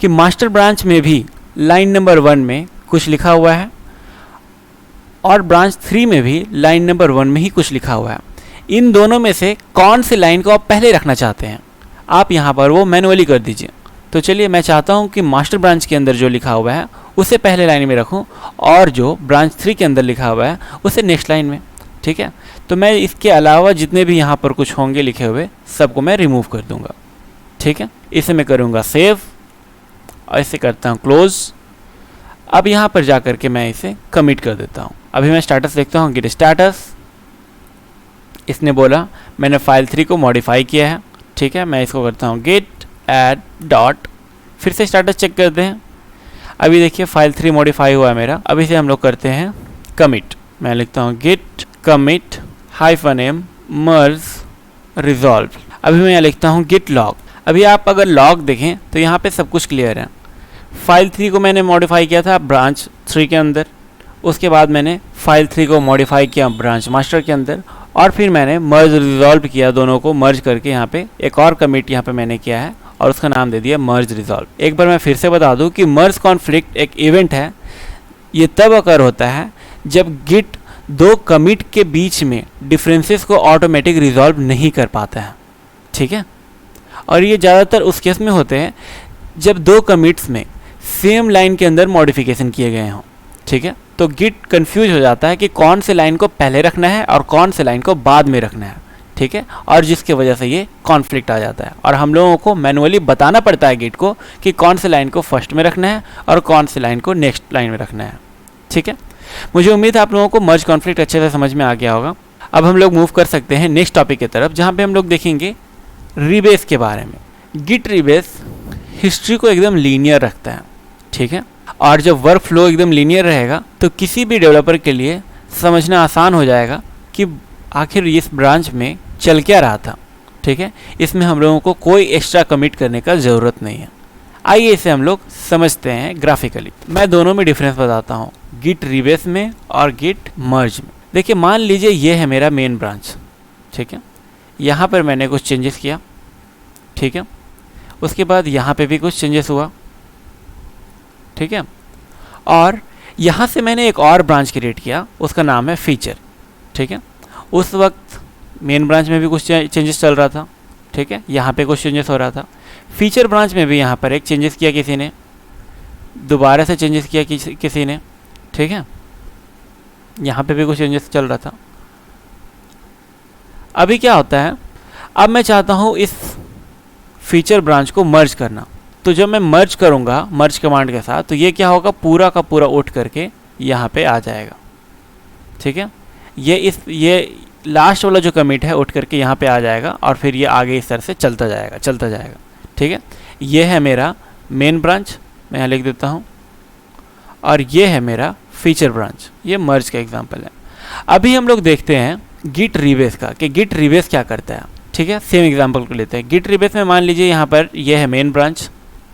कि मास्टर ब्रांच में भी लाइन नंबर 1 में कुछ लिखा हुआ है और ब्रांच 3 में भी लाइन नंबर 1 में ही कुछ लिखा हुआ है। इन दोनों में से कौन सी लाइन को आप पहले रखना चाहते हैं, आप यहाँ पर वो मैनुअली कर दीजिए। तो चलिए मैं चाहता हूँ कि मास्टर ब्रांच के अंदर जो लिखा हुआ है उसे पहले लाइन में रखूँ और जो ब्रांच 3 के अंदर लिखा हुआ है उसे नेक्स्ट लाइन में। ठीक है, तो मैं इसके अलावा जितने भी यहाँ पर कुछ होंगे लिखे हुए सबको मैं रिमूव कर दूँगा। ठीक है, इसे मैं करूँगा सेव और इसे करता हूँ क्लोज। अब यहाँ पर जा कर के मैं इसे कमिट कर देता हूँ। अभी मैं स्टेटस देखता हूँ, गिट स्टेटस। इसने बोला मैंने फाइल 3 को मॉडिफाई किया है। ठीक है, मैं इसको करता हूँ गिट ऐड डॉट, फिर से स्टेटस चेक करते हैं। अभी देखिए फाइल 3 मॉडिफाई हुआ है मेरा। अभी से हम लोग करते हैं कमिट। मैं लिखता हूँ गिट कमिट -m मर्ज रिजॉल्व। अभी मैं यहाँ लिखता हूँ गिट लॉग। अभी आप अगर लॉग देखें तो यहाँ पे सब कुछ क्लियर है। फाइल 3 को मैंने मॉडिफाई किया था ब्रांच 3 के अंदर, उसके बाद मैंने फाइल 3 को मॉडिफाई किया ब्रांच मास्टर के अंदर, और फिर मैंने मर्ज रिजॉल्व किया, दोनों को मर्ज करके यहाँ पे एक और कमिट यहाँ पे मैंने किया है और उसका नाम दे दिया मर्ज रिजॉल्व। एक बार मैं फिर से बता दूँ कि मर्ज कॉन्फ्लिक्ट एक इवेंट है। ये तब अकर होता है जब गिट दो कमिट के बीच में डिफरेंसेस को ऑटोमेटिक रिजॉल्व नहीं कर पाता है। ठीक है, और ये ज़्यादातर उस केस में होते हैं जब दो कमिट्स में सेम लाइन के अंदर मॉडिफिकेशन किए गए हों। ठीक है, तो गिट कंफ्यूज हो जाता है कि कौन से लाइन को पहले रखना है और कौन से लाइन को बाद में रखना है। ठीक है, और जिसकी वजह से ये कॉन्फ्लिक्ट आ जाता है और हम लोगों को मैनुअली बताना पड़ता है गिट को कि कौन से लाइन को फर्स्ट में रखना है और कौन से लाइन को नेक्स्ट लाइन में रखना है। ठीक है, मुझे उम्मीद है आप लोगों को मर्ज कॉन्फ्लिक्ट अच्छे से समझ में आ गया होगा। अब हम लोग मूव कर सकते हैं नेक्स्ट टॉपिक की तरफ, जहाँ पे हम लोग देखेंगे रीबेस के बारे में। गिट रीबेस हिस्ट्री को एकदम लीनियर रखता है। ठीक है, और जब वर्क फ्लो एकदम लीनियर रहेगा तो किसी भी डेवलपर के लिए समझना आसान हो जाएगा कि आखिर इस ब्रांच में चल क्या रहा था। ठीक है, इसमें हम लोगों को कोई एक्स्ट्रा कमिट करने का ज़रूरत नहीं है। आइए इसे हम लोग समझते हैं ग्राफिकली। मैं दोनों में डिफरेंस बताता हूँ, गिट रीबेस में और गिट मर्ज में। देखिए मान लीजिए ये है मेरा मेन ब्रांच। ठीक है, यहाँ पर मैंने कुछ चेंजेस किया। ठीक है, उसके बाद यहाँ पे भी कुछ चेंजेस हुआ। ठीक है, और यहाँ से मैंने एक और ब्रांच क्रिएट किया, उसका नाम है फीचर। ठीक है, उस वक्त मेन ब्रांच में भी कुछ चेंजेस चल रहा था। ठीक है, यहाँ पे कुछ चेंजेस हो रहा था। फीचर ब्रांच में भी यहाँ पर एक चेंजेस किया किसी ने, दोबारा से चेंजेस किया किसी ने। ठीक है, यहाँ पे भी कुछ चेंजेस चल रहा था। अभी क्या होता है, अब मैं चाहता हूँ इस फीचर ब्रांच को मर्ज करना। तो जब मैं मर्ज करूँगा मर्ज कमांड के साथ, तो ये क्या होगा, पूरा का पूरा उठ करके यहाँ पे आ जाएगा। ठीक है, ये लास्ट वाला जो कमिट है उठ करके यहाँ पे आ जाएगा और फिर ये आगे इस तरह से चलता जाएगा। ठीक है, ये है मेरा मेन ब्रांच, मैं यहाँ लिख देता हूँ, और ये है मेरा फीचर ब्रांच। ये मर्ज का एग्जांपल है। अभी हम लोग देखते हैं गिट रीबेस का कि गिट रीबेस क्या करता है। ठीक है, सेम एग्जांपल को लेते हैं। गिट रीबेस में मान लीजिए यहाँ पर ये है मेन ब्रांच।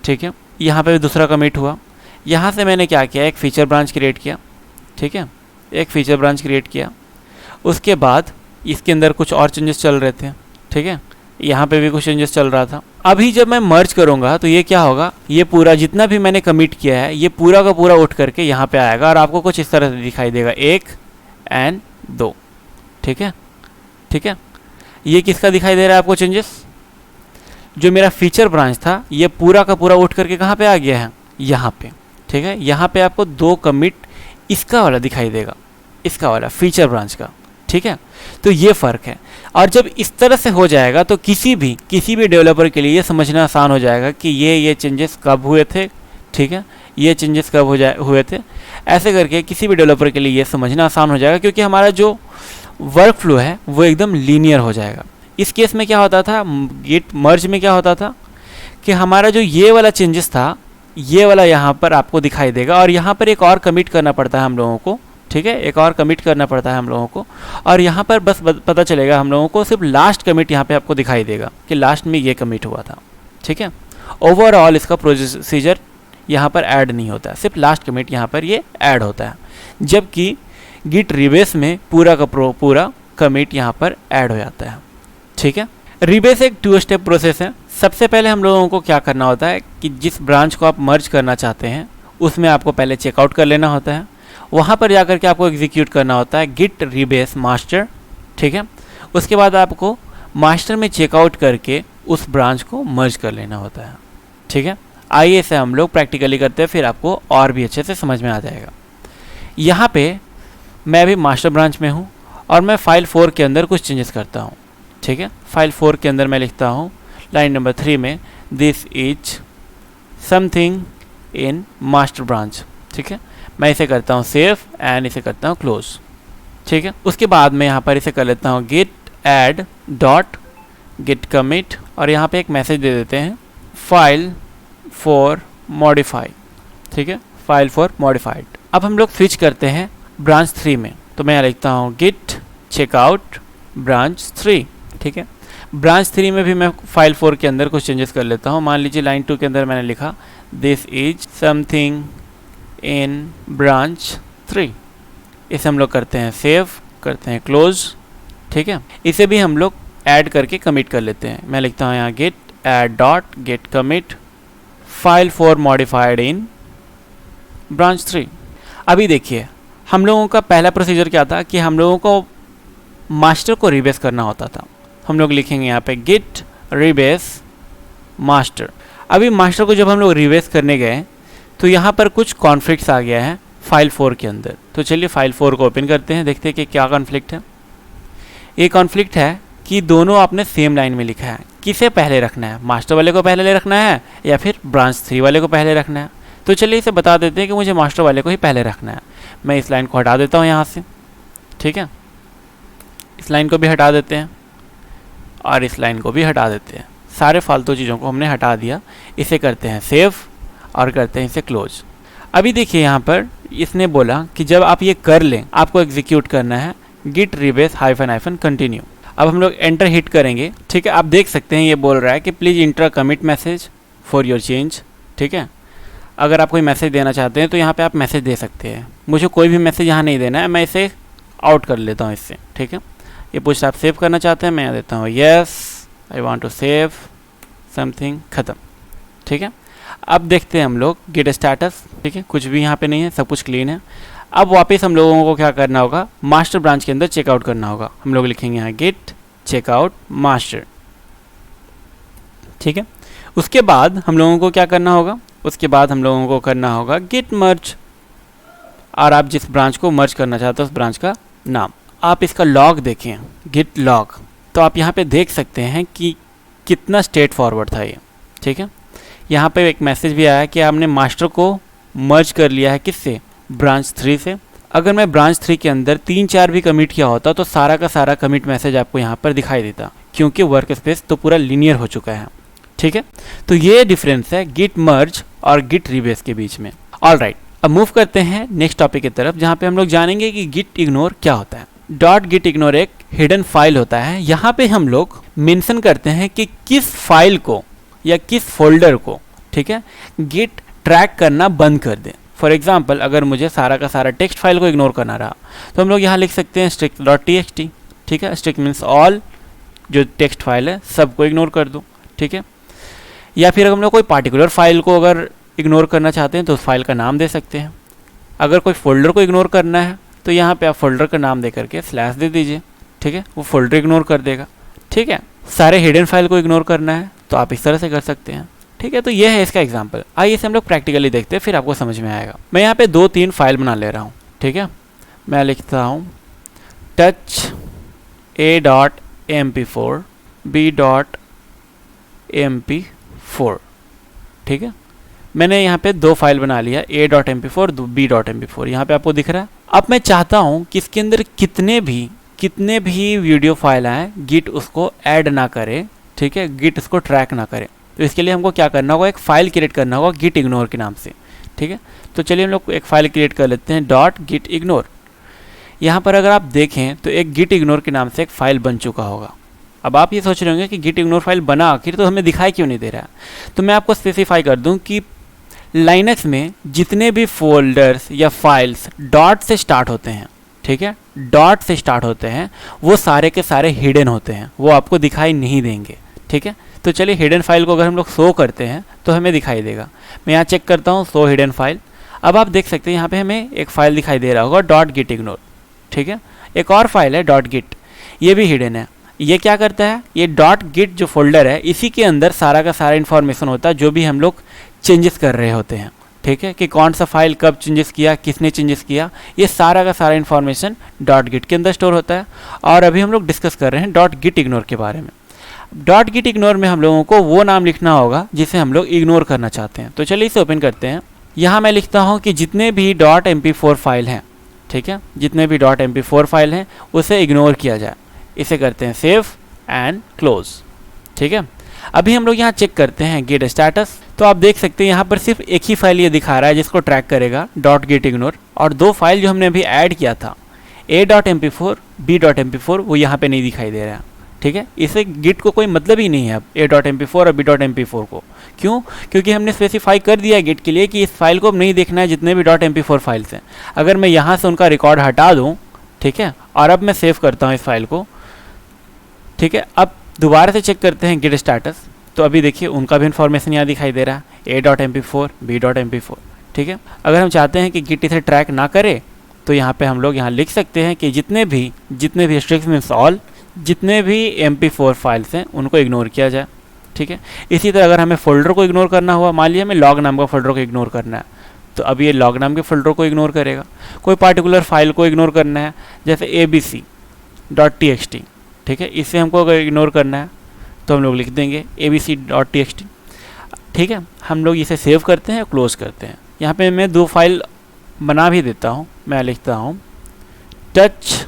ठीक है, यहाँ पे भी दूसरा कमिट हुआ। यहाँ से मैंने क्या किया, एक फीचर ब्रांच क्रिएट किया। ठीक है, एक फीचर ब्रांच क्रिएट किया। उसके बाद इसके अंदर कुछ और चेंजेस चल रहे थे। ठीक है, यहाँ पे भी कुछ चेंजेस चल रहा था। अभी जब मैं मर्ज करूँगा तो ये क्या होगा, ये पूरा जितना भी मैंने कमिट किया है ये पूरा का पूरा उठ करके यहाँ पे आएगा और आपको कुछ इस तरह से दिखाई देगा, 1 और 2। ठीक है, ठीक है, ये किसका दिखाई दे रहा है आपको चेंजेस, जो मेरा फीचर ब्रांच था ये पूरा का पूरा उठ करके कहाँ पे आ गया है, यहाँ पे। ठीक है, यहाँ पे आपको 2 कमिट इसका वाला दिखाई देगा, इसका वाला फीचर ब्रांच का। ठीक है, तो ये फ़र्क है। और जब इस तरह से हो जाएगा तो किसी भी डेवलपर के लिए ये समझना आसान हो जाएगा कि ये चेंजेस कब हुए थे। ठीक है, ये चेंजेस कब हुए थे, ऐसे करके किसी भी डेवलपर के लिए ये समझना आसान हो जाएगा, क्योंकि हमारा जो वर्क फ्लो है वो एकदम लीनियर हो जाएगा। इस केस में क्या होता था, गिट मर्ज में क्या होता था कि हमारा जो ये वाला चेंजेस था ये वाला यहाँ पर आपको दिखाई देगा और यहाँ पर एक और कमिट करना पड़ता है हम लोगों को। ठीक है, एक और कमिट करना पड़ता है हम लोगों को, और यहाँ पर बस पता चलेगा हम लोगों को, सिर्फ लास्ट कमिट यहाँ पे आपको दिखाई देगा कि लास्ट में ये कमिट हुआ था। ठीक है, ओवरऑल इसका प्रोसीजर यहाँ पर ऐड नहीं होता है, सिर्फ लास्ट कमिट यहाँ पर ये ऐड होता है, जबकि गिट रीबेस में पूरा का पूरा कमिट यहाँ पर ऐड हो जाता है। ठीक है, रीबेस एक 2 स्टेप प्रोसेस है। सबसे पहले हम लोगों को क्या करना होता है कि जिस ब्रांच को आप मर्ज करना चाहते हैं उसमें आपको पहले चेकआउट कर लेना होता है, वहाँ पर जाकर के आपको एग्जीक्यूट करना होता है गिट रीबेस मास्टर। ठीक है, उसके बाद आपको मास्टर में चेकआउट करके उस ब्रांच को मर्ज कर लेना होता है। ठीक है, आइए इसे हम लोग प्रैक्टिकली करते हैं, फिर आपको और भी अच्छे से समझ में आ जाएगा। यहाँ पे मैं अभी मास्टर ब्रांच में हूँ और मैं फाइल 4 के अंदर कुछ चेंजेस करता हूँ। ठीक है, फाइल 4 के अंदर मैं लिखता हूँ लाइन नंबर 3 में this is something in master branch. ठीक है, मैं इसे करता हूँ सेव एंड इसे करता हूँ क्लोज। ठीक है, उसके बाद मैं यहाँ पर इसे कर लेता हूँ Git add dot Git commit और यहाँ पे एक मैसेज दे देते हैं फाइल 4 मॉडिफाई। ठीक है, फाइल 4 मॉडिफाइड। अब हम लोग स्विच करते हैं ब्रांच 3 में, तो मैं यहाँ लिखता हूँ गिट चेकआउट ब्रांच 3। ठीक है, ब्रांच 3 में भी मैं फाइल 4 के अंदर कुछ चेंजेस कर लेता हूँ। मान लीजिए लाइन 2 के अंदर मैंने लिखा this is something in branch 3। इसे हम लोग करते हैं सेव, करते हैं क्लोज। ठीक है, इसे भी हम लोग ऐड करके कमिट कर लेते हैं। मैं लिखता हूँ यहाँ Git add dot Git commit file 4 modified in branch 3। अभी देखिए हम लोगों का पहला प्रोसीजर क्या था कि हम लोगों को मास्टर को रिबेस करना होता था। हम लोग लिखेंगे यहाँ पे गिट रिबेस मास्टर। अभी मास्टर को जब हम लोग रिबेस करने गए तो यहाँ पर कुछ कॉन्फ्लिक्ट्स आ गया है फाइल 4 के अंदर। तो चलिए फाइल 4 को ओपन करते हैं, देखते हैं कि क्या कॉन्फ्लिक्ट है। ये कॉन्फ्लिक्ट है कि दोनों आपने सेम लाइन में लिखा है, किसे पहले रखना है, मास्टर वाले को पहले रखना है या फिर ब्रांच 3 वाले को पहले रखना है। तो चलिए इसे बता देते हैं कि मुझे मास्टर वाले को ही पहले रखना है। मैं इस लाइन को हटा देता हूँ यहाँ से। ठीक है, इस लाइन को भी हटा देते हैं और इस लाइन को भी हटा देते हैं। सारे फालतू चीज़ों को हमने हटा दिया। इसे करते हैं सेव और करते हैं इसे क्लोज। अभी देखिए यहाँ पर इसने बोला कि जब आप ये कर लें आपको एग्जीक्यूट करना है गिट रिबेस हाइफन कंटिन्यू। अब हम लोग एंटर हिट करेंगे। ठीक है, आप देख सकते हैं ये बोल रहा है कि please inter commit message for your change. ठीक है, अगर आप कोई मैसेज देना चाहते हैं तो यहाँ पे आप मैसेज दे सकते हैं। मुझे कोई भी मैसेज यहाँ नहीं देना है, मैं इसे आउट कर लेता हूँ इससे। ठीक है, ये पूछता आप सेव करना चाहते हैं, मैं यहाँ देता हूँ yes I want to save something, ख़त्म। ठीक है, अब देखते हैं हम लोग गिट स्टेटस। ठीक है, कुछ भी यहाँ पे नहीं है, सब कुछ क्लीन है। अब वापस हम लोगों को क्या करना होगा, मास्टर ब्रांच के अंदर चेकआउट करना होगा। हम लोग लिखेंगे यहाँ गिट चेकआउट मास्टर। ठीक है, उसके बाद हम लोगों को क्या करना होगा, उसके बाद हम लोगों को करना होगा गिट मर्ज, और आप जिस ब्रांच को मर्ज करना चाहते हो उस ब्रांच का नाम। आप इसका लॉग देखें, गिट लॉग, तो आप यहाँ पे देख सकते हैं कि कितना स्ट्रेट फॉरवर्ड था ये। ठीक है, यहाँ पे एक मैसेज भी आया कि आपने मास्टर को मर्ज कर लिया है किससे, ब्रांच 3 से। अगर मैं ब्रांच 3 के अंदर 3-4 भी कमिट किया होता तो सारा का सारा कमिट मैसेज आपको यहाँ पर दिखाई देता, क्योंकि वर्क स्पेस तो पूरा लीनियर हो चुका है। ठीक है, तो ये डिफरेंस है गिट मर्ज और गिट रिबेस के बीच में। ऑल राइट, अब मूव करते हैं नेक्स्ट टॉपिक की तरफ, जहाँ पे हम लोग जानेंगे कि गिट इग्नोर क्या होता है। डॉट गिट इग्नोर एक हिडन फाइल होता है। यहाँ पे हम लोग मेंशन करते हैं कि किस फाइल को या किस फोल्डर को, ठीक है, गिट ट्रैक करना बंद कर दें। फॉर एग्जाम्पल, अगर मुझे सारा का सारा टेक्स्ट फाइल को इग्नोर करना रहा तो हम लोग यहाँ लिख सकते हैं strict.txt। ठीक है, स्ट्रिक्ट मीन्स ऑल जो टेक्स्ट फाइल है सबको इग्नोर कर दो। ठीक है, या फिर हम लोग कोई पार्टिकुलर फाइल को अगर इग्नोर करना चाहते हैं तो उस फाइल का नाम दे सकते हैं। अगर कोई फोल्डर को इग्नोर करना है तो यहाँ पे आप फोल्डर का नाम दे करके स्लैश दे दीजिए। ठीक है, वो फोल्डर इग्नोर कर देगा। ठीक है, सारे हिडन फाइल को इग्नोर करना है तो आप इस तरह से कर सकते हैं। ठीक है, तो ये है इसका एग्जाम्पल। आइए इसे हम लोग प्रैक्टिकली देखते हैं, फिर आपको समझ में आएगा। मैं यहाँ पे 2-3 फाइल बना ले रहा हूँ। ठीक है, मैं लिखता हूँ touch a.mp4 b.mp4। ठीक है, मैंने यहाँ पे 2 फाइल बना लिया, a.mp4 b.mp4। यहाँ पे आपको दिख रहा है। अब मैं चाहता हूँ कि इसके अंदर कितने भी वीडियो फाइल आए गिट उसको ऐड ना करे। ठीक है, गिट उसको ट्रैक ना करे। तो इसके लिए हमको क्या करना होगा, एक फ़ाइल क्रिएट करना होगा गिट इग्नोर के नाम से। ठीक है, तो चलिए हम लोग एक फ़ाइल क्रिएट कर लेते हैं डॉट गिट इग्नोर। यहाँ पर अगर आप देखें तो एक गिट इग्नोर के नाम से एक फ़ाइल बन चुका होगा। अब आप ये सोच रहे होंगे कि गिट इग्नोर फाइल बना आखिर तो हमें दिखाई क्यों नहीं दे रहा है। तो मैं आपको स्पेसिफाई कर दूं कि लाइनक्स में जितने भी फोल्डर्स या फाइल्स डॉट से स्टार्ट होते हैं, ठीक है, डॉट से स्टार्ट होते हैं, वो सारे के सारे हिडन होते हैं, वो आपको दिखाई नहीं देंगे। ठीक है, तो चलिए हिडन फाइल को अगर हम लोग शो करते हैं तो हमें दिखाई देगा। मैं यहाँ चेक करता हूँ शो हिडन फाइल। अब आप देख सकते हैं यहाँ पे हमें एक फाइल दिखाई दे रहा होगा डॉट गिट इग्नोर। ठीक है, एक और फाइल है डॉट गिट, ये भी हिडन है। ये क्या करता है, ये डॉट गिट जो फोल्डर है इसी के अंदर सारा का सारा इन्फॉर्मेशन होता है जो भी हम लोग चेंजेस कर रहे होते हैं, ठीक है, कि कौन सा फाइल कब चेंजेस किया, किसने चेंजेस किया, ये सारा का सारा इन्फॉर्मेशन डॉट गिट के अंदर स्टोर होता है। और अभी हम लोग डिस्कस कर रहे हैं डॉट गिट इग्नोर के बारे में। डॉट गिट इग्नोर में हम लोगों को वो नाम लिखना होगा जिसे हम लोग इग्नोर करना चाहते हैं। तो चलिए इसे ओपन करते हैं। यहाँ मैं लिखता हूँ कि जितने भी डॉट MP4 फाइल हैं, ठीक है, जितने भी डॉट MP4 फाइल हैं उसे इग्नोर किया जाए। इसे करते हैं सेव एंड क्लोज, ठीक है। अभी हम लोग यहाँ चेक करते हैं गिट स्टेटस। तो आप देख सकते हैं यहाँ पर सिर्फ एक ही फाइल ये दिखा रहा है जिसको ट्रैक करेगा, डॉट गिट इग्नोर, और दो फाइल जो हमने अभी ऐड किया था a.mp4 b.mp4 वो यहाँ पे नहीं दिखाई दे रहा है, ठीक है। इसे गिट को कोई मतलब ही नहीं है अब a.mp4 और b.mp4 को। क्यों? क्योंकि हमने स्पेसिफाई कर दिया है गिट के लिए कि इस फाइल को अब नहीं देखना है जितने भी .mp4 फाइल्स हैं। अगर मैं यहाँ से उनका रिकॉर्ड हटा दूँ, ठीक है, और अब मैं सेव करता हूँ इस फाइल को, ठीक है, अब दोबारा से चेक करते हैं गिट स्टेटस। तो अभी देखिए उनका भी इन्फॉर्मेशन यहाँ दिखाई दे रहा है a.mp4 b.mp4, ठीक है। अगर हम चाहते हैं कि गिट इसे ट्रैक ना करे तो यहाँ पे हम लोग यहाँ लिख सकते हैं कि जितने भी स्ट्रिक्स मीन्स ऑल, जितने भी MP4 फाइल्स हैं उनको इग्नोर किया जाए, ठीक है। इसी तरह अगर हमें फ़ोल्डर को इग्नोर करना हुआ, मान लीजिए हमें लॉग नाम का फ़ोल्डर को इग्नोर करना है, तो अब ये लॉग नाम के फ़ोल्डर को इग्नोर करेगा। कोई पार्टिकुलर फाइल को इग्नोर करना है जैसे abc.txt, ठीक है, इसे हमको अगर इग्नोर करना है तो हम लोग लिख देंगे abc.txt, ठीक है। हम लोग इसे सेव करते हैं, क्लोज करते हैं। यहाँ पे मैं दो फाइल बना भी देता हूँ। मैं लिखता हूँ टच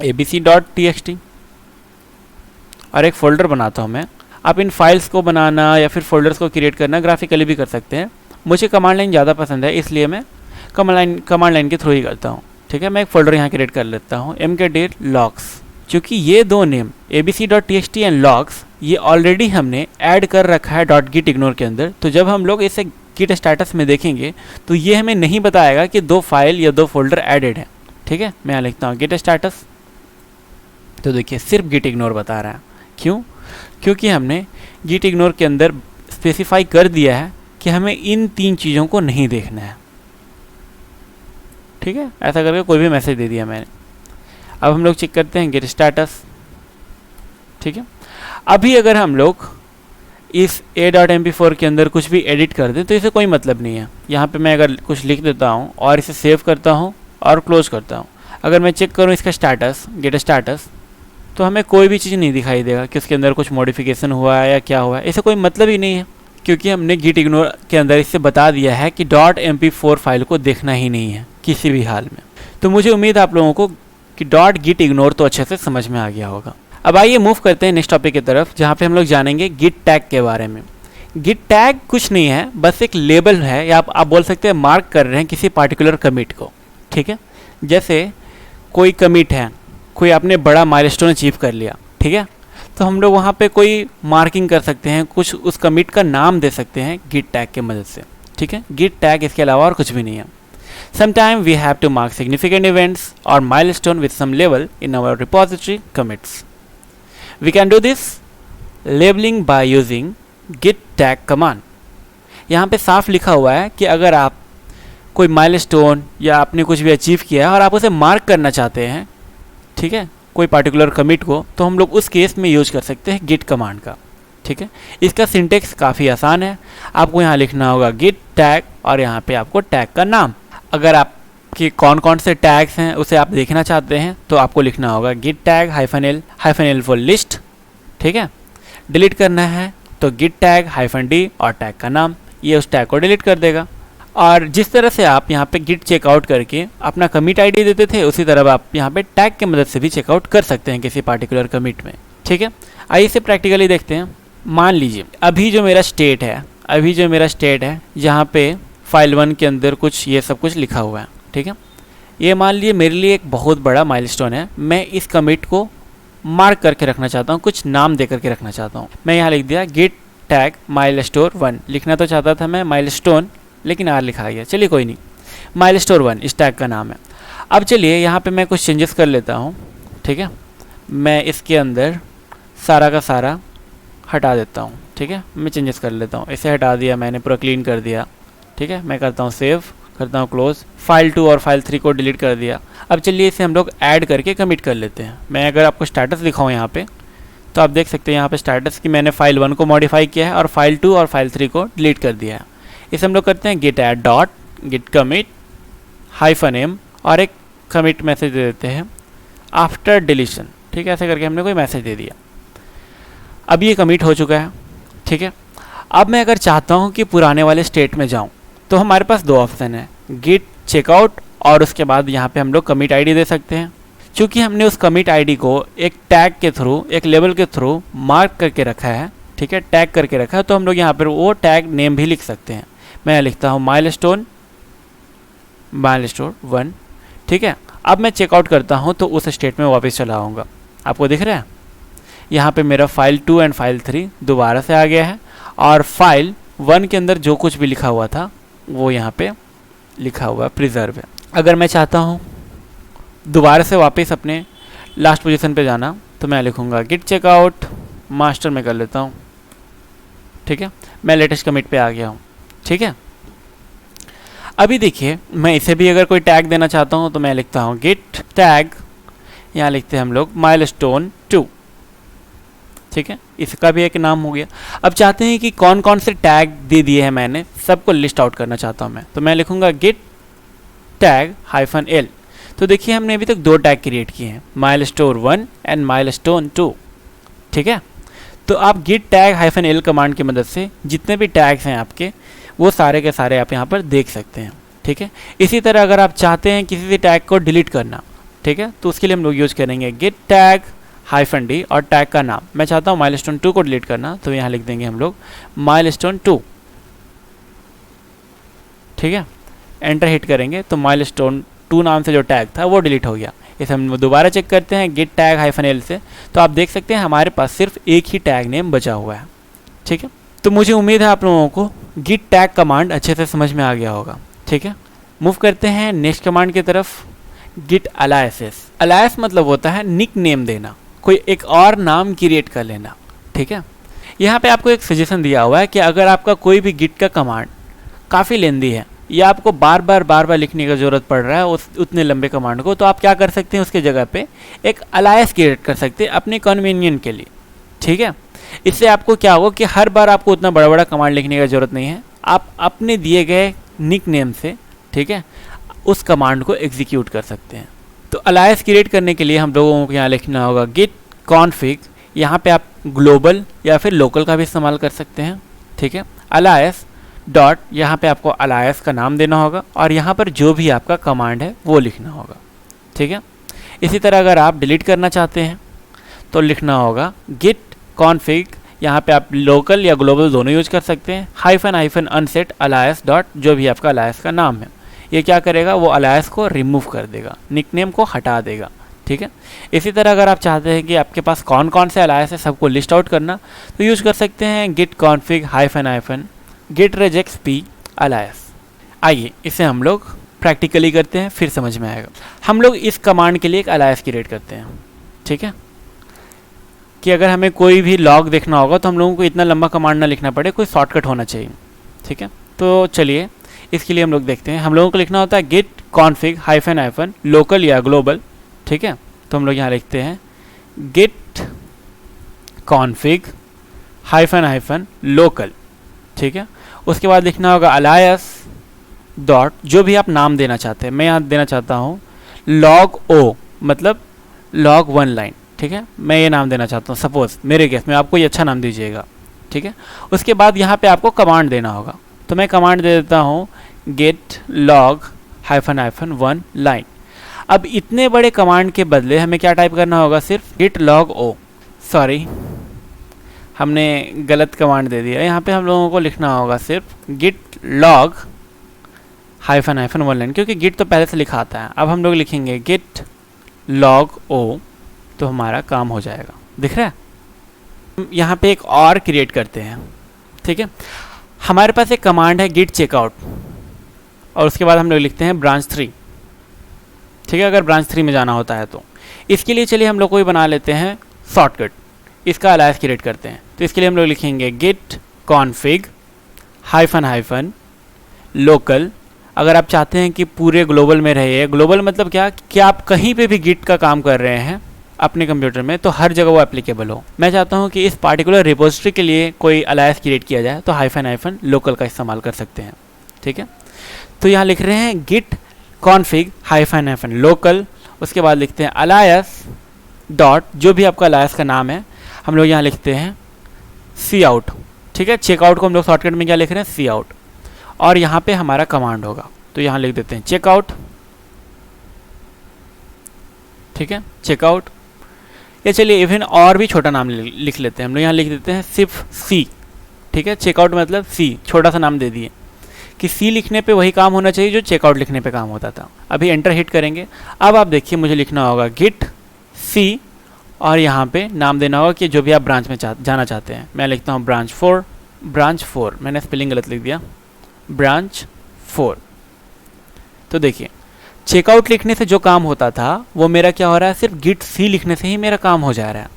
abc.txt और एक फ़ोल्डर बनाता हूँ मैं। आप इन फाइल्स को बनाना या फिर फोल्डर्स को क्रिएट करना ग्राफिकली भी कर सकते हैं। मुझे कमांड लाइन ज़्यादा पसंद है, इसलिए मैं कमांड लाइन के थ्रू ही करता हूँ, ठीक है। मैं एक फ़ोल्डर यहाँ क्रिएट कर लेता हूँ mkdir logs। क्योंकि ये दो नेम abc.txt एंड लॉग्स ये ऑलरेडी हमने ऐड कर रखा है डॉट गिट इग्नोर के अंदर, तो जब हम लोग इसे गिट स्टेटस में देखेंगे तो ये हमें नहीं बताएगा कि दो फाइल या दो फोल्डर एडेड है, ठीक है। मैं यहाँ लिखता हूँ गिट स्टेटस, तो देखिए सिर्फ गिट इग्नोर बता रहा है। क्यों? क्योंकि हमने गिट इग्नोर के अंदर स्पेसिफाई कर दिया है कि हमें इन तीन चीज़ों को नहीं देखना है, ठीक है। ऐसा करके कोई भी मैसेज दे दिया मैंने। अब हम लोग चेक करते हैं गिट स्टेटस, ठीक है। अभी अगर हम लोग इस a.mp4 के अंदर कुछ भी एडिट कर दें तो इसे कोई मतलब नहीं है। यहाँ पे मैं अगर कुछ लिख देता हूँ और इसे सेव करता हूँ और क्लोज करता हूँ, अगर मैं चेक करूँ इसका स्टेटस, गिट स्टेटस, तो हमें कोई भी चीज़ नहीं दिखाई देगा कि उसके अंदर कुछ मॉडिफिकेशन हुआ है या क्या हुआ है। इसे कोई मतलब ही नहीं है, क्योंकि हमने गिट इग्नोर के अंदर इससे बता दिया है कि .mp4 फाइल को देखना ही नहीं है किसी भी हाल में। तो मुझे उम्मीद है आप लोगों को कि डॉट गिट इग्नोर तो अच्छे से समझ में आ गया होगा। अब आइए मूव करते हैं नेक्स्ट टॉपिक की तरफ, जहाँ पे हम लोग जानेंगे गिट टैग के बारे में। गिट टैग कुछ नहीं है, बस एक लेबल है, या आप बोल सकते हैं मार्क कर रहे हैं किसी पार्टिकुलर कमिट को, ठीक है। जैसे कोई कमिट है, कोई आपने बड़ा माइलस्टोन अचीव कर लिया, ठीक है, तो हम लोग वहाँ पे कोई मार्किंग कर सकते हैं, कुछ उस कमिट का नाम दे सकते हैं गिट टैग की मदद से, ठीक है। गिट टैग इसके अलावा और कुछ भी नहीं है। Sometimes we have to mark significant events or milestone with some label in our repository commits. We can do this labeling by using git tag command. यहाँ पे साफ लिखा हुआ है कि अगर आप कोई माइलस्टोन या आपने कुछ भी अचीव किया है और आप उसे मार्क करना चाहते हैं, ठीक है, कोई पार्टिकुलर कमिट को, तो हम लोग उस केस में यूज कर सकते हैं गिट कमांड का, ठीक है। इसका सिंटेक्स काफ़ी आसान है। आपको यहाँ लिखना होगा गिट टैग और यहाँ पे आपको टैग का नाम। अगर आपके कौन कौन से टैग्स हैं उसे आप देखना चाहते हैं तो आपको लिखना होगा Git tag -l for list, ठीक है। डिलीट करना है तो गिट टैग -d और टैग का नाम, ये उस टैग को डिलीट कर देगा। और जिस तरह से आप यहाँ पे गिट चेकआउट करके अपना कमिट आईडी देते थे, उसी तरह आप यहाँ पे टैग की मदद से भी चेकआउट कर सकते हैं किसी पार्टिकुलर कमिट में, ठीक है। आइए इसे प्रैक्टिकली देखते हैं। मान लीजिए अभी जो मेरा स्टेट है जहाँ पे फाइल 1 के अंदर कुछ ये सब कुछ लिखा हुआ है, ठीक है। ये मान लीजिए मेरे लिए एक बहुत बड़ा माइलस्टोन है। मैं इस कमिट को मार्क करके रखना चाहता हूँ, कुछ नाम दे करके रखना चाहता हूँ। मैं यहाँ लिख दिया गिट टैग माइलस्टोन 1। लिखना तो चाहता था मैं माइलस्टोन, लेकिन आर लिखा गया, चलिए कोई नहीं, माइलस्टोन 1 इस टैग का नाम है। अब चलिए यहाँ पे मैं कुछ चेंजेस कर लेता हूँ, ठीक है। मैं इसके अंदर सारा का सारा हटा देता हूँ, ठीक है। मैं चेंजेस कर लेता हूँ, इसे हटा दिया मैंने, पूरा क्लीन कर दिया, ठीक है। मैं करता हूँ सेव, करता हूँ क्लोज, फाइल 2 और फाइल 3 को डिलीट कर दिया। अब चलिए इसे हम लोग ऐड करके कमिट कर लेते हैं। मैं अगर आपको स्टेटस दिखाऊँ यहाँ पे, तो आप देख सकते हैं यहाँ पे स्टेटस कि मैंने फाइल 1 को मॉडिफाई किया है और फाइल 2 और फाइल 3 को डिलीट कर दिया है। इसे हम लोग करते हैं git add dot git commit -m और एक कमिट मैसेज दे देते हैं आफ्टर डिलीशन। ठीक है, ऐसे करके हमने कोई मैसेज दे दिया। अब ये कमिट हो चुका है। ठीक है, अब मैं अगर चाहता हूँ कि पुराने वाले स्टेट में जाऊँ, तो हमारे पास दो ऑप्शन है, git checkout और उसके बाद यहाँ पे हम लोग कमिट आईडी दे सकते हैं। चूँकि हमने उस कमिट आईडी को एक टैग के थ्रू, एक लेबल के थ्रू मार्क करके रखा है, ठीक है, टैग करके रखा है, तो हम लोग यहाँ पर वो टैग नेम भी लिख सकते हैं। मैं लिखता हूँ माइलस्टोन 1। ठीक है, अब मैं चेकआउट करता हूँ तो उस स्टेट में वापस चला आऊँगा। आपको दिख रहा है यहाँ पे मेरा फाइल 2 एंड फाइल 3 दोबारा से आ गया है और फाइल 1 के अंदर जो कुछ भी लिखा हुआ था वो यहाँ पे लिखा हुआ प्रिजर्व है। अगर मैं चाहता हूँ दोबारा से वापस अपने लास्ट पोजीशन पे जाना, तो मैं लिखूँगा गिट चेकआउट मास्टर में कर लेता हूँ। ठीक है, मैं लेटेस्ट कमिट पे आ गया हूँ। ठीक है, अभी देखिए मैं इसे भी अगर कोई टैग देना चाहता हूँ तो मैं लिखता हूँ गिट टैग, यहाँ लिखते हैं हम लोग माइलस्टोन 2। ठीक है, इसका भी एक नाम हो गया। अब चाहते हैं कि कौन कौन से टैग दे दिए हैं मैंने, सबको लिस्ट आउट करना चाहता हूँ मैं, तो मैं लिखूँगा गिट टैग -l। तो देखिए हमने अभी तक दो टैग क्रिएट किए हैं, माइलस्टोन 1 एंड माइलस्टोन 2। ठीक है, तो आप गिट टैग -l कमांड की मदद से जितने भी टैग्स हैं आपके, वो सारे के सारे आप यहाँ पर देख सकते हैं। ठीक है, इसी तरह अगर आप चाहते हैं किसी से टैग को डिलीट करना, ठीक है, तो उसके लिए हम लोग यूज़ करेंगे गिट टैग -d और टैग का नाम। मैं चाहता हूँ माइलस्टोन 2 को डिलीट करना, तो यहाँ लिख देंगे हम लोग माइलस्टोन 2। ठीक है, एंटर हिट करेंगे तो माइलस्टोन 2 नाम से जो टैग था वो डिलीट हो गया। इसे हम दोबारा चेक करते हैं गिट टैग -l से, तो आप देख सकते हैं हमारे पास सिर्फ एक ही टैग नेम बचा हुआ है। ठीक है, तो मुझे उम्मीद है आप लोगों को गिट टैग कमांड अच्छे से समझ में आ गया होगा। ठीक है, मूव करते हैं नेक्स्ट कमांड की तरफ, गिट अलायसेस। अलायस मतलब होता है निक नेम देना, कोई एक और नाम क्रिएट कर लेना। ठीक है, यहाँ पे आपको एक सजेशन दिया हुआ है कि अगर आपका कोई भी गिट का कमांड काफ़ी लेंदी है या आपको बार बार लिखने की ज़रूरत पड़ रहा है उतने लंबे कमांड को, तो आप क्या कर सकते हैं, उसके जगह पे एक अलायस क्रिएट कर सकते हैं अपने कन्वीनियंट के लिए। ठीक है, इससे आपको क्या होगा कि हर बार आपको उतना बड़ा कमांड लिखने की ज़रूरत नहीं है, आप अपने दिए गए निक नेम से, ठीक है, उस कमांड को एग्जीक्यूट कर सकते हैं। तो अलायस क्रिएट करने के लिए हम लोगों को यहाँ लिखना होगा गिट कॉन्फिग। यहाँ पे आप ग्लोबल या फिर लोकल का भी इस्तेमाल कर सकते हैं। ठीक है, अलायस डॉट, यहाँ पे आपको अलायस का नाम देना होगा और यहाँ पर जो भी आपका कमांड है वो लिखना होगा। ठीक है, इसी तरह अगर आप डिलीट करना चाहते हैं तो लिखना होगा गिट कॉन्फिग, यहाँ पे आप लोकल या ग्लोबल दोनों यूज कर सकते हैं, --- अनसेट अलायस डॉट, जो भी आपका अलायस का नाम है। ये क्या करेगा, वो अलायस को रिमूव कर देगा, निकनेम को हटा देगा। ठीक है, इसी तरह अगर आप चाहते हैं कि आपके पास कौन कौन से अलायस है सबको लिस्ट आउट करना, तो यूज कर सकते हैं Git config --- Git regex p alias. आइए इसे हम लोग प्रैक्टिकली करते हैं, फिर समझ में आएगा। हम लोग इस कमांड के लिए एक अलायस क्रिएट करते हैं। ठीक है, कि अगर हमें कोई भी लॉग देखना होगा तो हम लोगों को इतना लंबा कमांड ना लिखना पड़े, कोई शॉर्टकट होना चाहिए। ठीक है, तो चलिए इसके लिए हम लोग देखते हैं। हम लोगों को लिखना होता है गिट कॉन्फिग --- लोकल या ग्लोबल। ठीक है, तो हम लोग यहाँ लिखते हैं गिट कॉन्फिग --- लोकल। ठीक है, उसके बाद लिखना होगा अलायस डॉट, जो भी आप नाम देना चाहते हैं। मैं यहाँ देना चाहता हूँ log o, मतलब log 1 लाइन। ठीक है, मैं ये नाम देना चाहता हूँ, सपोज मेरे केस में, आपको ये अच्छा नाम दीजिएगा। ठीक है, उसके बाद यहाँ पे आपको कमांड देना होगा, तो मैं कमांड दे देता हूँ गेट log -1 लाइन। अब इतने बड़े कमांड के बदले हमें क्या टाइप करना होगा, सिर्फ गिट log o। सॉरी, हमने गलत कमांड दे दिया। यहाँ पे हम लोगों को लिखना होगा सिर्फ गिट log -1 लाइन, क्योंकि गिट तो पहले से लिखा आता है। अब हम लोग लिखेंगे गिट log o, तो हमारा काम हो जाएगा। दिख रहा है, यहाँ पे एक और क्रिएट करते हैं। ठीक है, हमारे पास एक कमांड है गिट चेकआउट और उसके बाद हम लोग लिखते हैं ब्रांच 3। ठीक है, अगर ब्रांच 3 में जाना होता है तो इसके लिए चलिए हम लोग कोई बना लेते हैं शॉर्टकट, इसका अलायस क्रिएट करते हैं। तो इसके लिए हम लोग लिखेंगे गिट कॉन्फिग --- लोकल अगर आप चाहते हैं कि पूरे ग्लोबल में रहे, ग्लोबल मतलब क्या कि आप कहीं पे भी गिट का काम कर रहे हैं अपने कंप्यूटर में तो हर जगह वो एप्लीकेबल हो। मैं चाहता हूँ कि इस पार्टिकुलर रिपोजिटरी के लिए कोई अलायस क्रिएट किया जाए तो हाइफन लोकल का इस्तेमाल कर सकते हैं। ठीक है, तो यहाँ लिख रहे हैं गिट कॉन्फिग हाइफन लोकल, उसके बाद लिखते हैं अलायस डॉट, जो भी आपका अलायस का नाम है हम लोग यहाँ लिखते हैं सी आउट। ठीक है, चेकआउट को हम लोग शॉर्टकट में क्या लिख रहे हैं, सी आउट, और यहाँ पे हमारा कमांड होगा तो यहाँ लिख देते हैं चेकआउट। ठीक है, चेकआउट, या चलिए इवन और भी छोटा नाम लिख लेते हैं हम लोग, यहाँ लिख देते हैं सिर्फ सी। ठीक है, चेकआउट मतलब सी, छोटा सा नाम दे दिए कि सी लिखने पे वही काम होना चाहिए जो चेकआउट लिखने पे काम होता था। अभी एंटर हिट करेंगे। अब आप देखिए मुझे लिखना होगा गिट सी और यहाँ पे नाम देना होगा कि जो भी आप ब्रांच में जाना चाहते हैं। मैं लिखता हूँ ब्रांच 4, मैंने स्पेलिंग गलत लिख दिया, ब्रांच 4। तो देखिए चेकआउट लिखने से जो काम होता था वो मेरा क्या हो रहा है, सिर्फ गिट सी लिखने से ही मेरा काम हो जा रहा है।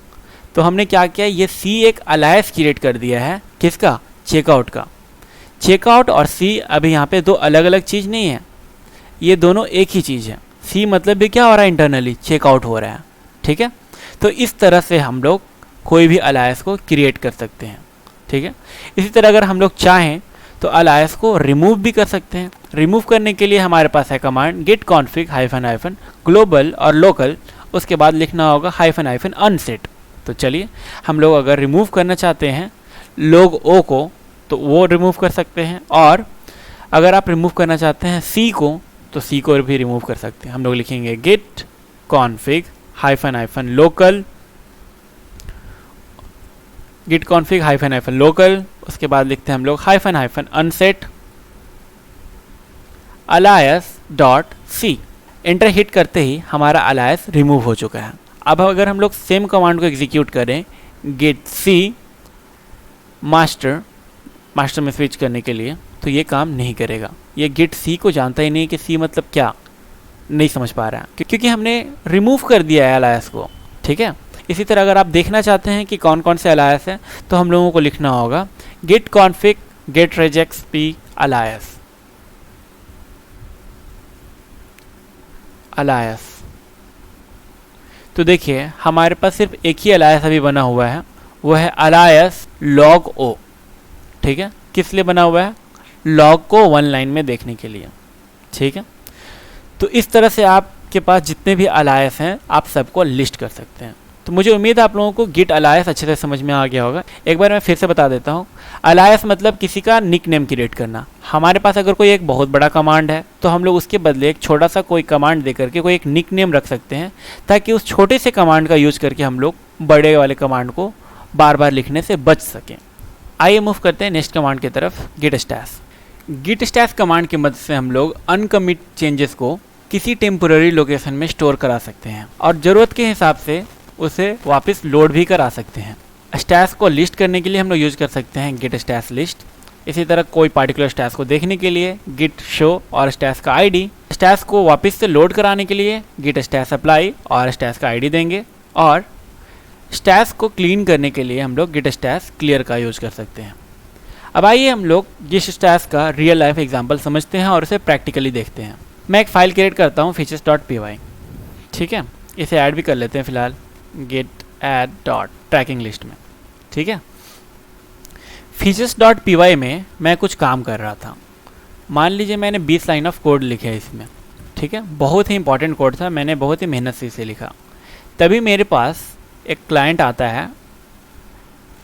तो हमने क्या किया, ये सी एक अलायस क्रिएट कर दिया है, किसका, चेकआउट का। चेकआउट और सी अभी यहाँ पे दो अलग अलग चीज़ नहीं है, ये दोनों एक ही चीज़ है। सी मतलब भी क्या हो रहा है, इंटरनली चेकआउट हो रहा है। ठीक है, तो इस तरह से हम लोग कोई भी अलायस को क्रिएट कर सकते हैं। ठीक है, इसी तरह अगर हम लोग चाहें तो अलायस को रिमूव भी कर सकते हैं। रिमूव करने के लिए हमारे पास है command Git config hyphen global और लोकल, उसके बाद लिखना होगा हाइफन अनसेट। तो चलिए हम लोग अगर रिमूव करना चाहते हैं लोग ओ को तो वो रिमूव कर सकते हैं, और अगर आप रिमूव करना चाहते हैं सी को तो सी को भी रिमूव कर सकते हैं। हम लोग लिखेंगे Git config hyphen local, Git config hyphen local, उसके बाद लिखते हैं हम लोग hyphen unset alias dot C. Enter hit करते ही हमारा अलायस रिमूव हो चुका है। अब अगर हम लोग सेम कमांड को एग्जीक्यूट करें गिट सी मास्टर में स्विच करने के लिए, तो ये काम नहीं करेगा। ये गिट सी को जानता ही नहीं कि सी मतलब क्या, नहीं समझ पा रहा है क्योंकि हमने रिमूव कर दिया है अलायस को। ठीक है, इसी तरह अगर आप देखना चाहते हैं कि कौन कौन से अलायस हैं तो हम लोगों को लिखना होगा git config get regexp alias. तो देखिए हमारे पास सिर्फ एक ही अलायस अभी बना हुआ है, वो है अलायस लॉग ओ। ठीक है, किस लिए बना हुआ है, लॉग को वन लाइन में देखने के लिए। ठीक है, तो इस तरह से आपके पास जितने भी अलायस हैं आप सबको लिस्ट कर सकते हैं। तो मुझे उम्मीद है आप लोगों को गिट अलायस अच्छे से समझ में आ गया होगा। एक बार मैं फिर से बता देता हूँ, अलायस मतलब किसी का निक नेम क्रिएट करना। हमारे पास अगर कोई एक बहुत बड़ा कमांड है तो हम लोग उसके बदले एक छोटा सा कोई कमांड दे करके कोई एक निक नेम रख सकते हैं, ताकि उस छोटे से कमांड का यूज करके हम लोग बड़े वाले कमांड को बार बार लिखने से बच सकें। आइए मूव करते हैं नेक्स्ट कमांड की तरफ, Git stash. Git stash command की मदद से हम लोग अनकमिट चेंजेस को किसी टेम्पोररी लोकेशन में स्टोर करा सकते हैं और ज़रूरत के हिसाब से उसे वापस लोड भी करा सकते हैं। स्टैश को लिस्ट करने के लिए हम लोग यूज़ कर सकते हैं गिट स्टैश लिस्ट। इसी तरह कोई पार्टिकुलर स्टैश को देखने के लिए गिट शो और स्टैश का आईडी। स्टैश को वापस से लोड कराने के लिए गिट स्टैश अप्लाई और स्टैश का आईडी देंगे, और स्टैश को क्लीन करने के लिए हम लोग गिट स्टैश क्लियर का यूज़ कर सकते हैं। अब आइए हम लोग गिट स्टैश का रियल लाइफ एग्जाम्पल समझते हैं और उसे प्रैक्टिकली देखते हैं। मैं एक फ़ाइल क्रिएट करता हूँ features.py। ठीक है, इसे ऐड भी कर लेते हैं फिलहाल git add dot tracking list में। ठीक है, features.py में मैं कुछ काम कर रहा था। मान लीजिए मैंने 20 लाइन ऑफ कोड लिखे है इसमें। ठीक है, बहुत ही इंपॉर्टेंट कोड था, मैंने बहुत ही मेहनत से इसे लिखा। तभी मेरे पास एक क्लाइंट आता है,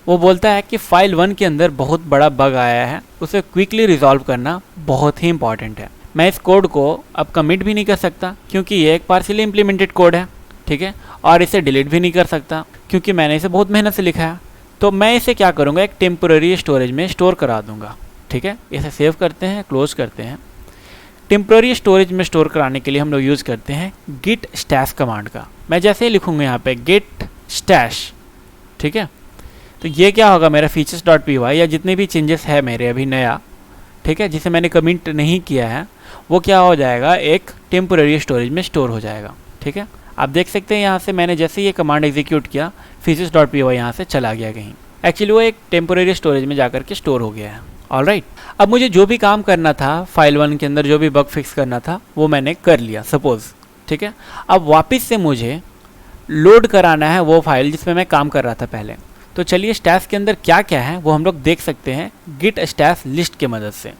वो बोलता है कि फाइल 1 के अंदर बहुत बड़ा बग आया है, उसे क्विकली रिजॉल्व करना बहुत ही इंपॉर्टेंट है। मैं इस कोड को अब कमिट भी नहीं कर सकता क्योंकि ये एक पार्शियली इम्प्लीमेंटेड कोड है। ठीक है, और इसे डिलीट भी नहीं कर सकता क्योंकि मैंने इसे बहुत मेहनत से लिखा है। तो मैं इसे क्या करूँगा, एक टेम्पोररी स्टोरेज में स्टोर करा दूंगा। ठीक है, इसे सेव करते हैं, क्लोज करते हैं। टेम्पोररी स्टोरेज में स्टोर कराने के लिए हम लोग यूज़ करते हैं गिट स्टैश कमांड का। मैं जैसे ही लिखूँगा यहाँ पे गिट स्टैश, ठीक है, तो ये क्या होगा, मेरा features.py या जितने भी चेंजेस है मेरे अभी नया, ठीक है, जिसे मैंने कमिट नहीं किया है, वो क्या हो जाएगा, एक टेम्पोररी स्टोरेज में स्टोर हो जाएगा। ठीक है, आप देख सकते हैं यहाँ से मैंने जैसे ये कमांड एग्जीक्यूट किया features.py यहाँ से चला गया कहीं। एक्चुअली वो एक टेम्पोरेरी स्टोरेज में जाकर के स्टोर हो गया है। ऑलराइट, अब मुझे जो भी काम करना था फाइल 1 के अंदर, जो भी बग फिक्स करना था वो मैंने कर लिया सपोज, ठीक है। अब वापस से मुझे लोड कराना है वो फाइल जिसमें मैं काम कर रहा था पहले। तो चलिए स्टैश के अंदर क्या क्या है वो हम लोग देख सकते हैं गिट स्टैश लिस्ट के मदद से।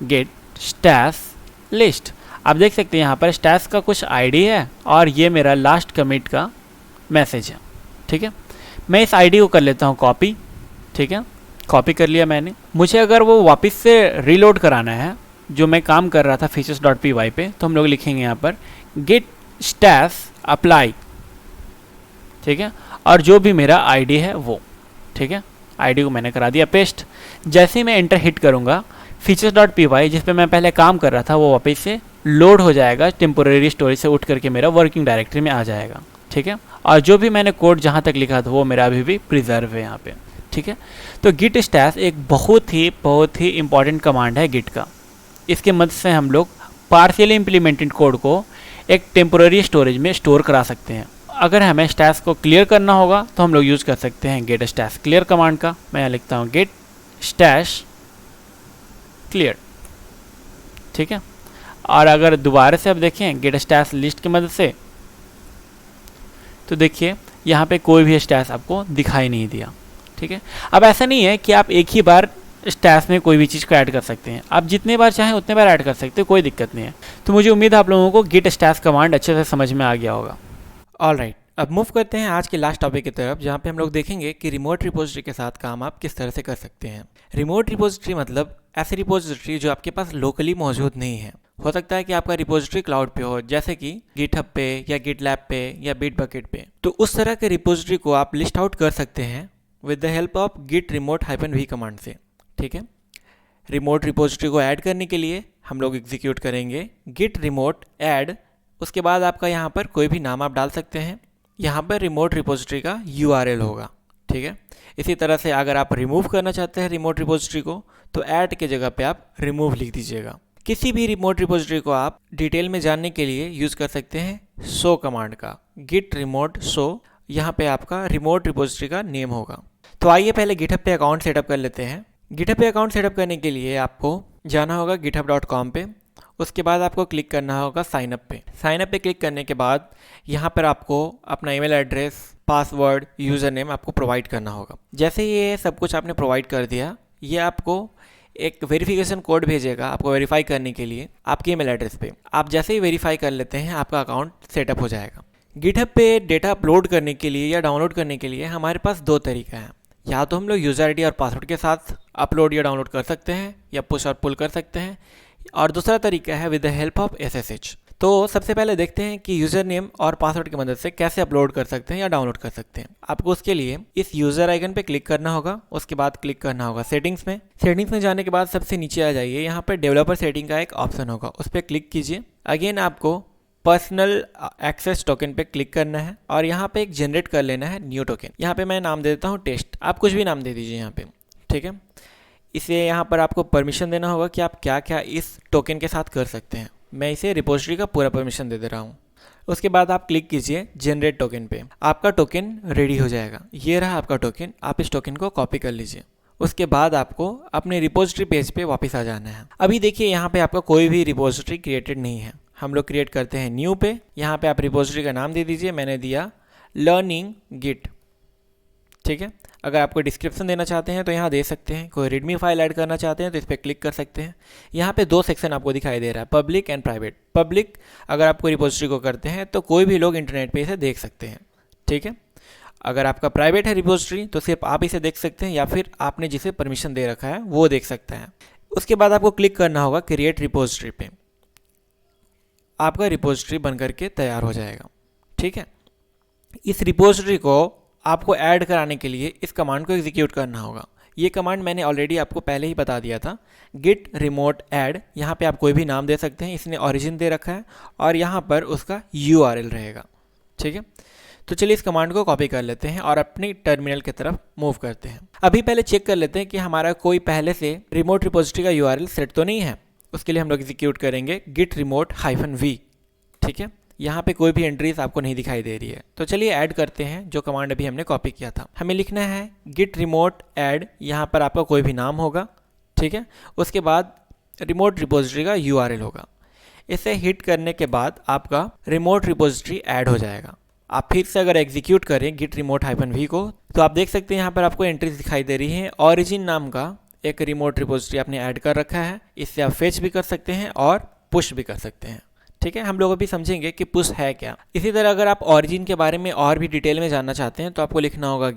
गिट स्टैश लिस्ट, आप देख सकते हैं यहाँ पर स्टैश का कुछ आईडी है और ये मेरा लास्ट कमिट का मैसेज है, ठीक है। मैं इस आईडी को कर लेता हूँ कॉपी, ठीक है, कॉपी कर लिया मैंने। मुझे अगर वो वापस से रीलोड कराना है जो मैं काम कर रहा था features.py पे, तो हम लोग लिखेंगे यहाँ पर git stash apply, ठीक है, और जो भी मेरा आईडी है वो, ठीक है, आईडी को मैंने करा दिया पेस्ट। जैसे ही मैं एंटर हिट करूँगा features.py जिस पे मैं पहले काम कर रहा था वो वापस से लोड हो जाएगा, टेम्पोरेरी स्टोरेज से उठ करके मेरा वर्किंग डायरेक्टरी में आ जाएगा, ठीक है। और जो भी मैंने कोड जहाँ तक लिखा था वो मेरा अभी भी प्रिजर्व है यहाँ पे, ठीक है। तो गिट स्टैश एक बहुत ही इंपॉर्टेंट कमांड है गिट का। इसके मदद से हम लोग पार्शियली इम्प्लीमेंटेड कोड को एक टेम्पोरेरी स्टोरेज में स्टोर करा सकते हैं। अगर हमें स्टैश को क्लियर करना होगा तो हम लोग यूज़ कर सकते हैं गेट स्टैश क्लियर कमांड का। मैं यहाँ लिखता हूँ गेट स्टैश क्लियर, ठीक है। और अगर दोबारा से आप देखें गेट स्टैश लिस्ट की मदद से, तो देखिए यहाँ पे कोई भी स्टैश आपको दिखाई नहीं दिया, ठीक है। अब ऐसा नहीं है कि आप एक ही बार स्टैश में कोई भी चीज़ को ऐड कर सकते हैं, आप जितने बार चाहें उतने बार ऐड कर सकते हैं, कोई दिक्कत नहीं है। तो मुझे उम्मीद है आप लोगों को गिट स्टैश कमांड अच्छे से समझ में आ गया होगा। ऑलराइट, अब मूव करते हैं आज के लास्ट टॉपिक की तरफ, जहाँ पे हम लोग देखेंगे कि रिमोट रिपोजिटरी के साथ काम आप किस तरह से कर सकते हैं। रिमोट रिपोजिटरी मतलब ऐसी रिपोजिटरी जो आपके पास लोकली मौजूद नहीं है। हो सकता है कि आपका रिपोजिटरी क्लाउड पे हो, जैसे कि गिटहब पे या गिटलैब पे या बिटबकेट पे। तो उस तरह के रिपोजिटरी को आप लिस्ट आउट कर सकते हैं with the help of git remote -v command से, ठीक है। रिमोट रिपोजिटरी को ऐड करने के लिए हम लोग एग्जीक्यूट करेंगे git remote add। उसके बाद आपका यहाँ पर कोई भी नाम आप डाल सकते हैं, यहाँ पर रिमोट रिपोजिटरी का URL होगा, ठीक है। इसी तरह से अगर आप रिमूव करना चाहते हैं रिमोट रिपोजिटरी को, तो ऐड के जगह पे आप रिमूव लिख दीजिएगा। किसी भी रिमोट रिपोजिटरी को आप डिटेल में जानने के लिए यूज़ कर सकते हैं show कमांड का, git remote show। यहाँ पे आपका रिमोट रिपोजिटरी का नेम होगा। तो आइए पहले गिटहब पे अकाउंट सेटअप कर लेते हैं। गिटहब पे अकाउंट सेटअप करने के लिए आपको जाना होगा github.com पे। उसके बाद आपको क्लिक करना होगा साइन अप पे। साइन अप पे क्लिक करने के बाद यहाँ पर आपको अपना email address, password, user name आपको प्रोवाइड करना होगा। जैसे ये सब कुछ आपने प्रोवाइड कर दिया, ये आपको एक वेरिफिकेशन कोड भेजेगा आपको वेरीफाई करने के लिए आपके ईमेल एड्रेस पे। आप जैसे ही वेरीफाई कर लेते हैं आपका अकाउंट सेटअप हो जाएगा। गिटहब पे डेटा अपलोड करने के लिए या डाउनलोड करने के लिए हमारे पास दो तरीका है। या तो हम लोग यूज़र आईडी और पासवर्ड के साथ अपलोड या डाउनलोड कर सकते हैं या पुश और पुल कर सकते हैं, और दूसरा तरीका है with the help of SSH। तो सबसे पहले देखते हैं कि यूज़र नेम और पासवर्ड की मदद से कैसे अपलोड कर सकते हैं या डाउनलोड कर सकते हैं। आपको उसके लिए इस यूज़र आइकन पे क्लिक करना होगा, उसके बाद क्लिक करना होगा सेटिंग्स में। सेटिंग्स में जाने के बाद सबसे नीचे आ जाइए, यहाँ पर डेवलपर सेटिंग का एक ऑप्शन होगा, उस पर क्लिक कीजिए। अगेन आपको पर्सनल एक्सेस टोकन पे क्लिक करना है और यहाँ पे एक जनरेट कर लेना है न्यू टोकन। यहाँ पे मैं नाम दे देता हूँ टेस्ट, आप कुछ भी नाम दे दीजिए यहाँ पे, ठीक है। इसे यहाँ पर आपको परमिशन देना होगा कि आप क्या क्या इस टोकन के साथ कर सकते हैं। मैं इसे रिपोजिटरी का पूरा परमिशन दे रहा हूँ। उसके बाद आप क्लिक कीजिए जनरेट टोकन पे, आपका टोकन रेडी हो जाएगा। ये रहा आपका टोकन, आप इस टोकन को कॉपी कर लीजिए। उसके बाद आपको अपने रिपोजिटरी पेज पे वापस आ जाना है। अभी देखिए यहाँ पे आपका कोई भी रिपोजिटरी क्रिएटेड नहीं है, हम लोग क्रिएट करते हैं न्यू पे। यहाँ पे आप रिपोजिटरी का नाम दे दीजिए, मैंने दिया लर्निंग गिट, ठीक है। अगर आपको डिस्क्रिप्शन देना चाहते हैं तो यहाँ दे सकते हैं, कोई रीडमी फाइल ऐड करना चाहते हैं तो इस पर क्लिक कर सकते हैं। यहाँ पे दो सेक्शन आपको दिखाई दे रहा है, पब्लिक एंड प्राइवेट। पब्लिक अगर आप कोई रिपोजिटरी को करते हैं तो कोई भी लोग इंटरनेट पे इसे देख सकते हैं, ठीक है। अगर आपका प्राइवेट है रिपोजिटरी तो सिर्फ आप इसे देख सकते हैं या फिर आपने जिसे परमिशन दे रखा है वो देख सकता है। उसके बाद आपको क्लिक करना होगा क्रिएट रिपोजिटरी पे, आपका रिपोजिटरी बन करके तैयार हो जाएगा, ठीक है। इस रिपोजिटरी को आपको ऐड कराने के लिए इस कमांड को एग्जीक्यूट करना होगा। ये कमांड मैंने ऑलरेडी आपको पहले ही बता दिया था, गिट रिमोट ऐड। यहाँ पे आप कोई भी नाम दे सकते हैं, इसने ओरिजिन दे रखा है और यहाँ पर उसका URL रहेगा, ठीक है। तो चलिए इस कमांड को कॉपी कर लेते हैं और अपनी टर्मिनल की तरफ मूव करते हैं। अभी पहले चेक कर लेते हैं कि हमारा कोई पहले से रिमोट रिपोजिटरी का URL सेट तो नहीं है। उसके लिए हम लोग एग्जीक्यूट करेंगे git remote -v, ठीक है। यहाँ पे कोई भी एंट्रीज आपको नहीं दिखाई दे रही है। तो चलिए ऐड करते हैं जो कमांड अभी हमने कॉपी किया था। हमें लिखना है git remote add, यहाँ पर आपका कोई भी नाम होगा, ठीक है। उसके बाद रिमोट रिपोजिटरी का URL होगा। इसे हिट करने के बाद आपका रिमोट रिपोजिटरी ऐड हो जाएगा। आप फिर से अगर एग्जीक्यूट करें git remote -v को, तो आप देख सकते हैं यहाँ पर आपको एंट्रीज दिखाई दे रही हैं। ऑरिजिन नाम का एक रिमोट रिपोजिटरी आपने ऐड कर रखा है। इससे आप फेच भी कर सकते हैं और पुश भी कर सकते हैं, ठीक है। हम लोग अभी समझेंगे कि पुश है क्या। इसी तरह अगर आप ऑरिजिन के बारे में और भी डिटेल में जानना चाहते हैं तो आपको लिखना होगा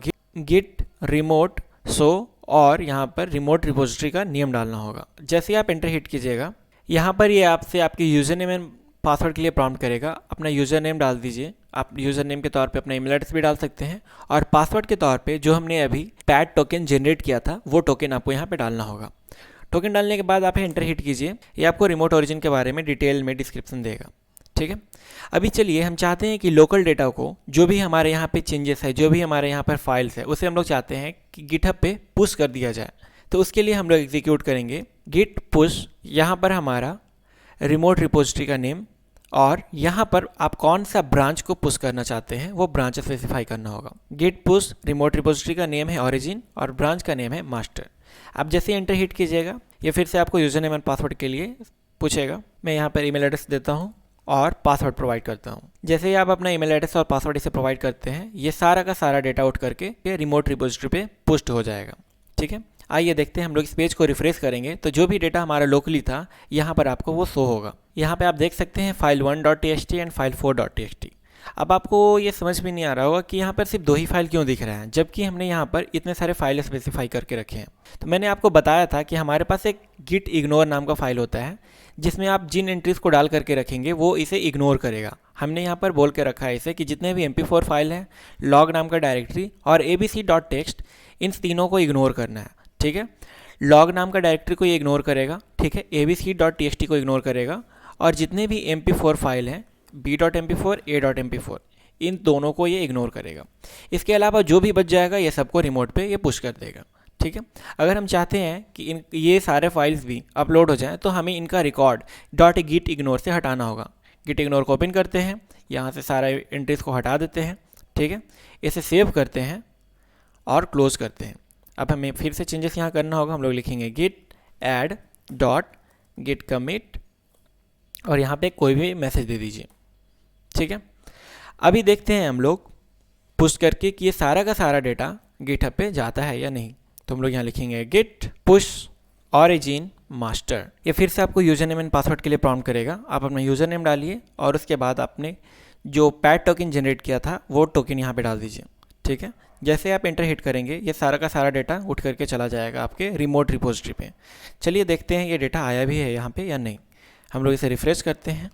git remote show और यहाँ पर रिमोट रिपोजिटरी का नेम डालना होगा। जैसे ही आप एंटर हिट कीजिएगा, यहाँ पर ये आपसे आपके यूज़र नेम एंड पासवर्ड के लिए प्रॉम्प्ट करेगा। अपना यूज़र नेम डाल दीजिए। आप यूज़र नेम के तौर पे अपना ईमेल एड्रेस भी डाल सकते हैं और पासवर्ड के तौर पे जो हमने अभी पैड टोकन जनरेट किया था वो टोकन आपको यहाँ पे डालना होगा। टोकन डालने के बाद आप एंटर हिट कीजिए। ये आपको रिमोट ओरिजिन के बारे में डिटेल में डिस्क्रिप्शन देगा, ठीक है। अभी चलिए हम चाहते हैं कि लोकल डेटा को, जो भी हमारे यहाँ पे चेंजेस है, जो भी हमारे यहाँ पर फाइल्स है, उसे हम लोग चाहते हैं कि गिटहब पे पुश कर दिया जाए। तो उसके लिए हम लोग एग्जीक्यूट करेंगे git push, यहाँ पर हमारा रिमोट रिपोजिटरी का नेम और यहाँ पर आप कौन सा ब्रांच को पुश करना चाहते हैं वो ब्रांच स्पेसिफाई करना होगा। git push रिमोट रिपोजिटरी का नेम है ऑरिजिन और ब्रांच का नेम है मास्टर। आप जैसे एंटर हिट कीजिएगा, ये फिर से आपको यूज़र नेम एंड पासवर्ड के लिए पूछेगा। मैं यहाँ पर ईमेल एड्रेस देता हूँ और पासवर्ड प्रोवाइड करता हूँ। जैसे ही आप अपना ईमेल एड्रेस और पासवर्ड इसे प्रोवाइड करते हैं, ये सारा का सारा डेटा आउट करके रिमोट रिपोजिटरी पे पुस्ट हो जाएगा, ठीक है। आइए देखते हैं, हम लोग इस पेज को रिफ्रेश करेंगे तो जो भी डेटा हमारा लोकली था यहाँ पर आपको वो शो होगा। यहाँ पे आप देख सकते हैं file1.txt एंड file4.txt। अब आपको ये समझ में नहीं आ रहा होगा कि यहाँ पर सिर्फ 2 ही फाइल क्यों दिख रहे हैं, जबकि हमने यहाँ पर इतने सारे फाइल स्पेसिफाई करके रखे हैं। तो मैंने आपको बताया था कि हमारे पास एक git ignore नाम का फाइल होता है, जिसमें आप जिन एंट्रीज को डाल करके रखेंगे वो इसे इग्नोर करेगा। हमने यहाँ पर बोल के रखा है इसे कि जितने भी MP4 फाइल हैं, लॉग नाम का डायरेक्टरी और abc.txt, इन तीनों को इग्नोर करना है, ठीक है। लॉग नाम का डायरेक्टरी को ये इग्नोर करेगा, ठीक है। abc.txt को इग्नोर करेगा और जितने भी MP4 फाइल हैं, b.mp4, a.mp4, इन दोनों को ये इग्नोर करेगा। इसके अलावा जो भी बच जाएगा ये सबको रिमोट पे ये पुश कर देगा, ठीक है। अगर हम चाहते हैं कि ये सारे फाइल्स भी अपलोड हो जाएं तो हमें इनका रिकॉर्ड .git ignore से हटाना होगा। git ignore को ओपन करते हैं, यहाँ से सारे एंट्रीज को हटा देते हैं, ठीक है। इसे सेव करते हैं और क्लोज करते हैं। अब हमें फिर से चेंजेस यहाँ करना होगा। हम लोग लिखेंगे git add git commit और यहाँ पे कोई भी मैसेज दे दीजिए, ठीक है। अभी देखते हैं हम लोग पुश करके कि ये सारा का सारा डेटा गिटहब पे जाता है या नहीं। तो हम लोग यहाँ लिखेंगे git push origin master। ये फिर से आपको यूज़र नेम एंड पासवर्ड के लिए प्रॉम्प्ट करेगा। आप अपना यूज़र नेम डालिए और उसके बाद आपने जो पैड टोकन जनरेट किया था वो टोकन यहाँ पे डाल दीजिए, ठीक है। जैसे आप एंटर हिट करेंगे ये सारा का सारा डेटा उठ करके चला जाएगा आपके रिमोट रिपोजिटरी पे। चलिए देखते हैं ये डेटा आया भी है यहाँ पे या नहीं। हम लोग इसे रिफ्रेश करते हैं,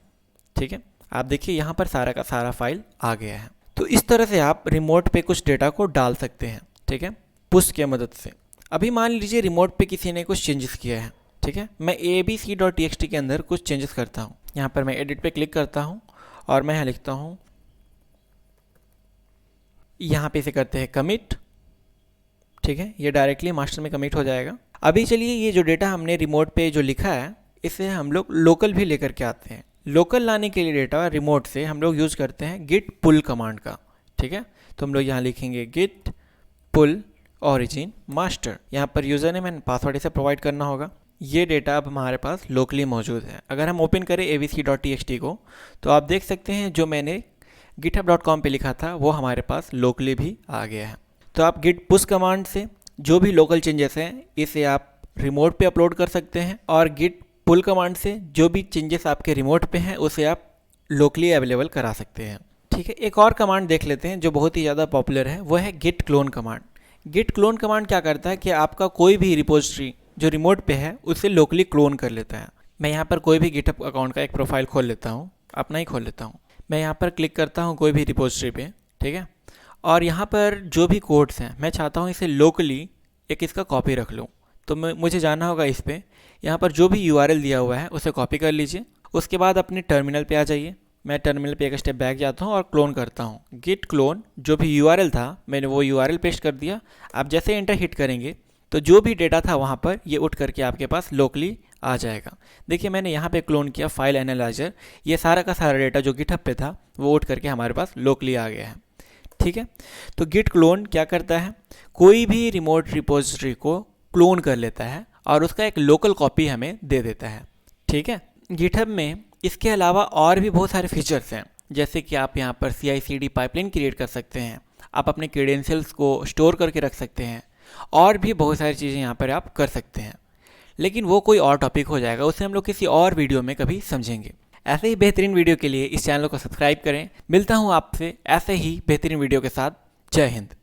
ठीक है। आप देखिए यहाँ पर सारा का सारा फाइल आ गया है। तो इस तरह से आप रिमोट पे कुछ डेटा को डाल सकते हैं, ठीक है, पुश की मदद से। अभी मान लीजिए रिमोट पे किसी ने कुछ चेंजेस किया है, ठीक है। मैं abc.txt के अंदर कुछ चेंजेस करता हूँ। यहाँ पर मैं एडिट पे क्लिक करता हूँ और मैं यहाँ लिखता हूँ, यहाँ पे इसे करते हैं कमिट, ठीक है। ये डायरेक्टली मास्टर में कमिट हो जाएगा। अभी चलिए ये जो डेटा हमने रिमोट पे जो लिखा है इसे हम लोग लोकल भी लेकर के आते हैं। लोकल लाने के लिए डेटा रिमोट से हम लोग यूज़ करते हैं git pull कमांड का, ठीक है। तो हम लोग यहाँ लिखेंगे git pull origin master। यहाँ पर यूज़र नेम एंड पासवर्ड इसे प्रोवाइड करना होगा। ये डेटा अब हमारे पास लोकली मौजूद है। अगर हम ओपन करें abc.txt को तो आप देख सकते हैं जो मैंने github.com पे लिखा था वो हमारे पास लोकली भी आ गया है। तो आप git push कमांड से जो भी लोकल चेंजेस हैं इसे आप रिमोट पे अपलोड कर सकते हैं और git pull कमांड से जो भी चेंजेस आपके रिमोट पे हैं उसे आप लोकली अवेलेबल करा सकते हैं, ठीक है। एक और कमांड देख लेते हैं जो बहुत ही ज़्यादा पॉपुलर है, वो है git clone command. git clone command क्या करता है कि आपका कोई भी रिपोजिटरी जो रिमोट पे है उसे लोकली क्लोन कर लेता है। मैं यहाँ पर कोई भी गिटहब अकाउंट का एक प्रोफाइल खोल लेता हूँ, अपना ही खोल लेता हूँ। मैं यहाँ पर क्लिक करता हूँ कोई भी रिपोजिटरी पे, ठीक है। और यहाँ पर जो भी कोड्स हैं मैं चाहता हूँ इसे लोकली एक इसका कॉपी रख लूँ। तो मुझे जाना होगा इस पर, यहाँ पर जो भी URL दिया हुआ है उसे कॉपी कर लीजिए। उसके बाद अपने टर्मिनल पे आ जाइए। मैं टर्मिनल पे एक स्टेप बैक जाता हूँ और क्लोन करता हूँ। git clone जो भी URL था मैंने वो URL पेस्ट कर दिया। आप जैसे एंटर हिट करेंगे तो जो भी डेटा था वहाँ पर ये उठ करके आपके पास लोकली आ जाएगा। देखिए मैंने यहाँ पे क्लोन किया फाइल एनालाइजर, ये सारा का सारा डेटा जो गिटहब पे था वो उठ करके हमारे पास लोकली आ गया है। ठीक है, तो गिट क्लोन क्या करता है, कोई भी रिमोट रिपोजिटरी को क्लोन कर लेता है और उसका एक लोकल कॉपी हमें दे देता है। ठीक है, गिटहब में इसके अलावा और भी बहुत सारे फीचर्स हैं, जैसे कि आप यहाँ पर CI/CD पाइपलाइन क्रिएट कर सकते हैं, आप अपने क्रेडेंशियल्स को स्टोर करके रख सकते हैं, और भी बहुत सारी चीज़ें यहाँ पर आप कर सकते हैं। लेकिन वो कोई और टॉपिक हो जाएगा, उसे हम लोग किसी और वीडियो में कभी समझेंगे। ऐसे ही बेहतरीन वीडियो के लिए इस चैनल को सब्सक्राइब करें। मिलता हूँ आपसे ऐसे ही बेहतरीन वीडियो के साथ। जय हिंद।